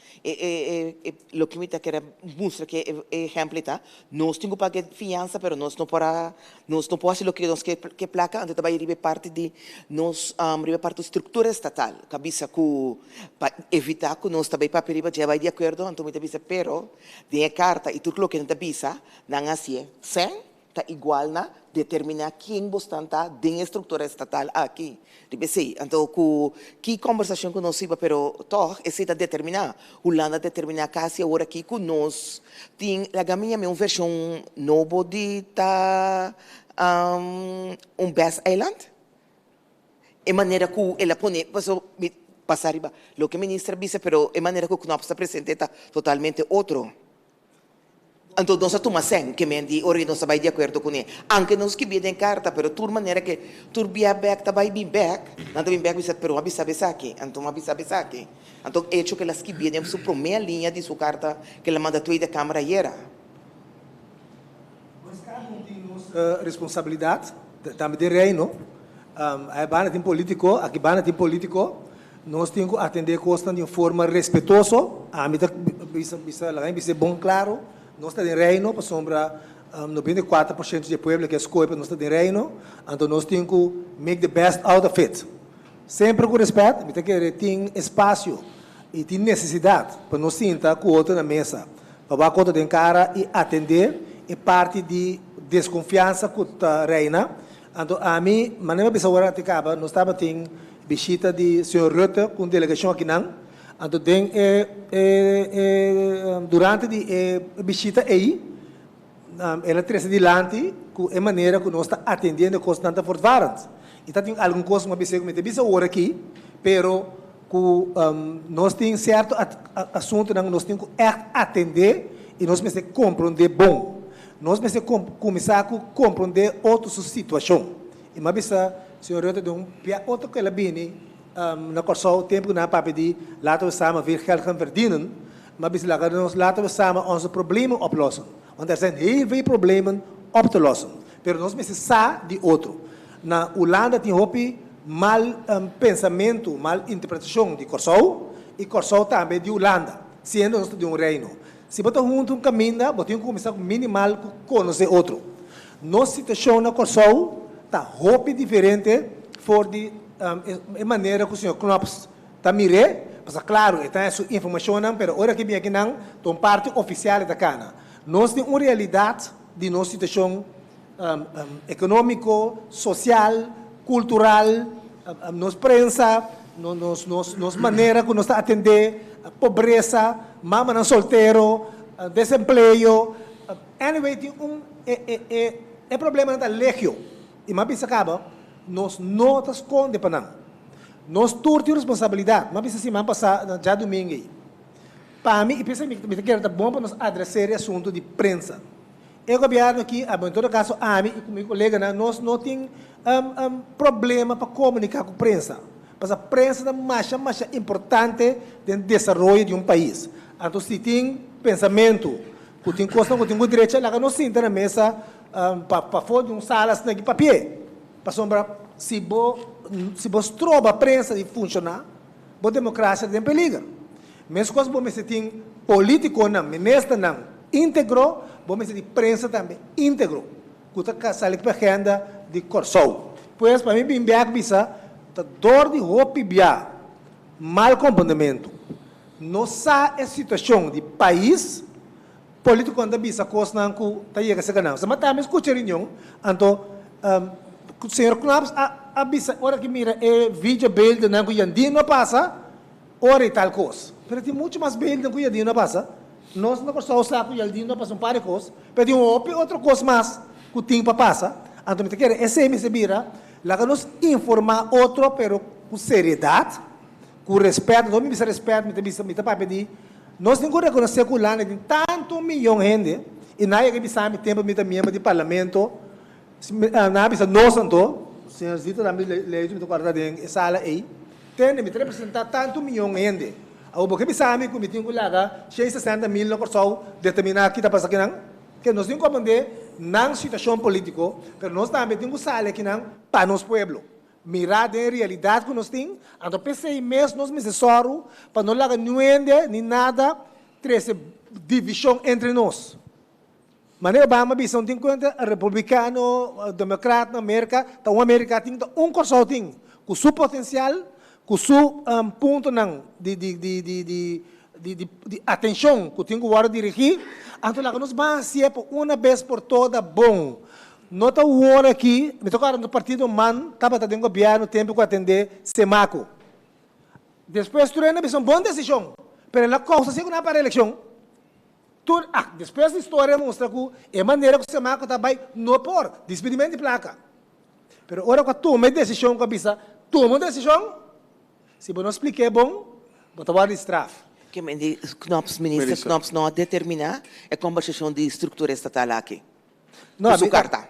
lo que me está querendo mostrar que exemplo tá. Nós temos que pagar fiança, pero nós não podemos fazer o que nós que placa, então estava aí parte de nós parte da estrutura estatal, cabeça com para evitar que nós também para perigo já vai de acordo, então me avisa, pero de carta e tudo o que não avisa, não assim, sem está igual na determinar quem você está dentro da estrutura estatal aqui. Então, que conversação que nós tivemos, pero toch, é determinar. Holanda determinar caso agora aqui que nós tem a gaminha uma versão nova de Best Island. E maneira que ela põe, passar riba, o que o ministro disse, pero a maneira que o Knop está presente está totalmente outro. Então, nós tomamos sem que me diga, ora, nós vai de acordo com ele. Anche nós que bem carta, pero de maneira que tu via back, tá vai bem back, não tá bem back, mas pero avisa aqui, então avisa aqui. Então, hecho que elas que bem sua primeira linha de sua carta que ela manda tu da câmara era. Mas cada tem responsabilidade, também de reino. A bana tem político, aqui bana tem político. Nós temos que atender coisas de forma respeitosa. A mim bisa bom claro. Nós estamos em reino, para sombra 94% do povo que escolhe, nós estamos em reino, então nós temos que make the best out of it. Sempre com respeito, mas tem espaço e tem necessidade para nós sentar com o outro na mesa, para a conta de cara e atender e parte de desconfiança que reina. Então, a mim, mas não é para agora que acaba, nós estamos em visita de senhor Rutte com delegação aqui não. Então, durante a visita aí, ela traz adiante a maneira que nós estamos atendendo constante fortvarend. Então, tem alguma coisa que eu me disse agora aqui, pero nós temos certo assunto que nós temos que atender e nós precisamos compreender bom. Nós precisamos começar a compreender outra situação. E mas senhor Rutte, outro que ela vem na corso o tempo que na papi die laten we samen weer geld gaan verdienen, maar laten we samen onze problemen oplossen. Want er zijn heel veel problemen op te lossen. Pero nós precisamos de outro. Na Holanda tem hopi mal pensamento, mal interpretação de corso e corso também de Holanda, sendo nós de reino. Se você junto caminha, você tem que começar minimal com conhecer outro. Nossa situação na Corsol está roupa diferente for de maneira que o senhor Knops está mirando. Mas claro, está essa informação, mas agora que vem aqui não, então parte oficial da cana. Nós temos uma realidade de nossa situação econômico, social, cultural, nos prensa, nos maneira que nós está atender a pobreza, mama não solteiro, desemprego. Anyway, tem é problema da legio. E mais bisa acaba, nós não esconde para não. Nós temos responsabilidade. Mas bisa semana passada, já domingo aí. Para mim, e pensa que era bom para nós adressar o assunto de prensa. O governo aqui, em todo caso, a mim e com meu colega, nós não temos problema para comunicar com a prensa. Mas a prensa é mais importante no desenvolvimento de um país. Então, se tem pensamento, que tem coisa que tem direito, lá nós sentamos na mesa para fora de salas de papel. Para sombra, se você troca a prensa de funcionar, a democracia tem perigo. Mesmo quando você tem político, ministro, íntegro, você tem prensa também íntegro. Que está saindo para a agenda de Corsol. Pois, para mim, bem bisa, a dor de roupa e mal comportamento. Nossa situação de país, político quando bisa coisa não que está chegando a ser ganhado. Mas também escuta a reunião, então, o senhor Knops avisa, hora que mira, vídeo bail de não que Yandino não passa, hora e tal coisa. Mas tem muito mais bail de não que Yandino não passa. Nós não gostamos de que Yandino não passa par de coisas, mas tem outra coisa mais que o tempo passa. Então, me quer, esse me se vira, lá que nós informar outro, pero com seriedade, com respeito, não me bisa respeito, me para pedir. Nós temos que reconhecer que o Lana tem tanto milhão de gente, e na época que bisa me tempo me membro de parlamento, na bisa nós então, senhor Zito também leio me guarda em sala aí, tem me representar tanto milhão de gente. Ao porque bisa me que tem que lá 60 mil na Corsol determinar que está passando aqui não, que nós temos que aprender na situação política, mas nós também temos que sair aqui não para nosso povo. Mirar a realidade que nós temos, então pensei mesmo nós necessário para não lagar nem nada, ter divisão entre nós. Mas o Obama bisa tem conta republicano, democrata na América, então a América tem Corsol tem com seu potencial, com seu ponto de atenção que tem que agora dirigir, então lá nós vamos ser uma vez por toda bom. Nota o hora aqui, me tocaram no partido man, estava tendo governo tempo para atender Semaco. Depois tu ainda uma boa decisão, mas na causa se não para a eleição. Depois da história mostra que é maneira que o Semaco está bem no por despedimento de placa. Mas agora que toma decisão com a bisa, toma decisão. Se você não explicar bom, você vai estraf. Que ministro Knops não determinar a conversação de estrutura estatal aqui. Não, sua carta.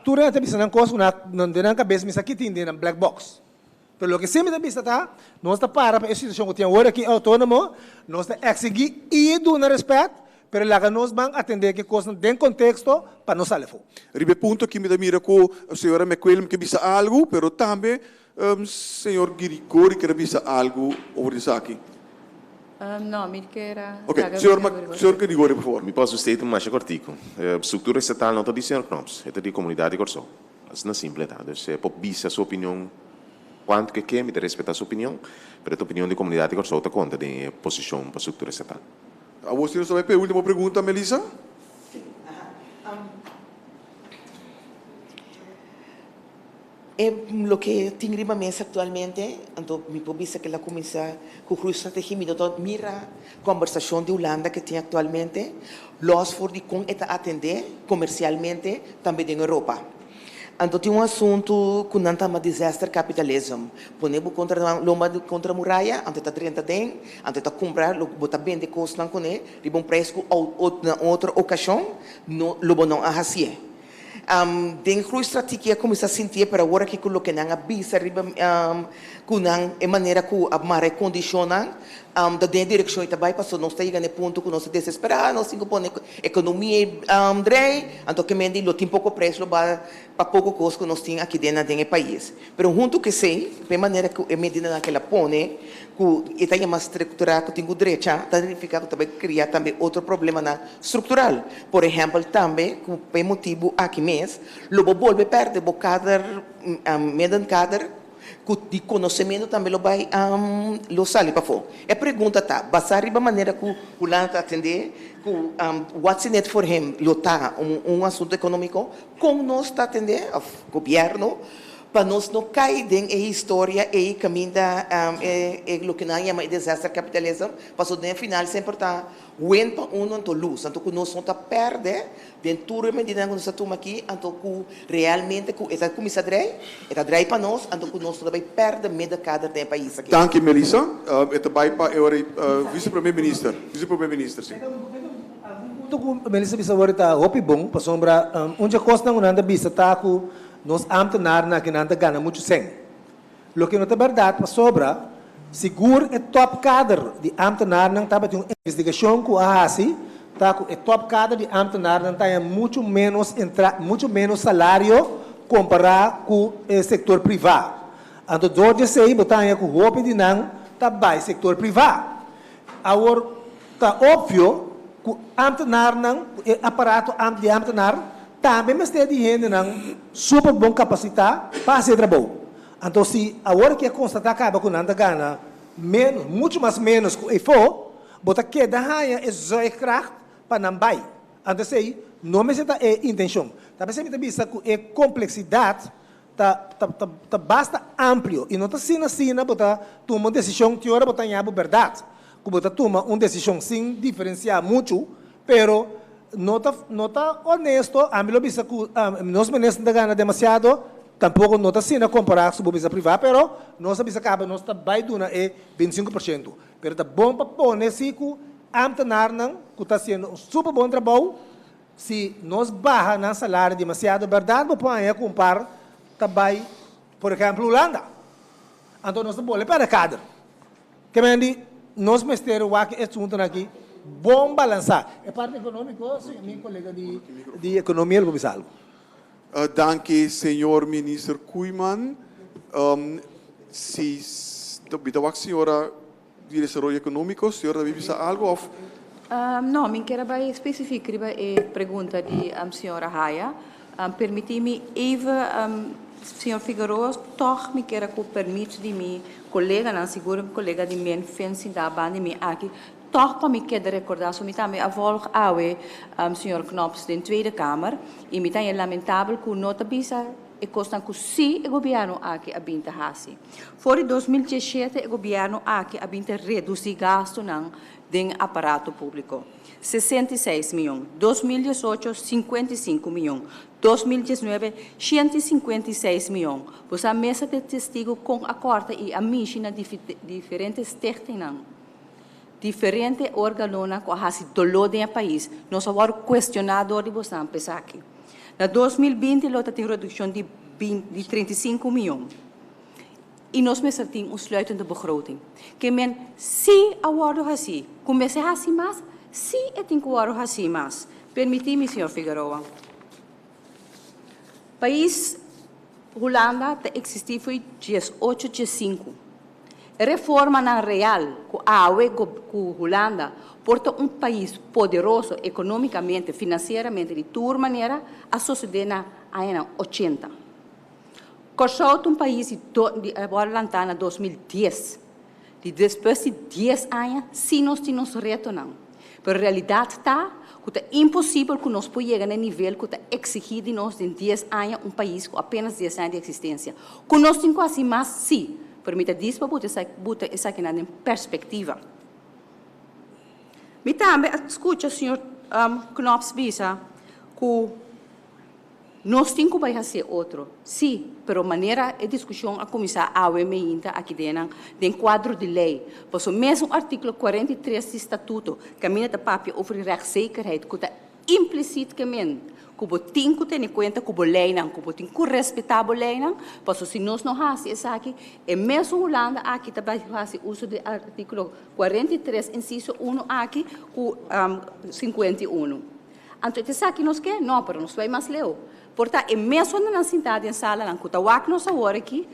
Tu não tem na coisa não tem na cabeça, mas aqui tem na black box. Pelo que sempre tem tá, nós está para a situação que tem agora aqui autônomo, nós está exigir e do na respeito, pero lá nós vamos atender que coisa tem contexto para não sair fora. Ribe ponto que me dá mira com a senhora McQuillan que bisa algo, pero também senhor Girigori que bisa algo over isso aqui. Não, me quer. Ok, senhor Girigori, por favor. Mi posso stare un mais cortico. Struttura estatal não está dizendo Knops, é da comunidade de Corsol. Isso não é simples, tá? Você pode bisa sua opinião quanto que quer, me respeita a sua opinião, mas a opinião da comunidade de Corsol está conta de posição para a estrutura estatal. A você não sabe a última pergunta, Melissa? Lo que tengo en la mesa actualmente, entonces mi población que la comienza con la estrategia, mira conversación de Holanda que tiene actualmente, los for de con esta atender comercialmente también en Europa. Então tem assunto que não chama disaster capitalism. Ponemos contra a muralha, antes está 30 den, antes está comprar, botar bem de coisa não com ele, riba preço na outra ocasião, lobo não ahasie. Den a estratégia começa a sentir para agora que coloque não avisa riba que não é maneira que a maré condiciona da direção e também passou não está chegando ponto que nós desesperamos nós temos que pôr economia drei então que mendi lo tem pouco preço ba para pouco coisa que nós temos aqui dentro do país. Mas junto que sei, de maneira que a medida que ela põe, que está mais estruturado, que tem o direito, está significando também criar também outro problema estrutural. Por exemplo, também, por motivo aqui mesmo, logo volve perder o cadro, medan cadro, de conhecimento também lo vai lo sali para fora. A pergunta tá, basar a maneira que o Lanta atender, que what's in it for him, lo tá assunto econômico, como nós está atender o governo, para nós não cair em história e caminho da o que nós chamamos de desastre capitalismo, para no final sempre está win para não luz, então que nós não está perder dentro da medida que nós estamos aqui, então que realmente que essa comissão está drei para nós, então que nós também perder medo cada do país aqui. Dank je, Melissa. Het bij vice-premier-minister. Vice-premier-minister, sim. Melissa bisa warita hopi bom pa sombra onde costa não anda bisa tá com nós ambtenaar na que nanda gana muito sem. Lo que não é verdade pa sobra seguro é top cadre de ambtenaar não tá batendo investigação com a hasi tá com é top cadre de ambtenaar não tá muito menos salário comparado com o setor privado. Então hoje sei botar com hopi de não tá vai setor privado. Agora tá óbvio o ambtenaar não aparato de ambtenaar também mas tem gente não super bom capacidade para fazer trabalho. Então se a hora que constatar acaba com nada gana menos, muito mais menos que for, bota que da raia é zoekracht para não vai. Então sei não me se é intenção. Também se me vista que é complexidade tá basta amplo e não tá sina bota toma decisão que hora bota nhabo verdade. Que bota toma decisão sem diferenciar muito, pero não tá honesto, a mim lo bisa que nós menos não gana demasiado, tampouco não tá sina comparar com o bisa privado, pero nós bisa acaba nós tá vai duna é 25%. Pero tá bom para pôr nesse que ambtenaar não que tá sendo um super bom trabalho, se nós barra na salário demasiado, verdade, vou pôr aí comparar tá vai, por exemplo, Holanda. Então nós tá bom para cada. Que mendi nós mestero o que é assunto aqui bom balançar. É parte econômica, sim, meu colega de economia ele vai algo. Dank je, senhor minister Koeman. Se a senhora de desarrollo econômico, senhora vai dizer algo of? Não, me quero bem específico a pergunta de senhora Haya. Permite-me even senhor Figueroa, toch me quero que permite de mim colega, não seguro colega de mim fencing da banda me aqui, toch para me quero recordar, so me também a volg awe senhor Knops da Tweede Kamer, e me também é lamentável que nota bisa e costa que se o governo aqui abinta hasi. Fora 2017 o governo aqui abinta reduzir gasto não de aparato público. 66 milhões, 2018 55 milhões, 2019 156 milhões. Você a mesa de testigo com a corte e a missão diferentes stichtingen, diferentes órgãos que hasi dolor do país. Nós agora questionador de você pensar aqui. Na 2020 lota tem redução de 35 milhões. E nós mesmo temos sluitende begroting. Que men se agora assim, comece assim mais, se é tem que agora assim mais. Permite-me, senhor Figueroa. País Holanda existiu foi 1885. Reforma na real que a AUE com Holanda porta país poderoso economicamente, financeiramente de toda maneira a sociedade na anos 80. Corsou país de agora lantana 2010. Depois de 10 anos, se nós temos reto não. Mas a realidade está que é impossível que nós possamos chegar no nível que é exigido de nós em 10 anos país com apenas 10 anos de existência. Que nós temos quase mais, sim. Permita disso para botar essa aqui em perspectiva. Me também escuta, senhor Knops, bisa que nós temos que fazer outro. Sim, mas a maneira de discussão a começar a ainda aqui dentro, do quadro de lei. Por isso, mesmo o artigo 43 do Estatuto, caminha da papel over rechtszekerheid, que implicitamente que você tem que ter em conta que você lei não, que você tem que respeitar a lei não, porque se nós não fazemos isso aqui, é mesmo Holanda aqui também faz uso do artigo 43, inciso 1 aqui, com 51. Anto ite sa que nos que? Não, pero nos vai mais leu. Portanto, é mesmo na cidade em sala, na Kutawak, nós agora aqui,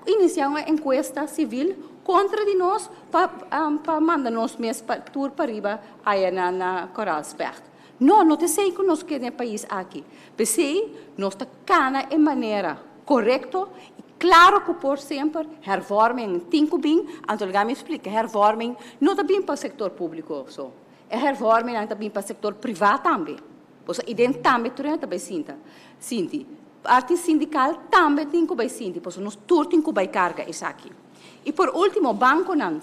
iniciar uma encuesta civil contra de nós para mandar nós mesmos para tour para riba aí na Coralsberg. Não te sei que nós queremos país aqui. Pensei, nós está cana em maneira correta e claro que por sempre hervorming tinko bem, então eu me explica, hervorming não está bem para o setor público só. É hervorming não está bem para o setor privado também. Pois idem também também sinti. Parte sindical também tem que sinti, pois nós todos tem que carga isso aqui. E por último, banco não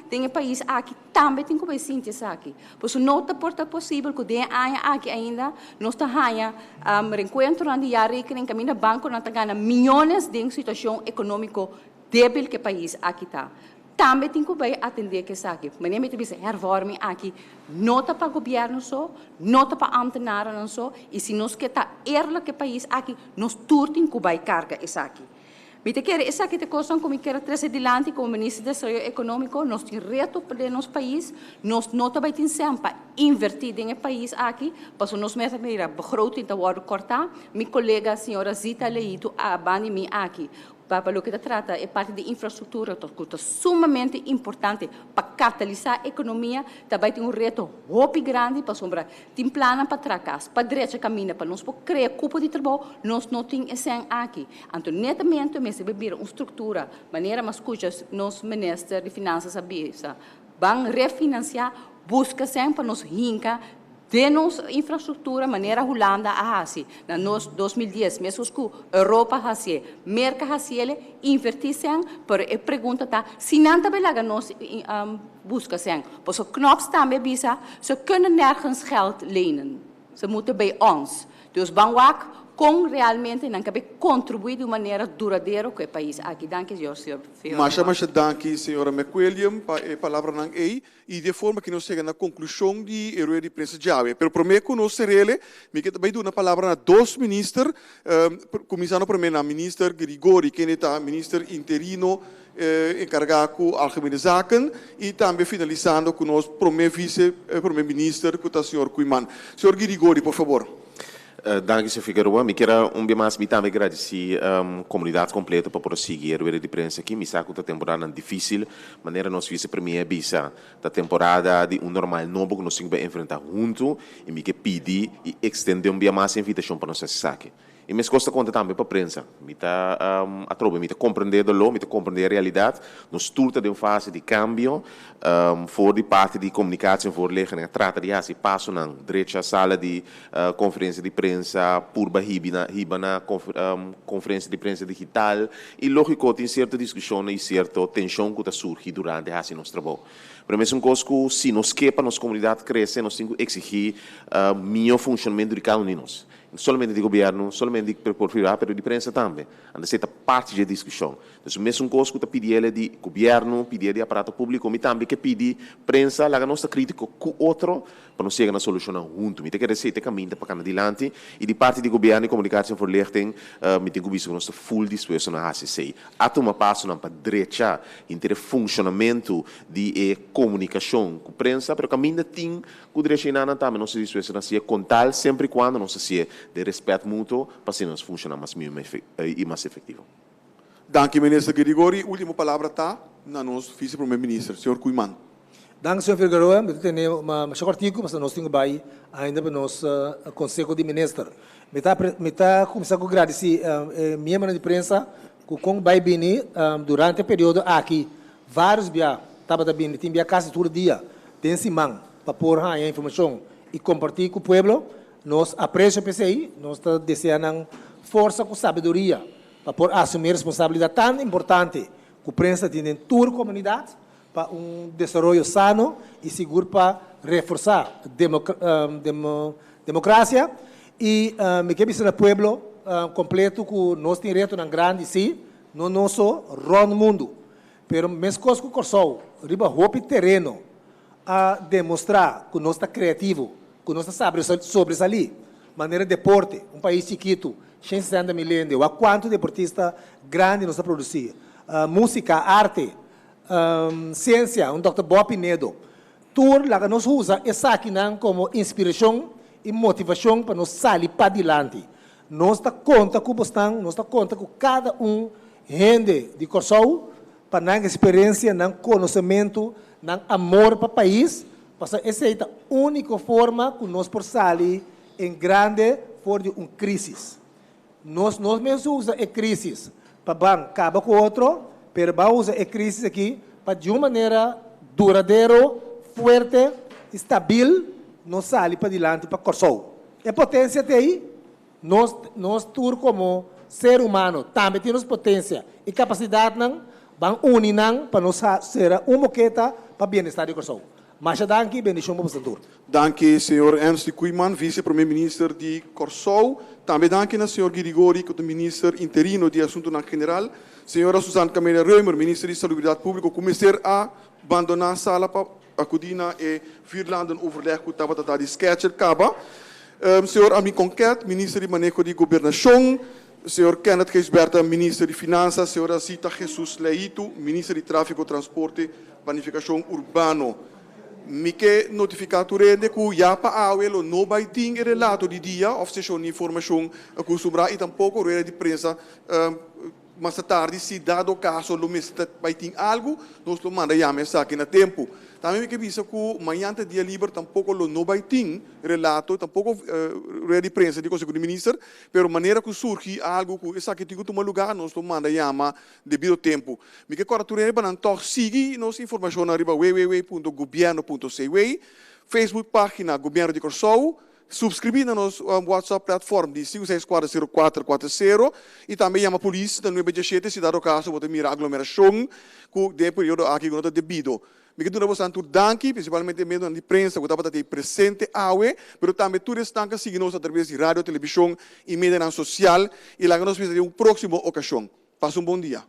tem um país aqui também tem que sinti isso aqui. Pois não é possível que de aqui ainda nós tenhamos reencontro na diária rekening caminho banco não ganha milhões de situação econômica débil que o país aqui está. Também tem que atender que isso aqui. Mas nem me diz hervorming aqui, não está para o governo só, não está para ambtenaren só, e se nós queremos eerlijk país aqui, nós todos temos que carga isso aqui. Me te quero isso aqui te coisa como quero trazer adiante como ministro de Desenvolvimento Econômico, nós temos reto para nosso país, nós não também temos sempre invertir em país aqui, para nós mesmos a begroting te worden cortar. Minha colega, a senhora Zita Leito, a bani me aqui. Para o que se trata é parte de infraestrutura, que é sumamente importante para catalisar a economia. Também tem reto muito grande para sombra. Tem plano para trás, para direita caminho, para nós criar cupo de trabalho, nós não temos isso aqui. Então, netamente, nós devemos uma estrutura, maneira mas cujas nos ministro de Finanças avisa, vão refinanciar, busca sempre nos rinca, de nossa infraestrutura, maneira Holanda a assim, na 2010, mesmo que Europa assim, merca assim, investir sem, por a pergunta tá, se não também lá nós busca sem, pois o knops também bisa, ze kunnen nergens geld lenen, ze moeten bij ons, dus bangwak com realmente não cabe contribuir de maneira duradoura com o país aqui. Danke, senhor. Mas danke, senhora McWilliam, para a palavra não é e de forma que nós chegamos na conclusão de erro de prensa jave. Pero prometo nós serele, me que também dou na palavra na dois ministros, começando primeiro na minister Grigori, que é minister interino encarregado com algemene zaken e também finalizando com nós primeiro vice-primeiro-ministro, com o senhor Kuiman. Senhor Grigori, por favor. Danke, Sr. Figueroa. Me quero mais também agradecer a comunidade completa para prosseguir a de prensa aqui. Me saco da temporada difícil, maneira nós vice-premier bisa da temporada de normal novo que nós temos que enfrentar junto e me que pedir e estender mais a invitação para nós saque. E me gosta conta também para a prensa. Me está a tropa, me está compreender do lo, me está compreender a realidade. Nós turta de uma fase de cambio, for de parte de comunicação, for leggen, trata de assim, passo na direita sala de conferência de prensa, purba hibana, conferência de prensa digital. E lógico, tem certa discussão e certa tensão que está surgindo durante assim nosso trabalho. Para mim, é uma coisa que se nós quer nossa comunidade crescer, nós temos que exigir melhor funcionamento de cada um de nós. Solamente de governo, solamente de privado, mas de prensa também. Anda ser parte da discussão. Então, mesmo coisa que pedir de governo, pedir de aparato público, mas também que pedir prensa, lá nossa crítica com outro, para nós chegar na solução junto. Me tem que dizer que caminho para cá adiante e de parte de governo e comunicação for lichten, me tem que visto que nós full disposição na HCC. A tomar passo para direita, entre funcionamento de comunicação com prensa, mas o caminho tem que direita também nós disposição a ser contar sempre quando nós ser de respeito mútuo para que nós funcionar mais e mais efetivo. Danke, ministro Grigori. Última palavra está na nosso vice-primeiro-ministro, senhor Kuiman. Danke, senhor Figueroa. Eu tenho uma artigo, mas nós temos que ainda para o nosso Conselho de Ministros. Me está começando a agradecer a minha de prensa que vai vir durante o período aqui. Vários dias, estava vindo, tinha quase todo dia, tem semana, para pôr a informação e compartilhar com o povo. Nós apreciamos o PCI, nós estamos desejando força com sabedoria para assumir responsabilidade tão importante que a prensa tem em toda a comunidade para desenvolvimento sano e seguro para reforçar a democracia e me quero dizer ao povo completo que nós temos direito a grande sim, no nosso rondo mundo, mas mesmo coisa que o Corsol, riba roupa terreno a demonstrar que nós estamos criativos, que nós sabemos sobresair, maneira de deporte, país chiquito, 160 milhões, há quanto deportista grande nós produzimos, música, arte, ciência, Dr. Bob Pinedo, tudo lá que nós usa essa aqui como inspiração e motivação para nós sair para adiante. Nós está conta com Boston, nós está conta com cada gente de Corsou, para dar experiência, dar conhecimento, dar amor para o país, porque essa é a única forma que nós podemos sair em grande fora de uma crise. Nós mesmos usamos a crise para acabar com o outro, mas vamos usar a crise aqui para de uma maneira duradoura, forte, estável, nós sair para adiante para Corsou. A potência tem aí, nós todos como ser humano também temos potência e capacidade vamos unir para nós ser uma moqueta para o bem-estar de Corsou. Mas danke, bendição para você. Danke, senhor Ernst Koeman, vice-primeiro-ministro de Corsou. Também danke na senhor Girigori, que é o ministro interino de Assuntos General. Senhora Susana Camila Reumer, ministra de Saúde Pública, começar a abandonar a sala para acudir e Finlândia overleg com o Tabata de Sketcher, Caba. Senhor Amin Conquet, ministro de Manejo de Governação. Senhor Kenneth Geisberta, ministro de Finanças. Senhora Zita Jesus Leito, ministro de Tráfego, Transporte e Planificação Urbano. Me que notificature que já para o não vai ter relato de dia, ou sessão de informação acostumada e tampouco rede de prensa. Mais tarde, se dado o caso, o mês vai ter algo, nós lo manda já mensagem na tempo. Também me que visa que amanhã dia livre tampouco não vai ter relato, tampouco rede de prensa de Conselho de Ministro, pero maneira que surge algo que essa que tem que tomar lugar, nós lo manda já devido tempo. Me que corretura para não seguir nossa informação arriba www.governo.cw, Facebook página Governo de Corsou. Subscrever na nossa WhatsApp platform de 5640-440 e também chama a polícia da 97 se dá o caso para mirar a aglomeração que de período aqui não está devido. Me que durante bastante danke, principalmente meio de prensa que estava ter presente awe, mas também tudo está que seguimos através de rádio, televisão e mídia social e lá que nós precisamos de uma próxima ocasião. Passa bom dia.